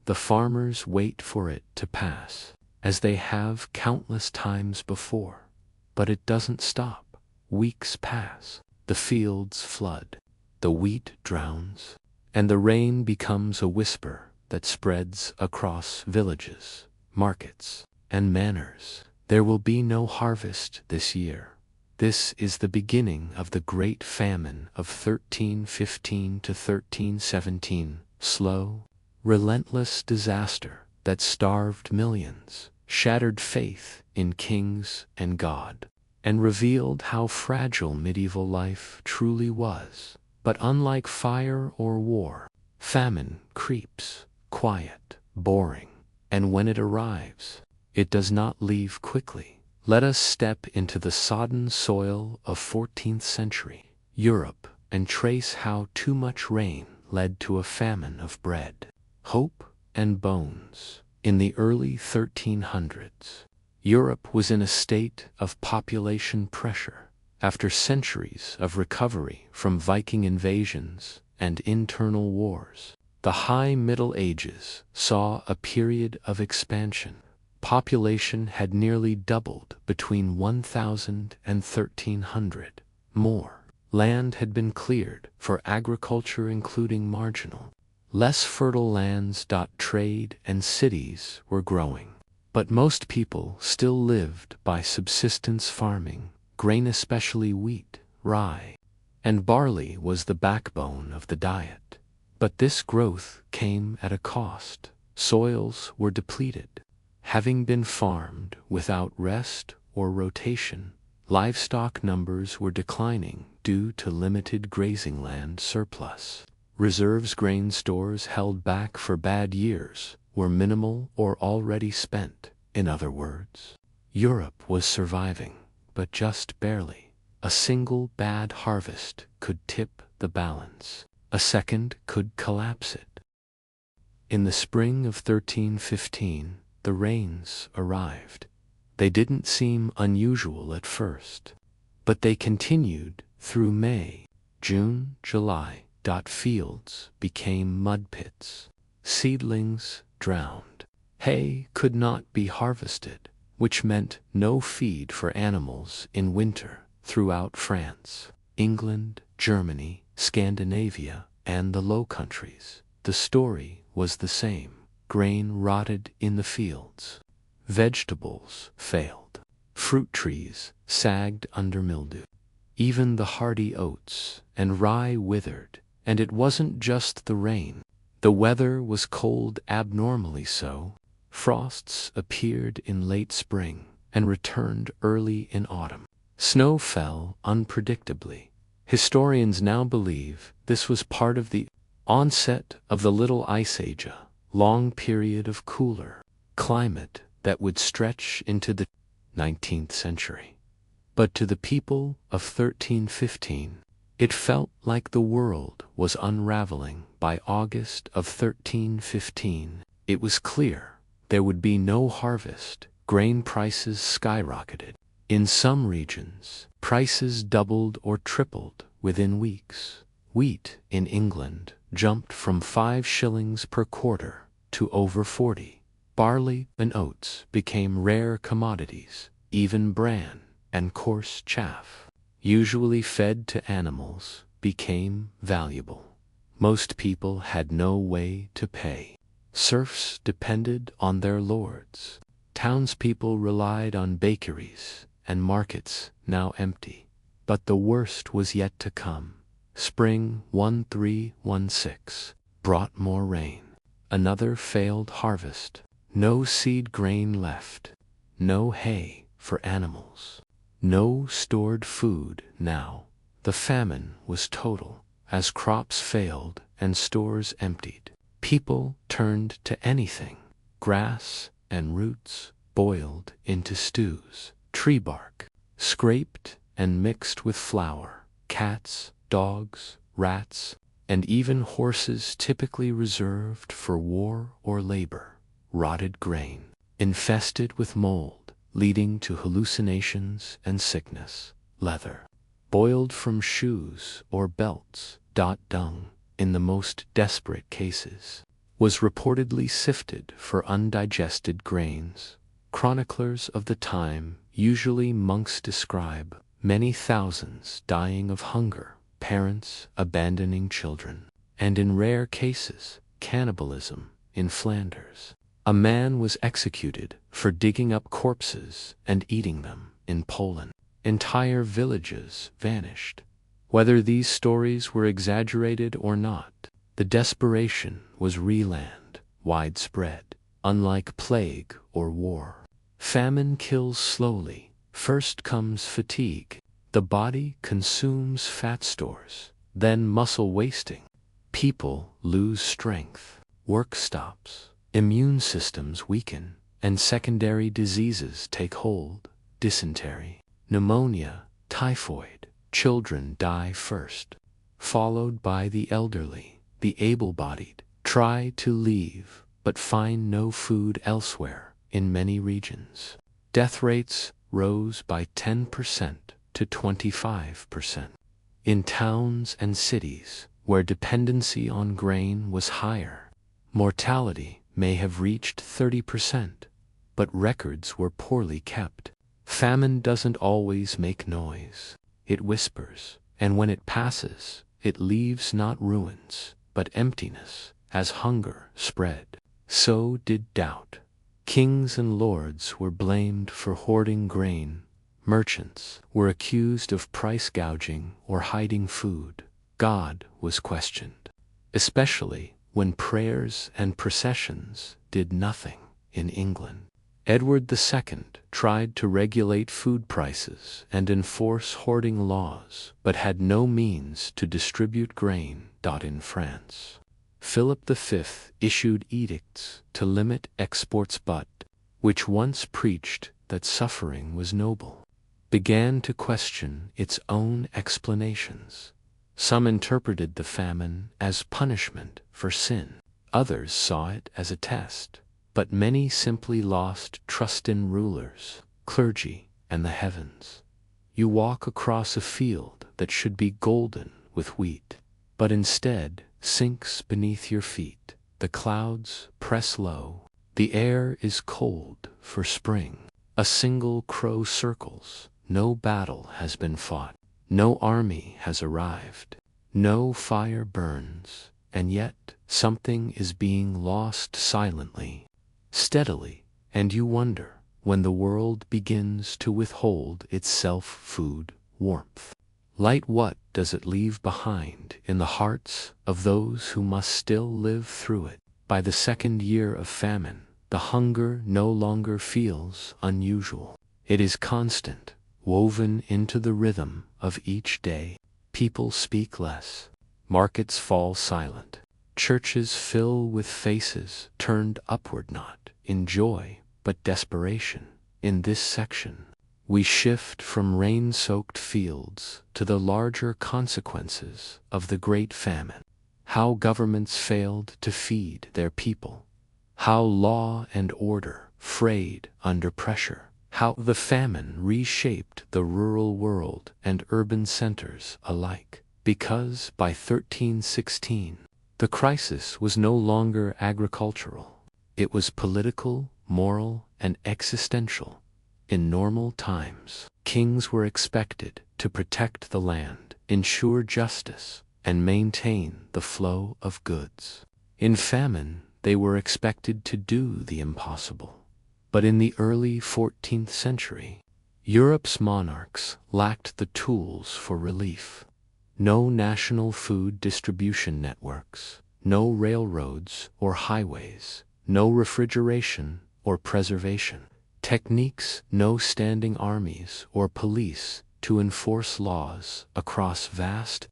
The farmers wait for it to pass, as they have countless times before. But it doesn't stop. Weeks pass, the fields flood, the wheat drowns, and the rain becomes a whisper that spreads across villages, markets, and manors. There will be no harvest this year. This is the beginning of the Great Famine of 1315 to 1317, slow, relentless disaster that starved millions, shattered faith in kings and God, and revealed how fragile medieval life truly was. But unlike fire or war, famine creeps, quiet, boring, and when it arrives, it does not leave quickly. Let us step into the sodden soil of 14th century Europe and trace how too much rain led to a famine of bread, hope, and bones. In the early 1300s, Europe was in a state of population pressure. After centuries of recovery from Viking invasions and internal wars, the High Middle Ages saw a period of expansion. Population had nearly doubled between 1000 and 1300. More land had been cleared for agriculture, including marginal, less fertile lands. Trade and cities were growing, but most people still lived by subsistence farming. Grain, especially wheat, rye, and barley, was the backbone of the diet. But this growth came at a cost. Soils were depleted, having been farmed without rest or rotation. Livestock numbers were declining due to limited grazing land surplus. Reserves, grain stores held back for bad years, were minimal or already spent. In other words, Europe was surviving, but just barely. A single bad harvest could tip the balance. A second could collapse it. In the spring of 1315, the rains arrived. They didn't seem unusual at first, but they continued through May, June, July. Fields became mud pits. Seedlings drowned. Hay could not be harvested, which meant no feed for animals in winter throughout France, England, Germany, Scandinavia, and the Low Countries. The story was the same. Grain rotted in the fields. Vegetables failed. Fruit trees sagged under mildew. Even the hardy oats and rye withered, and it wasn't just the rain. The weather was cold, abnormally so. Frosts appeared in late spring and returned early in autumn. Snow fell unpredictably. Historians now believe this was part of the onset of the Little Ice Age, a long period of cooler climate that would stretch into the 19th century. But to the people of 1315, it felt like the world was unraveling. By August of 1315, it was clear there would be no harvest. Grain prices skyrocketed. In some regions, prices doubled or tripled within weeks. Wheat in England jumped from 5 shillings per quarter to over 40. Barley and oats became rare commodities. Even bran and coarse chaff, usually fed to animals, became valuable. Most people had no way to pay. Serfs depended on their lords. Townspeople relied on bakeries and markets now empty. But the worst was yet to come. Spring 1316 brought more rain. Another failed harvest. No seed grain left. No hay for animals. No stored food now. The famine was total. As crops failed and stores emptied, people turned to anything. Grass and roots boiled into stews. Tree bark, scraped and mixed with flour. Cats, dogs, rats, and even horses typically reserved for war or labor. Rotted grain, infested with mold, leading to hallucinations and sickness. Leather, boiled from shoes or belts. Dung, in the most desperate cases, was reportedly sifted for undigested grains. Chroniclers of the time, usually monks, describe many thousands dying of hunger, parents abandoning children, and in rare cases, cannibalism in Flanders. A man was executed for digging up corpses and eating them in Poland. Entire villages vanished. Whether these stories were exaggerated or not, the desperation was reland, widespread. Unlike plague or war, famine kills slowly. First comes fatigue. The body consumes fat stores, then muscle wasting. People lose strength, work stops, immune systems weaken, and secondary diseases take hold. Dysentery, pneumonia, typhoid. Children die first, followed by the elderly. The able-bodied try to leave but find no food elsewhere. In many regions, death rates rose by 10% to 25%. In towns and cities where dependency on grain was higher, mortality may have reached 30%, but records were poorly kept. Famine doesn't always make noise. It whispers, and when it passes, it leaves not ruins, but emptiness. As hunger spread, so did doubt. Kings and lords were blamed for hoarding grain. Merchants were accused of price gouging or hiding food. God was questioned, especially when prayers and processions did nothing. In England, Edward II tried to regulate food prices and enforce hoarding laws, but had no means to distribute grain. In France, Philip V issued edicts to limit exports but, which once preached that suffering was noble, began to question its own explanations. Some interpreted the famine as punishment for sin. Others saw it as a test, but many simply lost trust in rulers, clergy, and the heavens. You walk across a field that should be golden with wheat, but instead sinks beneath your feet. The clouds press low. The air is cold for spring. A single crow circles. No battle has been fought. No army has arrived. No fire burns. And yet something is being lost silently, steadily, and you wonder when the world begins to withhold its self-food warmth. Light, what does it leave behind in the hearts of those who must still live through it? By the second year of famine, the hunger no longer feels unusual. It is constant, woven into the rhythm of each day. People speak less. Markets fall silent. Churches fill with faces turned upward, not in joy, but desperation. In this section, we shift from rain-soaked fields to the larger consequences of the Great Famine. How governments failed to feed their people. How law and order frayed under pressure. How the famine reshaped the rural world and urban centers alike. Because by 1316, the crisis was no longer agricultural. It was political, moral, and existential. In normal times, kings were expected to protect the land, ensure justice, and maintain the flow of goods. In famine, they were expected to do the impossible. But in the early 14th century, Europe's monarchs lacked the tools for relief. No national food distribution networks, no railroads or highways, no refrigeration or preservation techniques, no standing armies or police to enforce laws across vast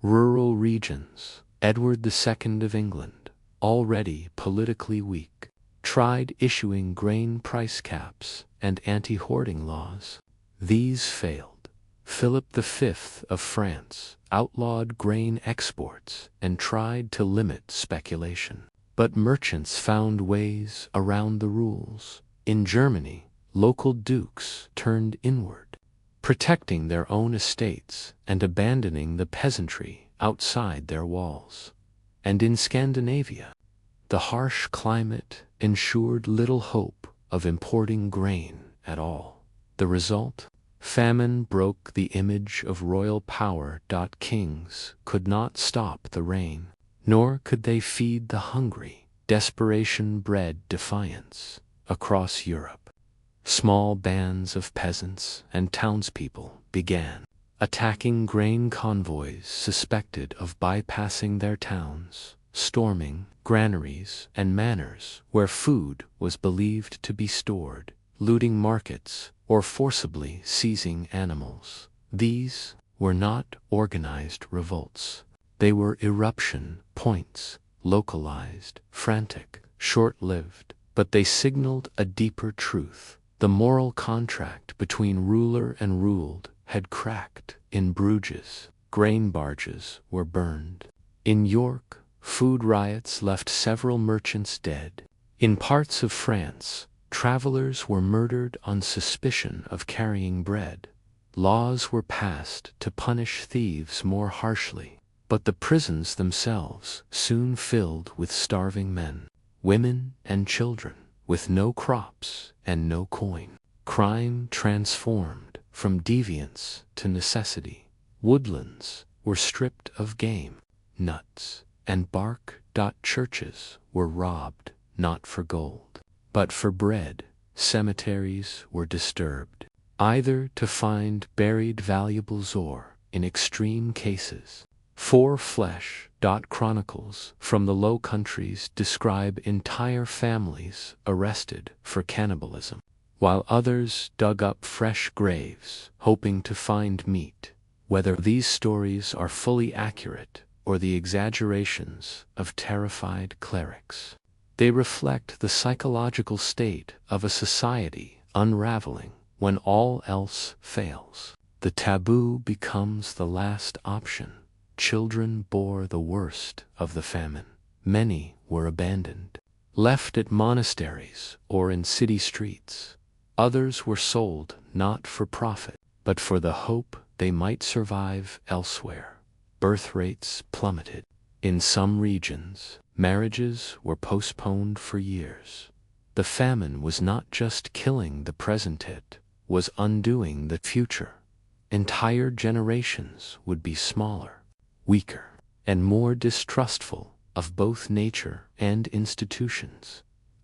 rural regions. Edward II of England, already politically weak, tried issuing grain price caps and anti-hoarding laws. These failed. Philip V of France outlawed grain exports and tried to limit speculation. But merchants found ways around the rules. In Germany, local dukes turned inward, protecting their own estates and abandoning the peasantry outside their walls. And in Scandinavia, the harsh climate ensured little hope of importing grain at all. The result? Famine broke the image of royal power. Kings could not stop the rain, nor could they feed the hungry. Desperation bred defiance across Europe. Small bands of peasants and townspeople began attacking grain convoys suspected of bypassing their towns, storming granaries and manors where food was believed to be stored, looting markets, or forcibly seizing animals. These were not organized revolts. They were eruption points, localized, frantic, short-lived, but they signaled a deeper truth. The moral contract between ruler and ruled had cracked. In Bruges, grain barges were burned. In York, food riots left several merchants dead. In parts of France, travelers were murdered on suspicion of carrying bread. Laws were passed to punish thieves more harshly, but the prisons themselves soon filled with starving men, women, and children, with no crops and no coin. Crime transformed from deviance to necessity. Woodlands were stripped of game, nuts, and bark. Churches were robbed not for gold, but for bread. Cemeteries were disturbed, either to find buried valuables or, in extreme cases, for flesh. Chronicles from the Low Countries describe entire families arrested for cannibalism, while others dug up fresh graves, hoping to find meat. Whether these stories are fully accurate or the exaggerations of terrified clerics, they reflect the psychological state of a society unraveling when all else fails. The taboo becomes the last option. Children bore the worst of the famine. Many were abandoned, left at monasteries or in city streets. Others were sold not for profit, but for the hope they might survive elsewhere. Birth rates plummeted. In some regions, marriages were postponed for years. The famine was not just killing the present, it was undoing the future. Entire generations would be smaller, weaker, and more distrustful of both nature and institutions.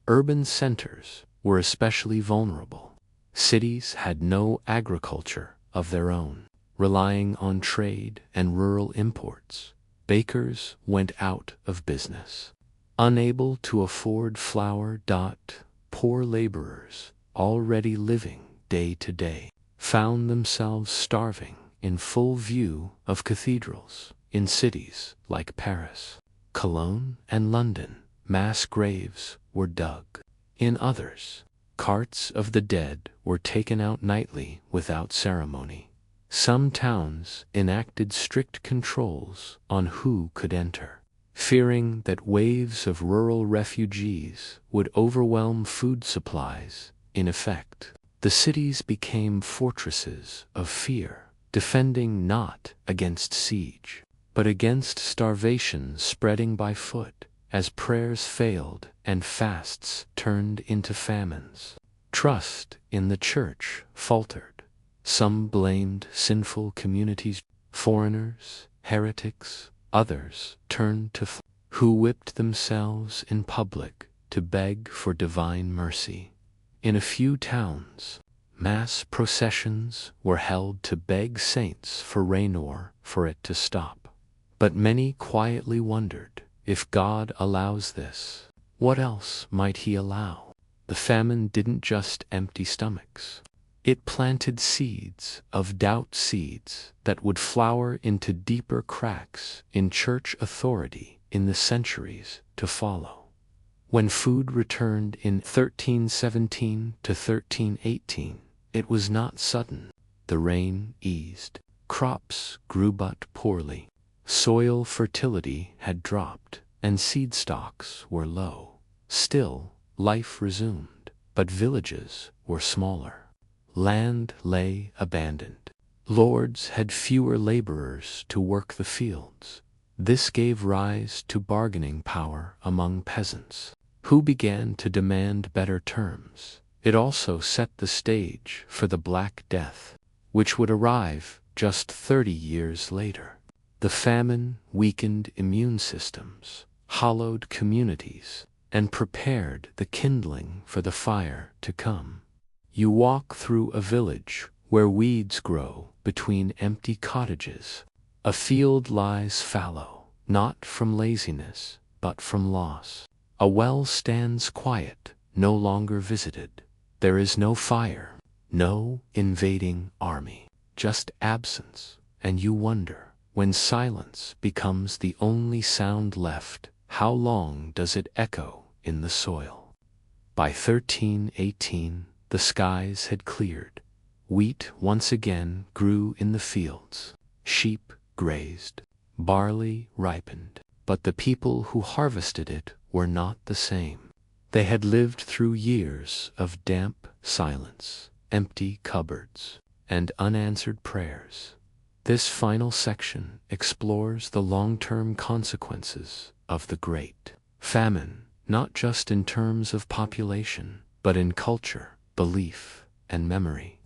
Urban centers were especially vulnerable. Cities had no agriculture of their own, relying on trade and rural imports. Bakers went out of business, unable to afford flour. Poor laborers, already living day to day, found themselves starving in full view of cathedrals. In cities like Paris, Cologne, and London, mass graves were dug. In others, carts of the dead were taken out nightly without ceremony. Some towns enacted strict controls on who could enter, fearing that waves of rural refugees would overwhelm food supplies. In effect, the cities became fortresses of fear, defending not against siege, but against starvation spreading by foot, as prayers failed and fasts turned into famines. Trust in the church faltered. Some blamed sinful communities, foreigners, heretics. Others turned to who whipped themselves in public to beg for divine mercy. In a few towns, mass processions were held to beg saints for rain or for it to stop. But many quietly wondered, if God allows this, what else might He allow? The famine didn't just empty stomachs. It planted seeds of doubt, seeds that would flower into deeper cracks in church authority in the centuries to follow. When food returned in 1317 to 1318, it was not sudden. The rain eased. Crops grew but poorly. Soil fertility had dropped, and seed stocks were low. Still, life resumed, but villages were smaller. Land lay abandoned. Lords had fewer laborers to work the fields. This gave rise to bargaining power among peasants, who began to demand better terms. It also set the stage for the Black Death, which would arrive just 30 years later. The famine weakened immune systems, hollowed communities, and prepared the kindling for the fire to come. You walk through a village where weeds grow between empty cottages. A field lies fallow, not from laziness, but from loss. A well stands quiet, no longer visited. There is no fire, no invading army, just absence, and you wonder, when silence becomes the only sound left, how long does it echo in the soil? By 1318, the skies had cleared. Wheat once again grew in the fields. Sheep grazed. Barley ripened. But the people who harvested it were not the same. They had lived through years of damp silence, empty cupboards, and unanswered prayers. This final section explores the long-term consequences of the Great Famine, not just in terms of population, but in culture, belief, and memory.